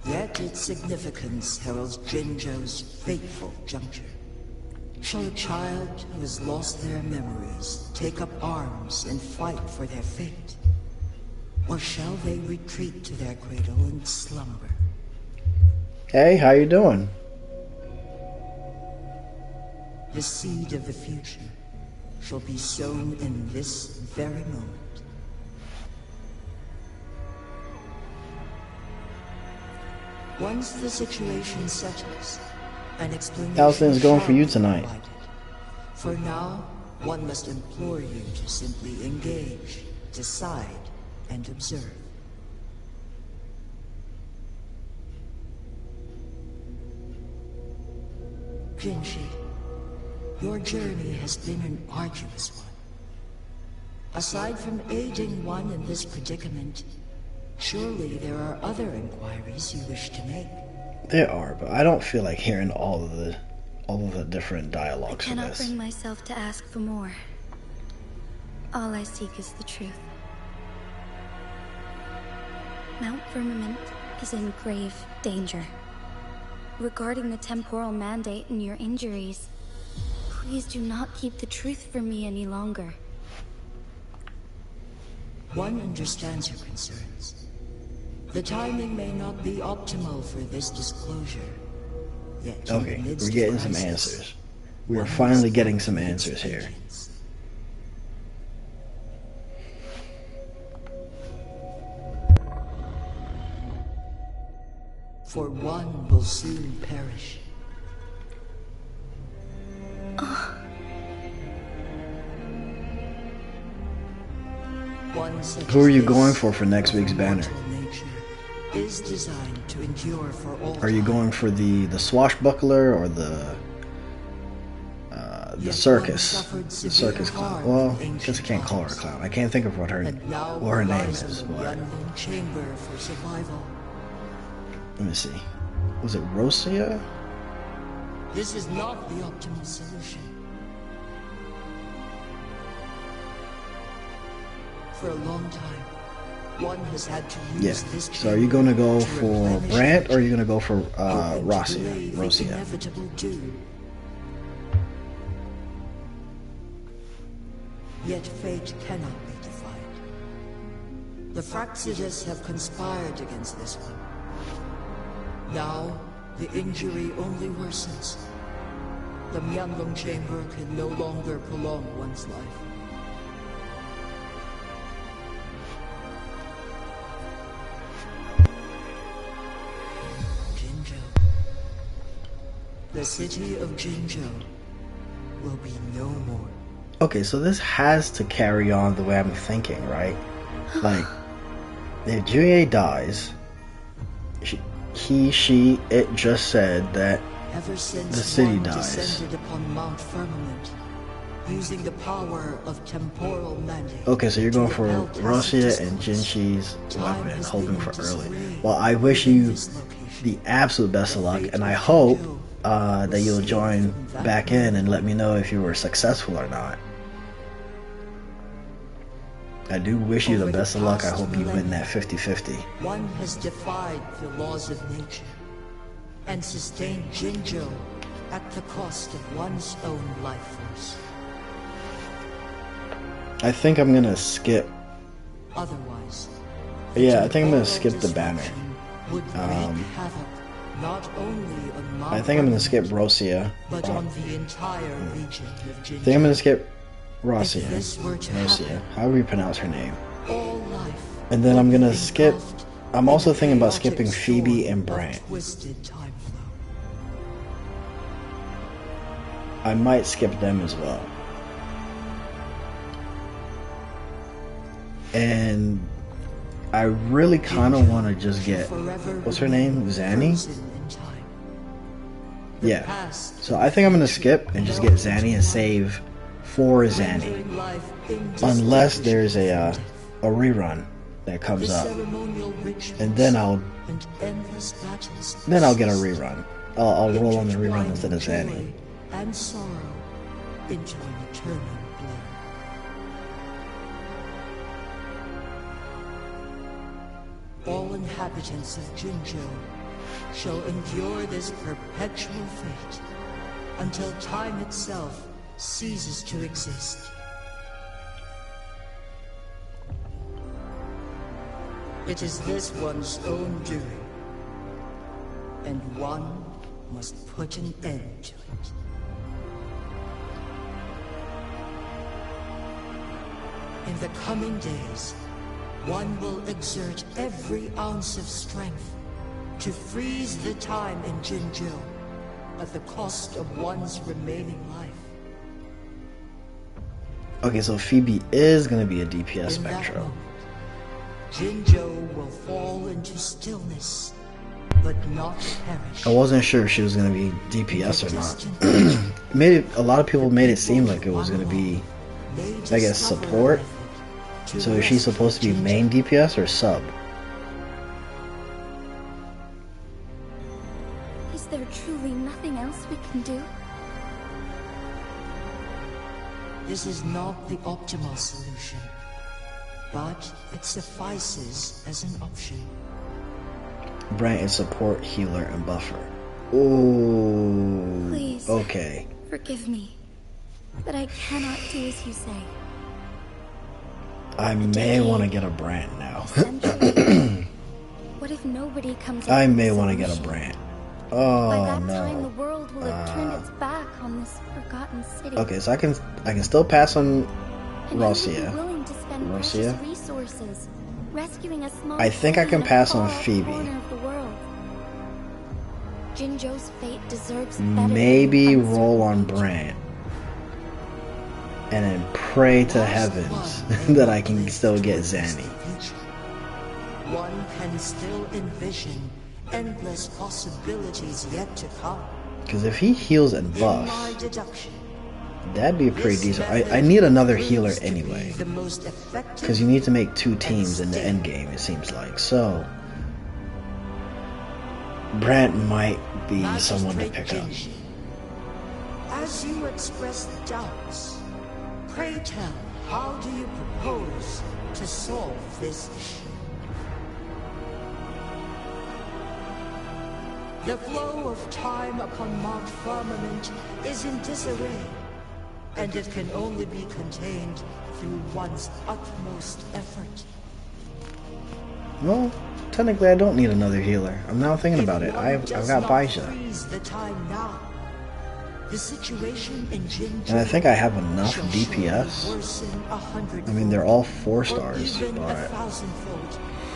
Yet its significance heralds Jinzhou's fateful juncture. Shall a child who has lost their memories take up arms and fight for their fate? Or shall they retreat to their cradle and slumber? Hey, how you doing? The seed of the future shall be sown in this very moment. Once the situation settles, an explanation How's things going for you tonight? provided. For now, one must implore you to simply engage, decide, and observe. Jinshi, your journey has been an arduous one. Aside from aiding one in this predicament, surely there are other inquiries you wish to make. There are, but I don't feel like hearing all of the different I dialogues for cannot this. bring myself to ask for more. All I seek is the truth. Mount Firmament is in grave danger. Regarding the temporal mandate and your injuries, please do not keep the truth from me any longer. One understands your concerns. The timing may not be optimal for this disclosure. Yet Okay, amidst we're getting some crisis, answers. We are one finally must getting act some with answers here. expedience. For one will soon perish. One such Who are you as going this, for next of week's banner? immortal nature, is designed to endure for all Are you time. going for the swashbuckler or the Yet circus? one suffered The severe circus clown. harm Well, from I guess I ancient can't call her a times. clown. I can't think of what her And now name relies is. on the But unknown chamber for survival. let me see. Was it Rosia? This is not the optimal solution. For a long time, One has had to Yeah. use this So are you gonna go to for replenish Brant or are you gonna go for hoping to Rosia? delay the Rosia. inevitable doom. Yet fate cannot be defied. The Fraxides have conspired against this one. Now, the injury only worsens. The Huanglong chamber can no longer prolong one's life. Jinzhou. The city of Jinzhou will be no more. Okay, so this has to carry on the way I'm thinking, right? Like, if Juye dies, it just said that Ever since the city one dies. descended upon Mount Firmament, using the power of temporal mandate. Okay, so you're going for to repel Rosia tacit and discourse. Jinxi's Time weapon, has hoping been for early. disarrayed Well, I wish you this location. the absolute best of luck, and I hope that you'll join back in and let me know if you were successful or not. I do wish you the best of luck. I hope you win that 50-50. One has defied the laws of nature and sustained Jinzhou at the cost of one's own life force. I think I'm gonna skip. Otherwise, Yeah, I think I'm gonna skip the banner. would wreak havoc not only on Mount I think I'm gonna skip Firmament, Rosia. but on the entire region of I Jinzhou. think I'm gonna skip Rosia. If this were to Rosia, happen, however you pronounce her name. all life And then I'm would gonna be skip. engulfed I'm also in a thinking about chaotic skipping Phoebe storm and of Brant. twisted time flow. I might skip them as well. And I really kind of want to just get, what's her name? Zanny? Frozen in time. The Yeah. past So I think I'm going to skip and just get Zanny and save for Zanny. rendering life Unless indistinguishable there's a from death. rerun that comes The up. ceremonial rituals And then I'll and endless battles get a persist. rerun. I'll roll on the rerun Intertwine instead of joy Zanny. and sorrow into an eternal blur. All inhabitants of Jinzhou shall endure this perpetual fate until time itself ceases to exist. It is this one's own doing, and one must put an end to it. In the coming days, one will exert every ounce of strength to freeze the time in Jinzhou at the cost of one's remaining life. Okay, so Phoebe is going to be a DPS In that Spectro. moment, Jinzhou will fall into stillness, but not perish. I wasn't sure if she was going to be DPS or not. A lot of people made it seem like it was going to be, I guess, support. So is she supposed to be main DPS or sub? Is there truly nothing else we can do? This is not the optimal solution, but it suffices as an option. Brant is support, healer, and buffer. Ooh. Please. Okay. Forgive me, but I cannot do as you say. I may want to get a Brant now. What if nobody comes? I up with may a want to get a solution? Brant. By Oh that time, the no. world will have turned its back on this forgotten city. Okay, so I can still pass on And I would be Rosia. willing to spend Rosia? precious resources rescuing a small I think I city can in a pass on far Phoebe. corner of the world. Jinzhou's fate deserves better than Maybe uncertain roll on future. Brant. And then pray to heavens that I can still get Zanny. One can still envision endless possibilities yet to come. Because if he heals and In my buffs, deduction, that'd be pretty this decent. method I need another proves healer to be anyway. the most effective Because you need to make 2 teams in the end game, it seems like. So, Brant might be someone to pick up. Jinzhou. As you express doubts, pray tell, how do you propose to solve this issue? The flow of time upon Mount Firmament is in disarray, and it can only be contained through one's utmost effort. Well, technically I don't need another healer. I'm now thinking about it. I've got Baisha. The time now. The situation in Jinzhou, And I think I have enough DPS. I mean, they're all 4 stars, but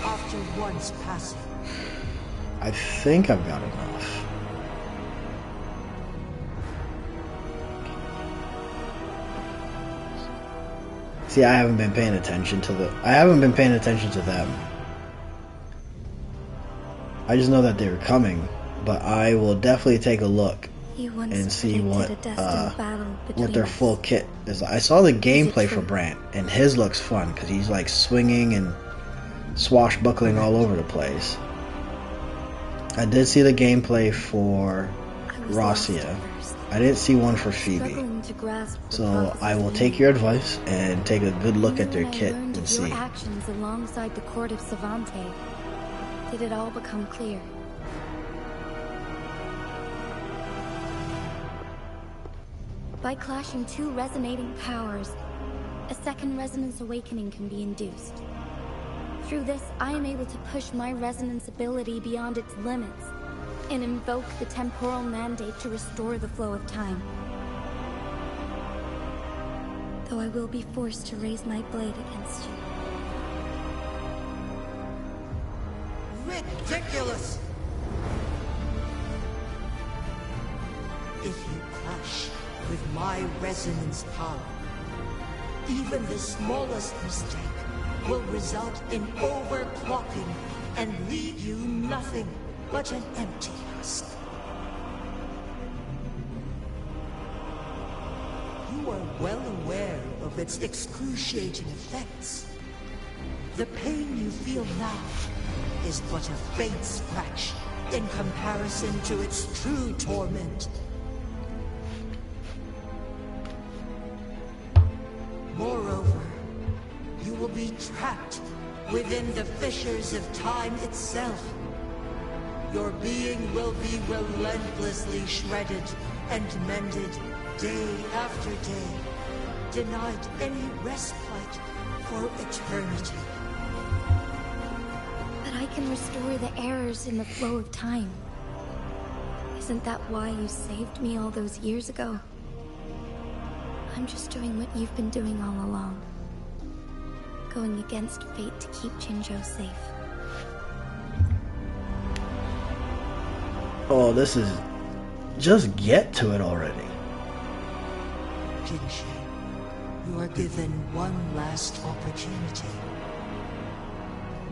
after once passing. I think I've got enough. See, I haven't been paying attention to them. I just know that they were coming, but I will definitely take a look and see what their full kit is. I saw the gameplay for Brant, and his looks fun because he's like swinging and swashbuckling all over the place. I did see the gameplay for Rosia. I didn't see one for Phoebe. So I will take your advice and take a good look at their kit and see. Your actions alongside the court of Savante, did it all become clear? By clashing 2 resonating powers, a second resonance awakening can be induced. Through this, I am able to push my resonance ability beyond its limits and invoke the temporal mandate to restore the flow of time. Though I will be forced to raise my blade against you. Ridiculous! If you clash with my resonance power, even the smallest mistake will result in overclocking and leave you nothing but an empty husk. You are well aware of its excruciating effects. The pain you feel now is but a faint scratch in comparison to its true torment. Moreover, you will be trapped within the fissures of time itself. Your being will be relentlessly shredded and mended day after day, denied any respite for eternity. But I can restore the errors in the flow of time. Isn't that why you saved me all those years ago? I'm just doing what you've been doing all along. Going against fate to keep Jinzhou safe. Oh, this is... Just get to it already. Jinshi, you are given one last opportunity.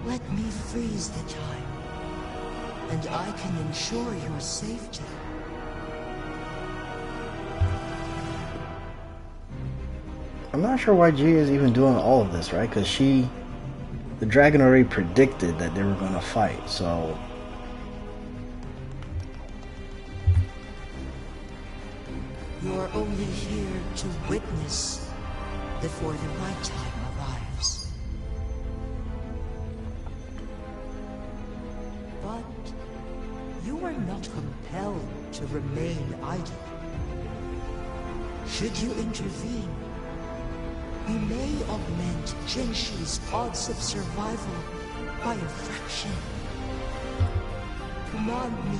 Let me freeze the time, and I can ensure your safety. I'm not sure why G is even doing all of this, right? Because the dragon already predicted that they were going to fight, so... You're only here to witness before the right time arrives. But you are not compelled to remain idle. Should you intervene, we may augment Jinshi's odds of survival by a fraction. Command me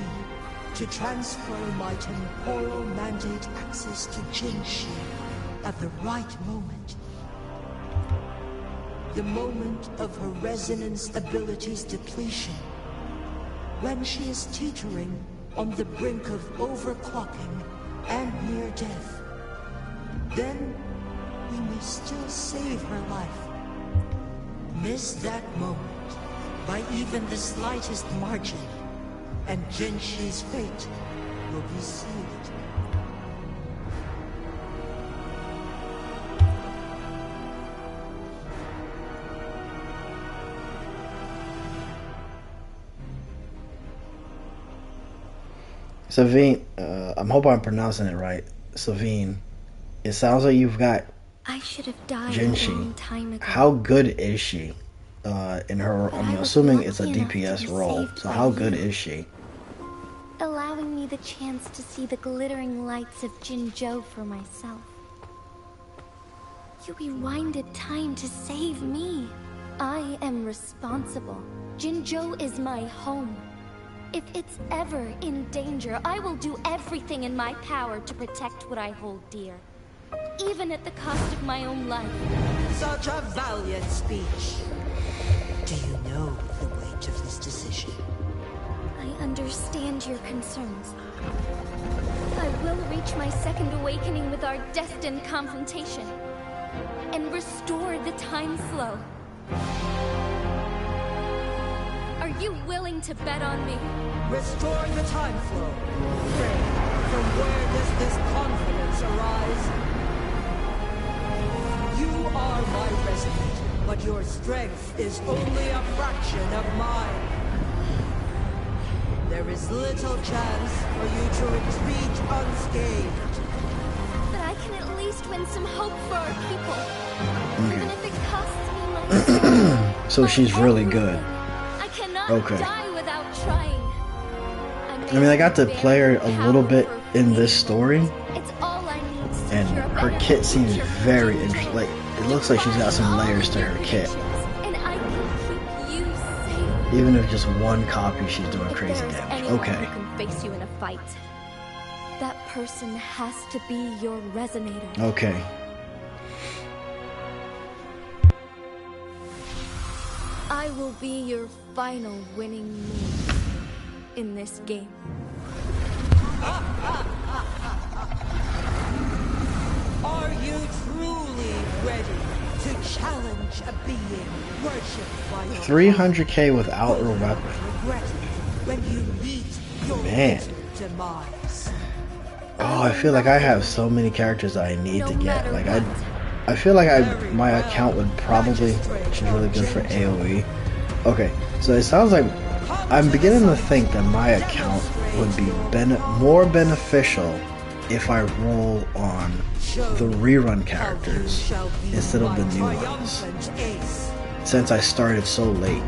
to transfer my temporal mandate access to Jinshi at the right moment. The moment of her resonance ability's depletion, when she is teetering on the brink of overclocking and near death. Then we may still save her life. Miss that moment by even the slightest margin, and Jinshi's fate will be sealed. Savine, I'm hoping I'm pronouncing it right. Savine, it sounds like you've got I should have died Jinshi. a long time ago. How good is she in her? I'm assuming it's a DPS role. So how good is she? allowing me the chance to see the glittering lights of Jinzhou for myself. You rewinded time to save me. I am responsible. Jinzhou is my home. If it's ever in danger, I will do everything in my power to protect what I hold dear. Even at the cost of my own life. Such a valiant speech. Do you know the weight of this decision? I understand your concerns. I will reach my second awakening with our destined confrontation. And restore the time flow. Are you willing to bet on me? Restore the time flow. Pray, from where does this confidence arise? You are my resonator, but your strength is only a fraction of mine. There is little chance for you to retreat unscathed. But I can at least win some hope for our people. Even if it costs me my soul. So she's really good. I cannot Okay. die without trying. I mean, I got to play her a little bit in this story, It's all I need to and secure a her better kit seems future for very you. interesting. Like, it looks like she's got some layers to her kit. And I can keep you safe. Even if just one copy, she's doing crazy There's damage. anyone Okay. who can face you in a fight. That person has to be your resonator. Okay. I will be your final winning move in this game. Are you truly ready to challenge a being worshipped by your 300k without her weapon. regret when you meet your Man. demise? Oh, I feel like I have so many characters I need to get. Like, I feel like my account would probably, she's really good for AoE. Okay, so it sounds like I'm beginning to think that my account would be more beneficial if I roll on the rerun characters instead of the new ones, since I started so late.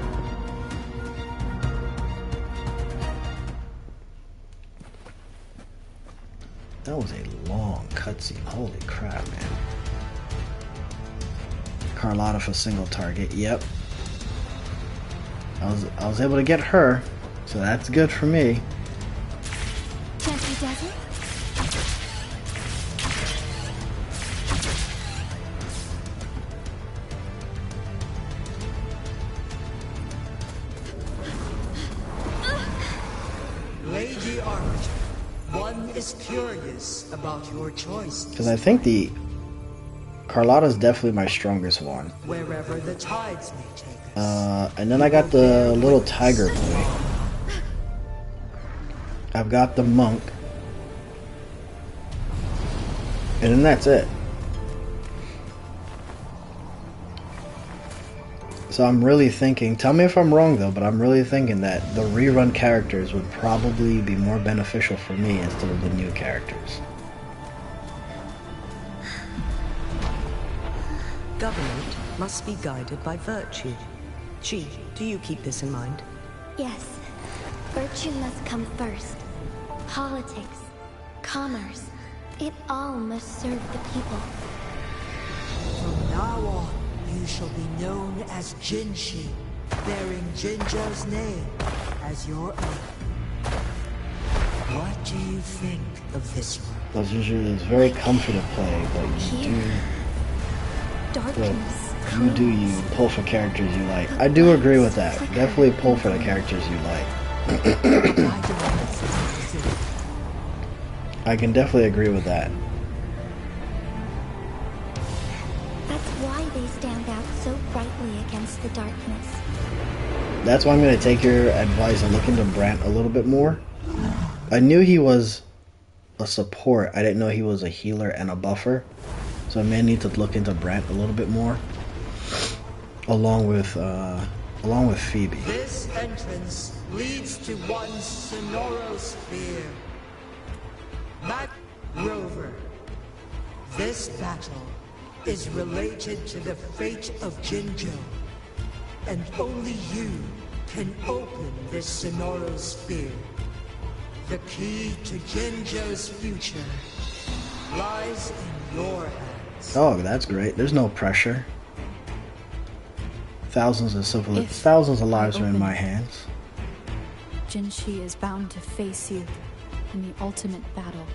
That was a long cutscene. Holy crap, man. Carlotta for single target. Yep. I was able to get her, so that's good for me. Gently Desert? Lady Arbiter, one is curious about your choice. Because I think the Carlotta's definitely my strongest one. Wherever the tides may take us. And then I got the little tiger boy. I've got the monk. And then that's it. So I'm really thinking, tell me if I'm wrong though, but I'm really thinking that the rerun characters would probably be more beneficial for me instead of the new characters. Government must be guided by virtue. Chi, do you keep this in mind? Yes. Virtue must come first. Politics, commerce, it all must serve the people. From now on, you shall be known as Jinshi, bearing Jinzhou's name as your own. What do you think of this one? Those usually is very comfy to play, but you do you pull for characters you like. I do agree with that. Definitely pull for the characters you like. I can definitely agree with that. That's why they stand out so brightly against the darkness. That's why I'm going to take your advice and look into Brant a little bit more. I knew he was a support. I didn't know he was a healer and a buffer. So I may need to look into Brant a little bit more. Along with Phoebe. This entrance leads to one Sonoro sphere. Matt Rover, this battle is related to the fate of Jinzhou, and only you can open this Sonoro sphere. The key to Jinjo's future lies in your hands. Oh, that's great. There's no pressure. Thousands of lives are in my hands. Jinshi is bound to face you in the ultimate battle.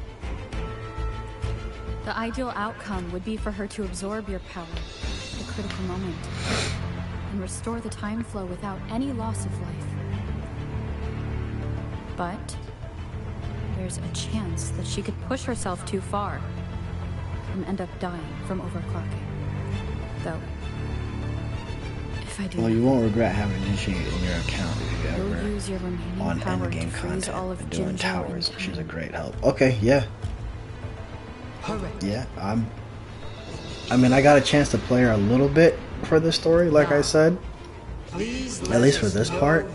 The ideal outcome would be for her to absorb your power at the critical moment and restore the time flow without any loss of life. But there's a chance that she could push herself too far and end up dying from overclocking. Though, if I do, well, you won't regret having Jinshi in your account if you you'll ever use your remaining on power endgame to freeze content all of and doing Jinjo towers. in She's a time. great help. Okay, yeah. Yeah, I mean, I got a chance to play her a little bit for this story, like I said. At least for this part.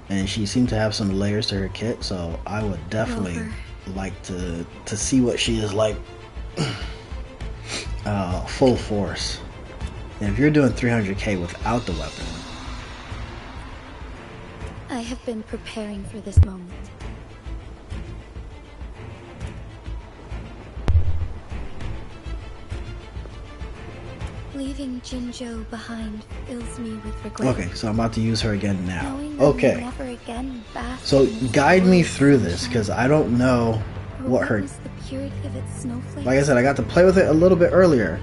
And she seemed to have some layers to her kit, so I would definitely like to see what she is like full force. And if you're doing 300k without the weapon. I have been preparing for this moment. Leaving Jinjo behind fills me with regret. Okay, so I'm about to use her again now. Knowing that Okay. I'll never again bask So in its guide me glorious through this, sunshine, because I don't know or what her... witness the purity of its snowflakes. Like I said, I got to play with it a little bit earlier.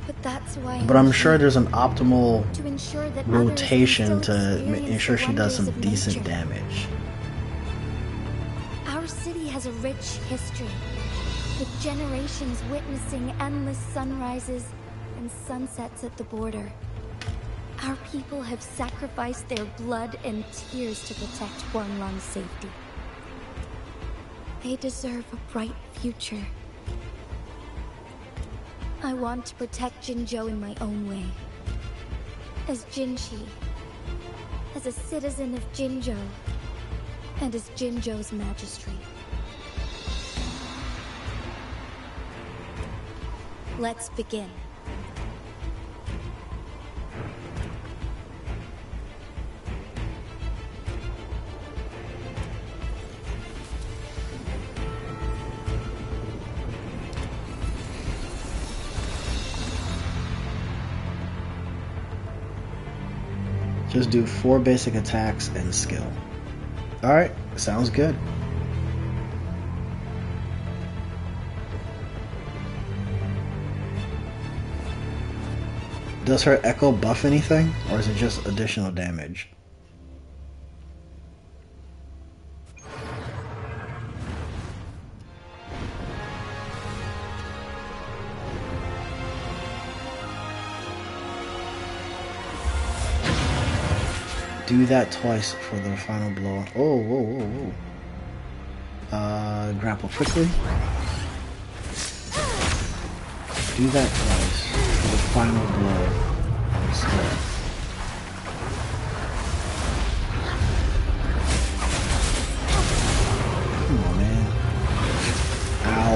But that's why But I'm sure there's an optimal to ensure that rotation others can still to experience ensure the she does some wonders of decent nature. damage. Our city has a rich history, with generations witnessing endless sunrises and sunsets at the border. Our people have sacrificed their blood and tears to protect Huanglong's safety. They deserve a bright future. I want to protect Jinjo in my own way. As Jinshi, as a citizen of Jinjo, and as Jinjo's magistrate. Let's begin. Just do 4 basic attacks and skill. Alright, sounds good. Does her echo buff anything, or is it just additional damage? Do that twice for the final blow. Oh, whoa, whoa, whoa. Grapple quickly. Do that twice for the final blow. Skill. Come on, man. Ow.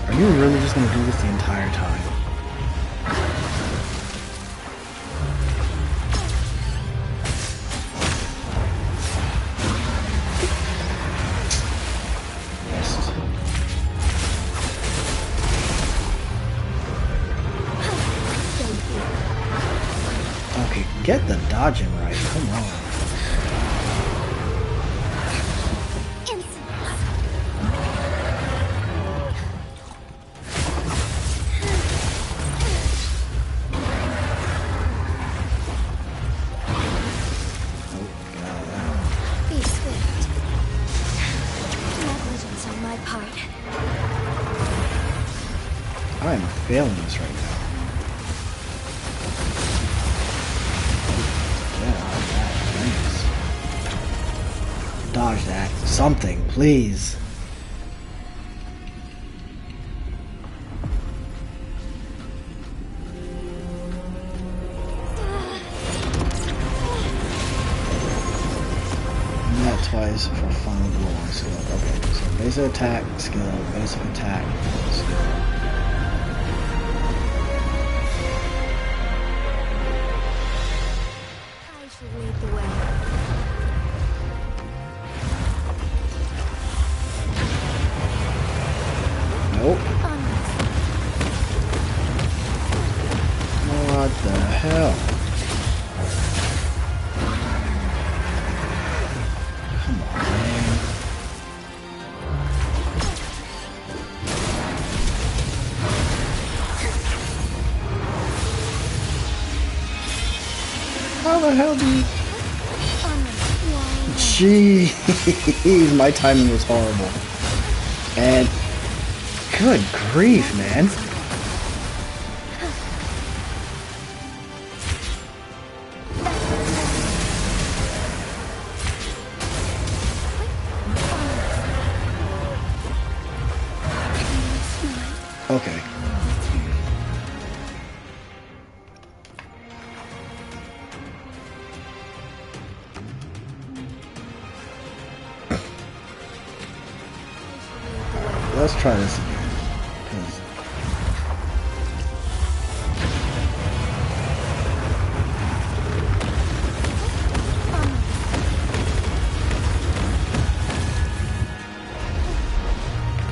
Are you really just gonna do this the entire time? Get the dodging right, come on. Be swift. Negligence on my part. I am failing this right now. Dodge that. Something, please. That twice for final blow on skill. Okay, so basic attack, skill, basic attack, skill. I should wait Oh. What the hell? Come on, man. How the hell do you... Jeez, my timing was horrible. And good grief, man. Okay. Let's try this again.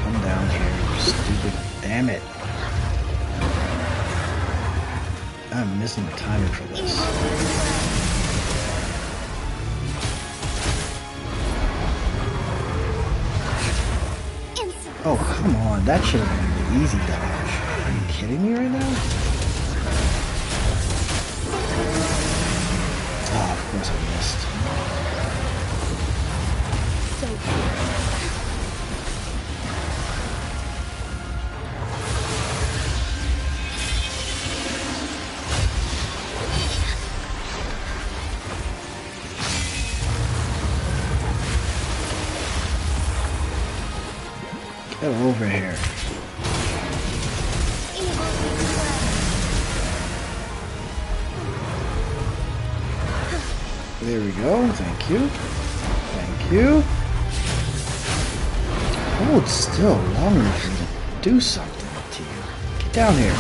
Come down here, you stupid. Damn it. I'm missing the timing for this. Oh, come on. That should have been an easy dodge. Are you kidding me right now? Oh, of course I missed. Get over here. There we go. Thank you. Thank you. Hold still long enough for me to do something to you. Get down here.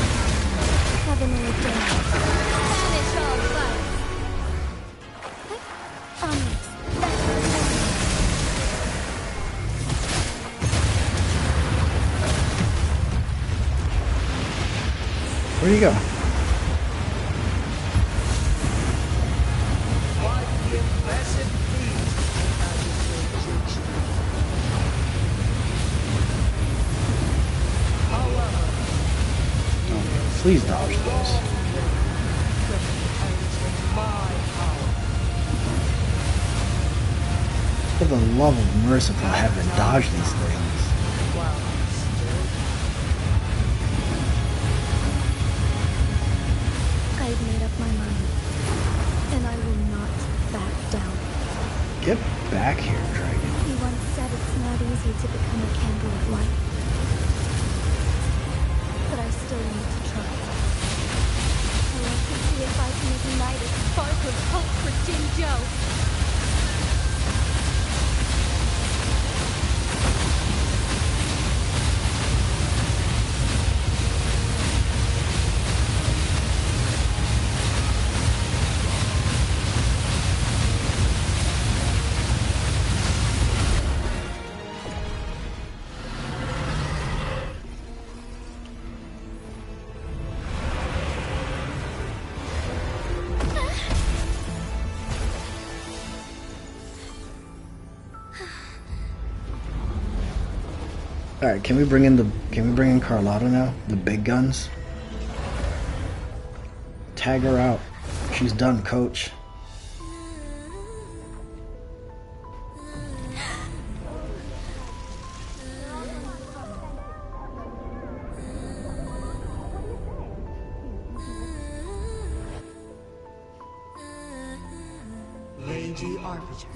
Where'd you go? Please dodge those. For the love of merciful heaven, dodge these things. I've made up my mind, and I will not back down. Get back here, dragon. You once said it's not easy to become a candle of light. But I still need to try. I want to see if I can ignite a spark of hope for Jinzhou. Alright, can we bring in Carlotta now? The big guns? Tag her out. She's done, coach. Lady Arbiter.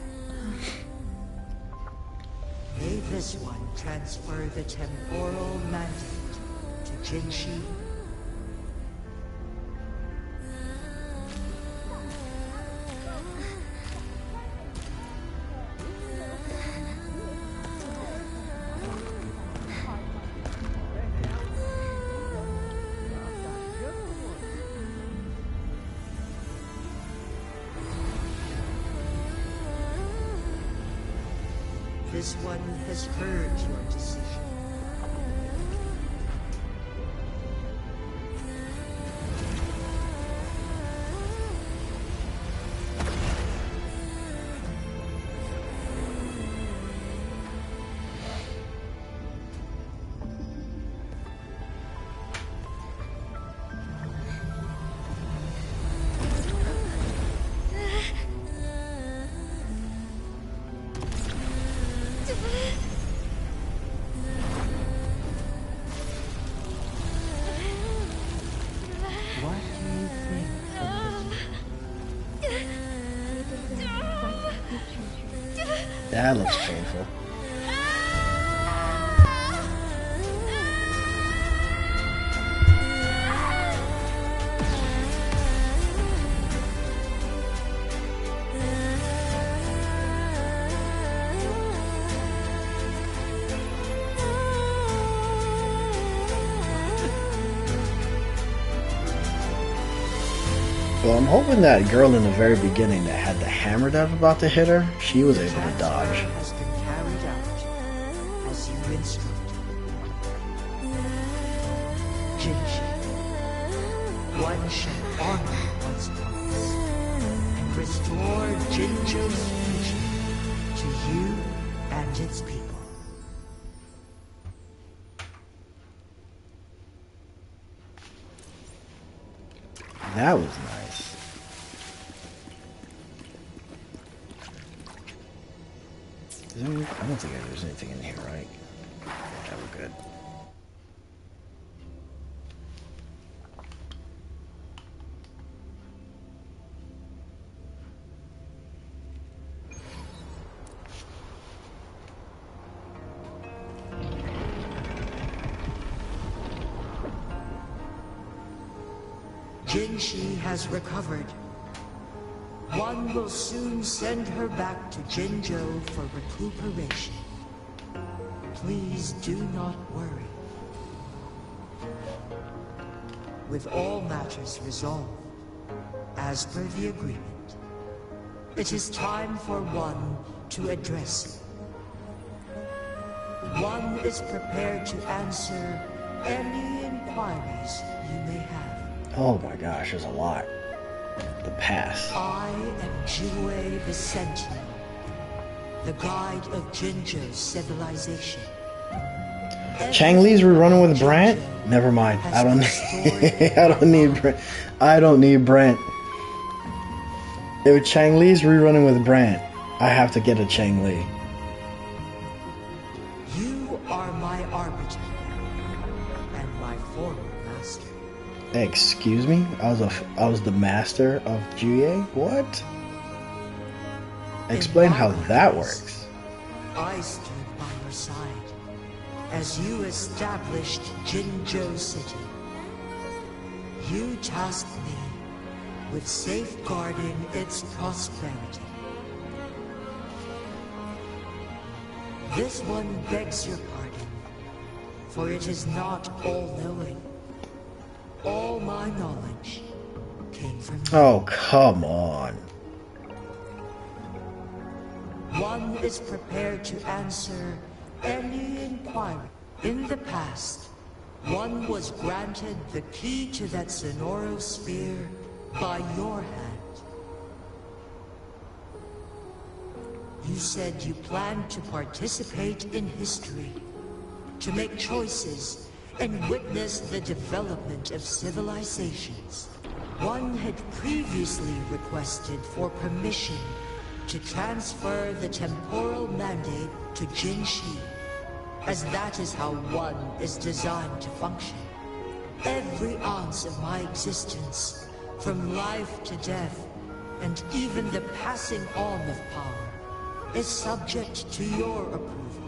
May this one transfer the temporal mandate to Jinxi. This one has heard your decision. That looks painful. Well, I'm hoping that girl in the very beginning that had the hammer that was about to hit her, she was able to dodge. Has been carried out as you instructed. Jinji, one shall honor one's promise and restore Jinjo's future to you and its people. That was nice. I don't think there's anything in here, right? Yeah, we're good. Jinshi has recovered. One will soon send her back to Jinjo for recuperation. Please do not worry. With all matters resolved, as per the agreement, it is time for one to address you. One is prepared to answer any inquiries you may have. Oh my gosh, there's a lot. The past. I am Jue the Sentinel, the guide of Jinjo's civilization. Chang Li's rerunning with Brant? Never mind. I don't need Brant. I don't need Brant. If Chang Li's rerunning with Brant, I have to get a Chang Li. You are my arbiter and my former master. Excuse me? I was the master of Jue? What? Explain how that works. I stood by your side as you established Jinjo City. You tasked me with safeguarding its prosperity. This one begs your pardon, for it is not all-knowing. All my knowledge came from you. Oh, come on. One is prepared to answer any inquiry. In the past, one was granted the key to that Sonoro sphere by your hand. You said you planned to participate in history, to make choices and witness the development of civilizations. One had previously requested for permission to transfer the temporal mandate to Jinshi, as that is how one is designed to function. Every ounce of my existence, from life to death, and even the passing on of power, is subject to your approval.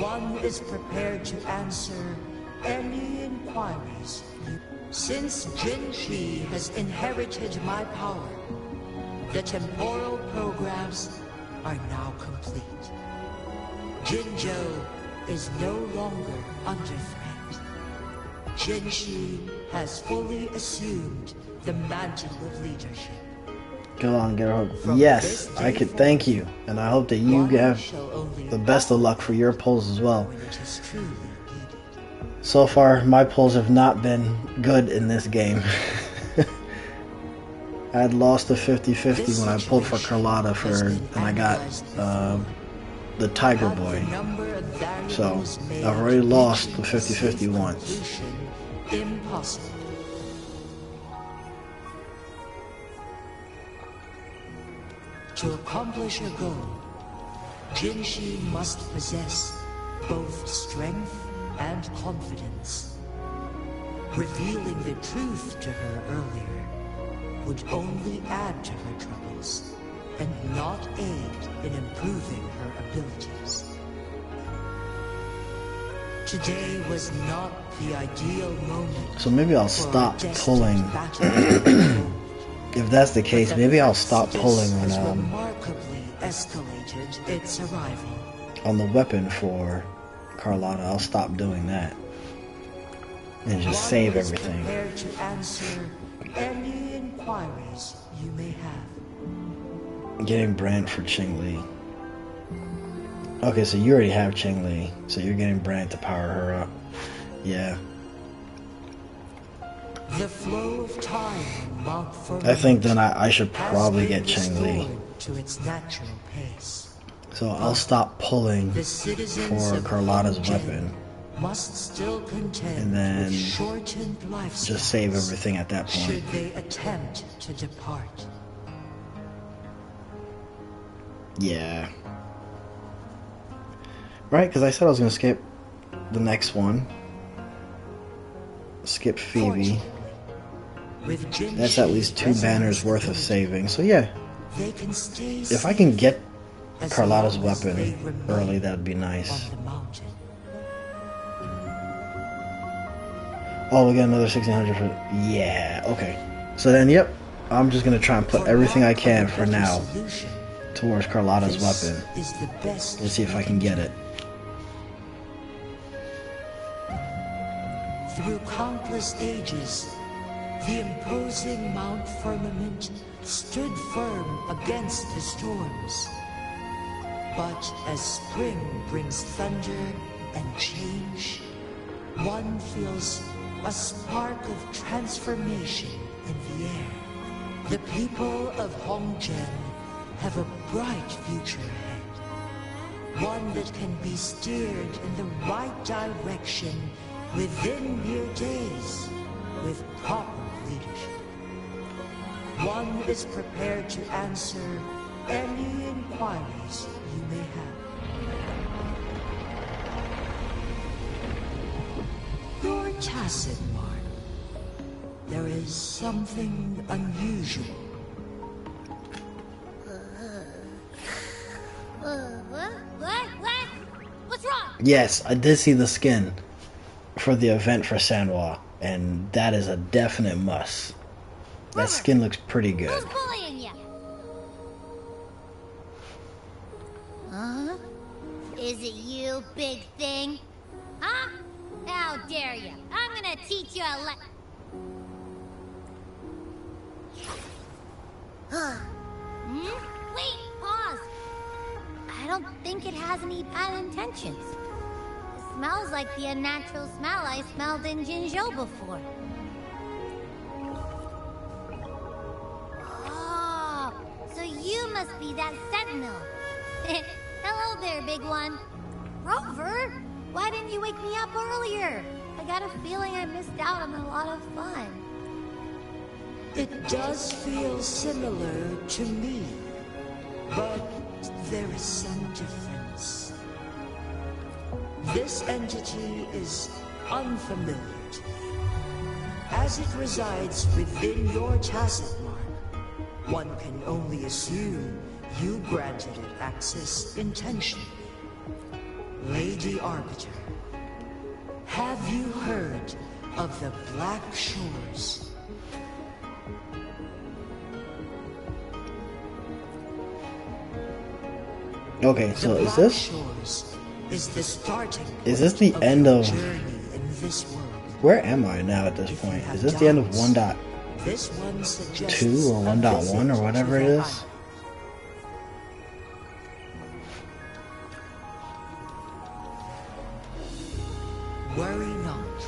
One is prepared to answer any inquiries. Since Jinshi has inherited my power, the temporal programs are now complete. Jinjo is no longer under threat. Jinshi has fully assumed the mantle of leadership. Go on, get a hook. Yes, I could thank you, and I hope that you have the best of luck for your pulls as well. So far, my pulls have not been good in this game. I had lost the 50-50 when I pulled for Carlotta and I got the Tiger Boy. So, I've already lost the 50-50 once. Impossible. To accomplish a goal, Jinshi must possess both strength and confidence. Revealing the truth to her earlier would only add to her troubles, and not aid in improving her abilities. Today was not the ideal moment. So maybe I'll stop pulling. If that's the case, maybe I'll stop pulling on remarkably escalated its arrival. On the weapon for Carlotta. I'll stop doing that and just save everything. Prepared to answer any inquiries you may have. Getting Brand for Qingli. Okay, so you already have Qingli, so you're getting Brand to power her up. Yeah. The flow of time on Mount I think then I should probably get Qingli. To its natural pace. So I'll stop pulling for Carlotta's weapon. Must still contend and then with shortened lifespan just save everything at that point. Should they attempt to depart? Yeah. Right, because I said I was going to skip the next one. Skip Phoebe. That's at least 2 banners worth of saving. So yeah, if I can get Carlotta's weapon early, that'd be nice. Oh, we got another 1600 for... Yeah, okay. So then, yep, I'm just going to try and put everything I can for now towards Carlotta's weapon. Let's see if I can get it. Through countless ages, the imposing Mount Firmament stood firm against the storms. But as spring brings thunder and change, one feels a spark of transformation in the air. The people of Huanglong have a bright future ahead. One that can be steered in the right direction within mere days with proper leadership. One is prepared to answer any inquiries you may have. Your tacit mark. There is something unusual. What? What's wrong? Yes, I did see the skin for the event for Sanwa, and that is a definite must. That skin looks pretty good. Who's bullying you? Huh? Is it you, big thing? Huh? How dare you? I'm gonna teach you a Wait, pause. I don't think it has any bad intentions. It smells like the unnatural smell I smelled in Jinzhou before. Oh, so you must be that sentinel. Hello there, big one. Rover, why didn't you wake me up earlier? I got a feeling I missed out on a lot of fun. It does feel similar to me, but there is some difference. This entity is unfamiliar to me. As it resides within your tacit mark, one can only assume you granted it access intentionally. Lady Arbiter, have you heard of the Black Shores? Okay, so is this the end of... Where am I now at this point? Is this the end of 1.2 or 1.1 or whatever it is? Worry not.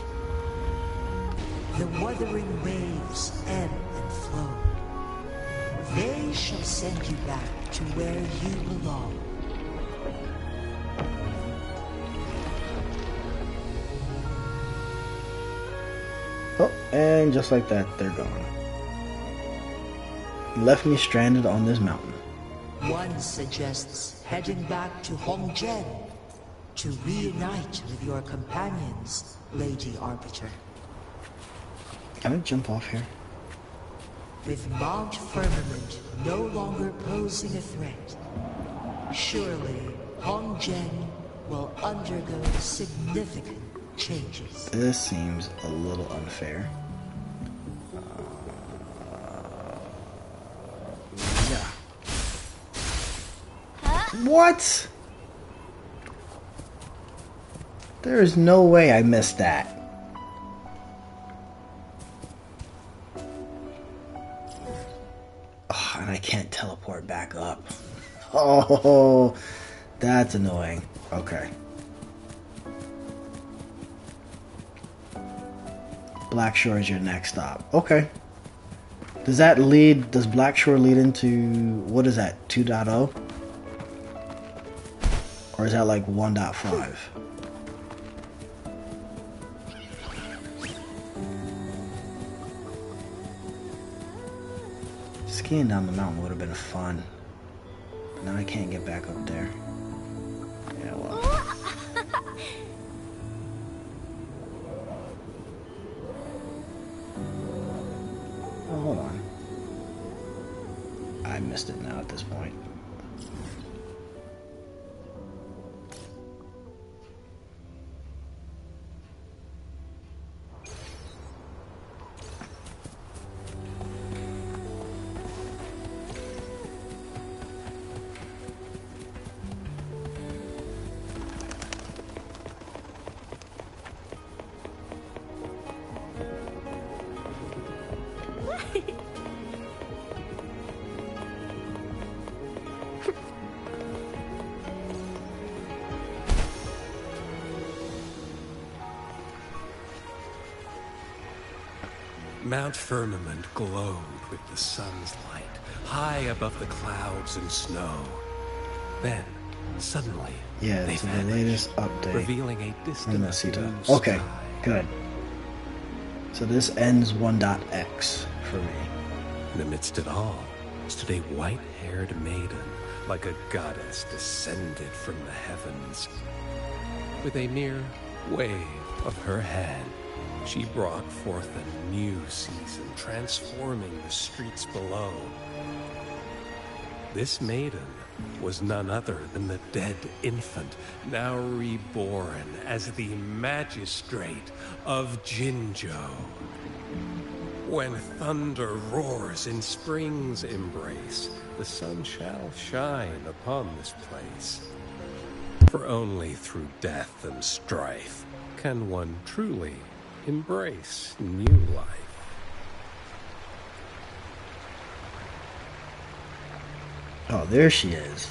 The wuthering waves ebb and flow. They shall send you back to where you belong. Oh, and just like that, they're gone. Left me stranded on this mountain. One suggests heading back to Huanglong to reunite with your companions, Lady Arbiter. Can I jump off here? With Mount Firmament no longer posing a threat, surely Hongzhen will undergo significant changes. This seems a little unfair. Yeah. What? There is no way I missed that. Oh, and I can't teleport back up. Oh, that's annoying. Okay. Blackshore is your next stop. Okay. Does Blackshore lead into, what is that, 2.0? Or is that like 1.5? Skiing down the mountain would have been fun. But now I can't get back up there. Yeah, well. Oh, hold on. I missed it now at this point. Mount Firmament glowed with the sun's light, high above the clouds and snow. Then, suddenly, yeah, they it's the vanished, latest update. revealing a distant blue Okay, sky. good. So this ends 1.x for me. In the midst of it all stood a white-haired maiden, like a goddess descended from the heavens. With a mere wave of her hand, she brought forth a new season, transforming the streets below. This maiden was none other than the dead infant, now reborn as the magistrate of Jinzhou. When thunder roars in spring's embrace, the sun shall shine upon this place. For only through death and strife can one truly embrace new life. Oh, there she is.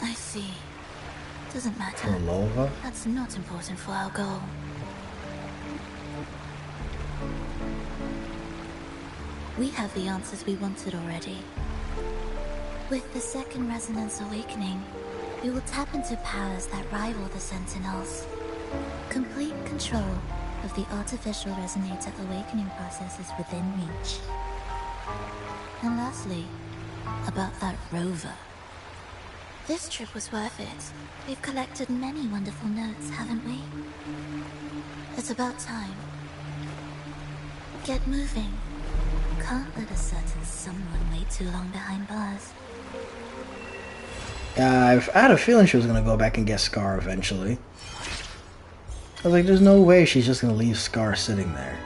I see. Doesn't matter. Carlotta? That's not important for our goal. We have the answers we wanted already. With the second resonance awakening, we will tap into powers that rival the Sentinels. Complete control of the artificial resonator awakening process is within reach. And lastly, about that rover. This trip was worth it. We've collected many wonderful notes, haven't we? It's about time. Get moving. Can't let a certain someone wait too long behind bars. I had a feeling she was going to go back and get Scar eventually. I was like, there's no way she's just going to leave Scar sitting there.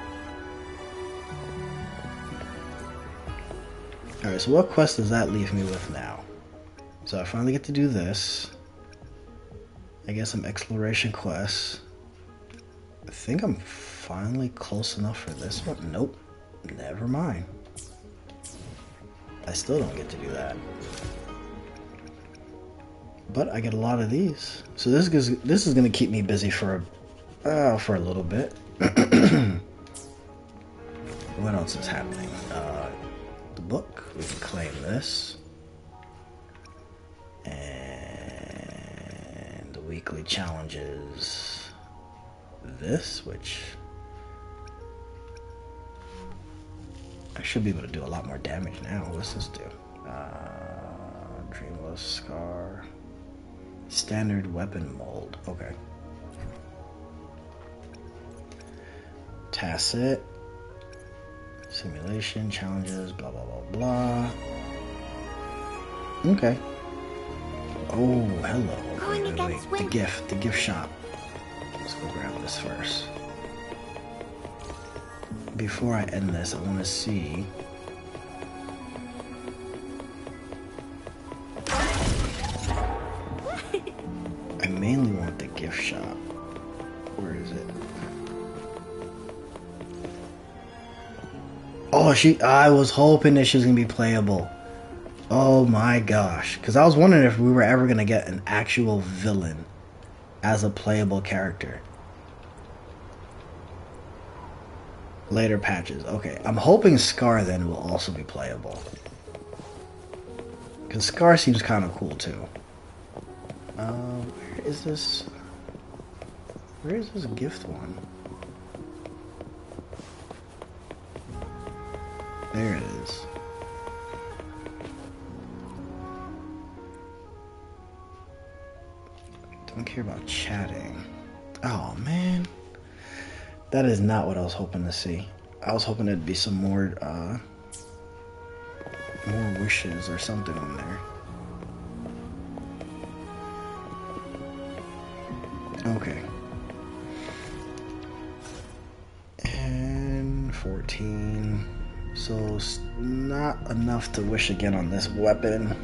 Alright, so what quest does that leave me with now? So I finally get to do this. I get some exploration quests. I think I'm finally close enough for this one. Nope. Never mind. I still don't get to do that. But I get a lot of these. So this is going to keep me busy for a little bit. What else is happening? The book. We can claim this. And the weekly challenges. This, which I should be able to do a lot more damage now. What's this do? Dreamless Scar. Standard weapon mold. Okay. Tacit. Simulation, challenges, blah, blah, blah, blah. Okay. Oh, hello. Wait. The gift shop. Let's go grab this first. Before I end this, I want to see. I mainly want the gift shop. Where is it? Oh, I was hoping that she was going to be playable. Oh my gosh. Because I was wondering if we were ever going to get an actual villain as a playable character. Later patches. Okay, I'm hoping Scar then will also be playable. Because Scar seems kind of cool too. Where is this? Where is this gift one? There it is. Don't care about chatting. Oh man. That is not what I was hoping to see. I was hoping it'd be some more wishes or something on there. Okay. And 14. So not enough to wish again on this weapon.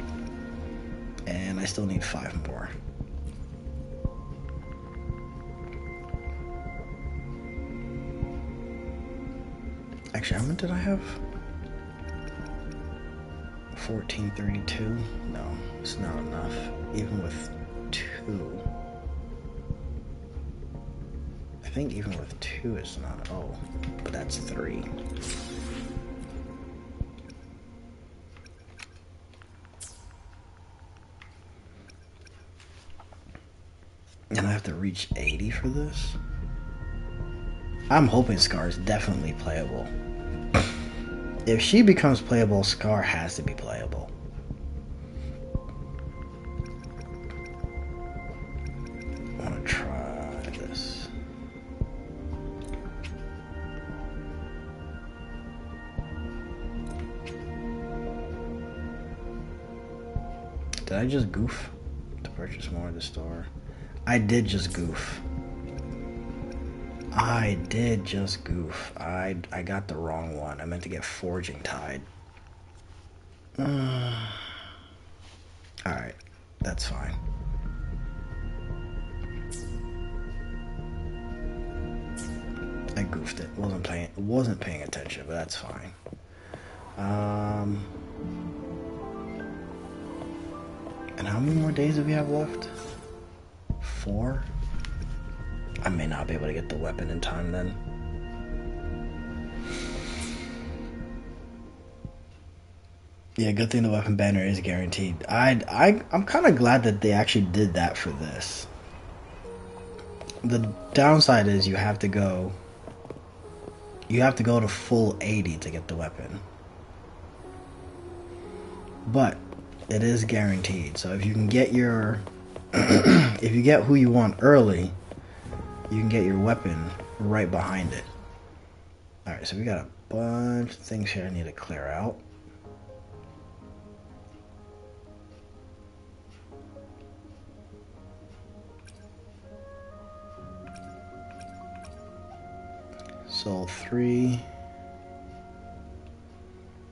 And I still need 5 more. Actually, how many did I have? 1432? No, it's not enough. Even with 2. I think even with 2 it's not. Oh, but that's 3. And I have to reach 80 for this? I'm hoping Scar is definitely playable. If she becomes playable, Scar has to be playable. I want to try this. Did I just goof to purchase more at the store? I did just goof. I did just goof. I got the wrong one. I meant to get Forging Tide. Alright, that's fine. I goofed it. Wasn't paying attention, but that's fine. And how many more days do we have left? 4? I may not be able to get the weapon in time then. Yeah, good thing the weapon banner is guaranteed. I'm kind of glad that they actually did that for this. The downside is you have to go to full 80 to get the weapon. But it is guaranteed. So if you can get your if you get who you want early, you can get your weapon right behind it. Alright, so we got a bunch of things here I need to clear out. So 3.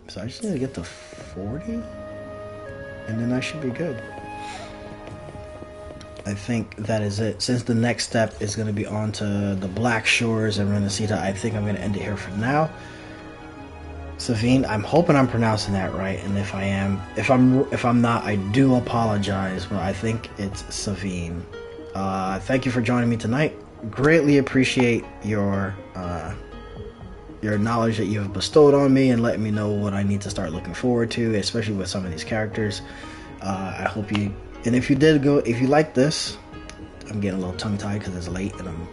So I just need to get to 40? And then I should be good. I think that is it. Since the next step is going to be on to the Black Shores and Renacita, I think I'm going to end it here for now. Savine, I'm hoping I'm pronouncing that right, and if I am, if I'm not, I do apologize, but I think it's Savine. Thank you for joining me tonight. Greatly appreciate your knowledge that you have bestowed on me and letting me know what I need to start looking forward to, especially with some of these characters. I hope you, and if you like this, I'm getting a little tongue-tied because it's late and I'm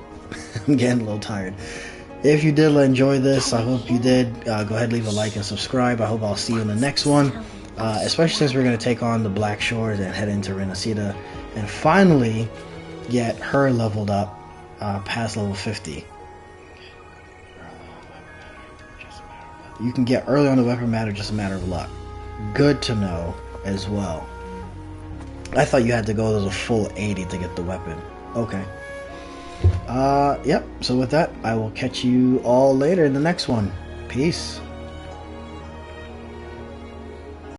getting a little tired. If you did enjoy this, I hope you did. Go ahead and leave a like and subscribe. I hope I'll see you in the next one, especially since we're going to take on the Black Shores and head into Renacita and finally get her leveled up past level 50. You can get early on the weapon matter, just a matter of luck. Good to know as well. I thought you had to go to the full 80 to get the weapon. Okay. Yep. So with that, I will catch you all later in the next one. Peace.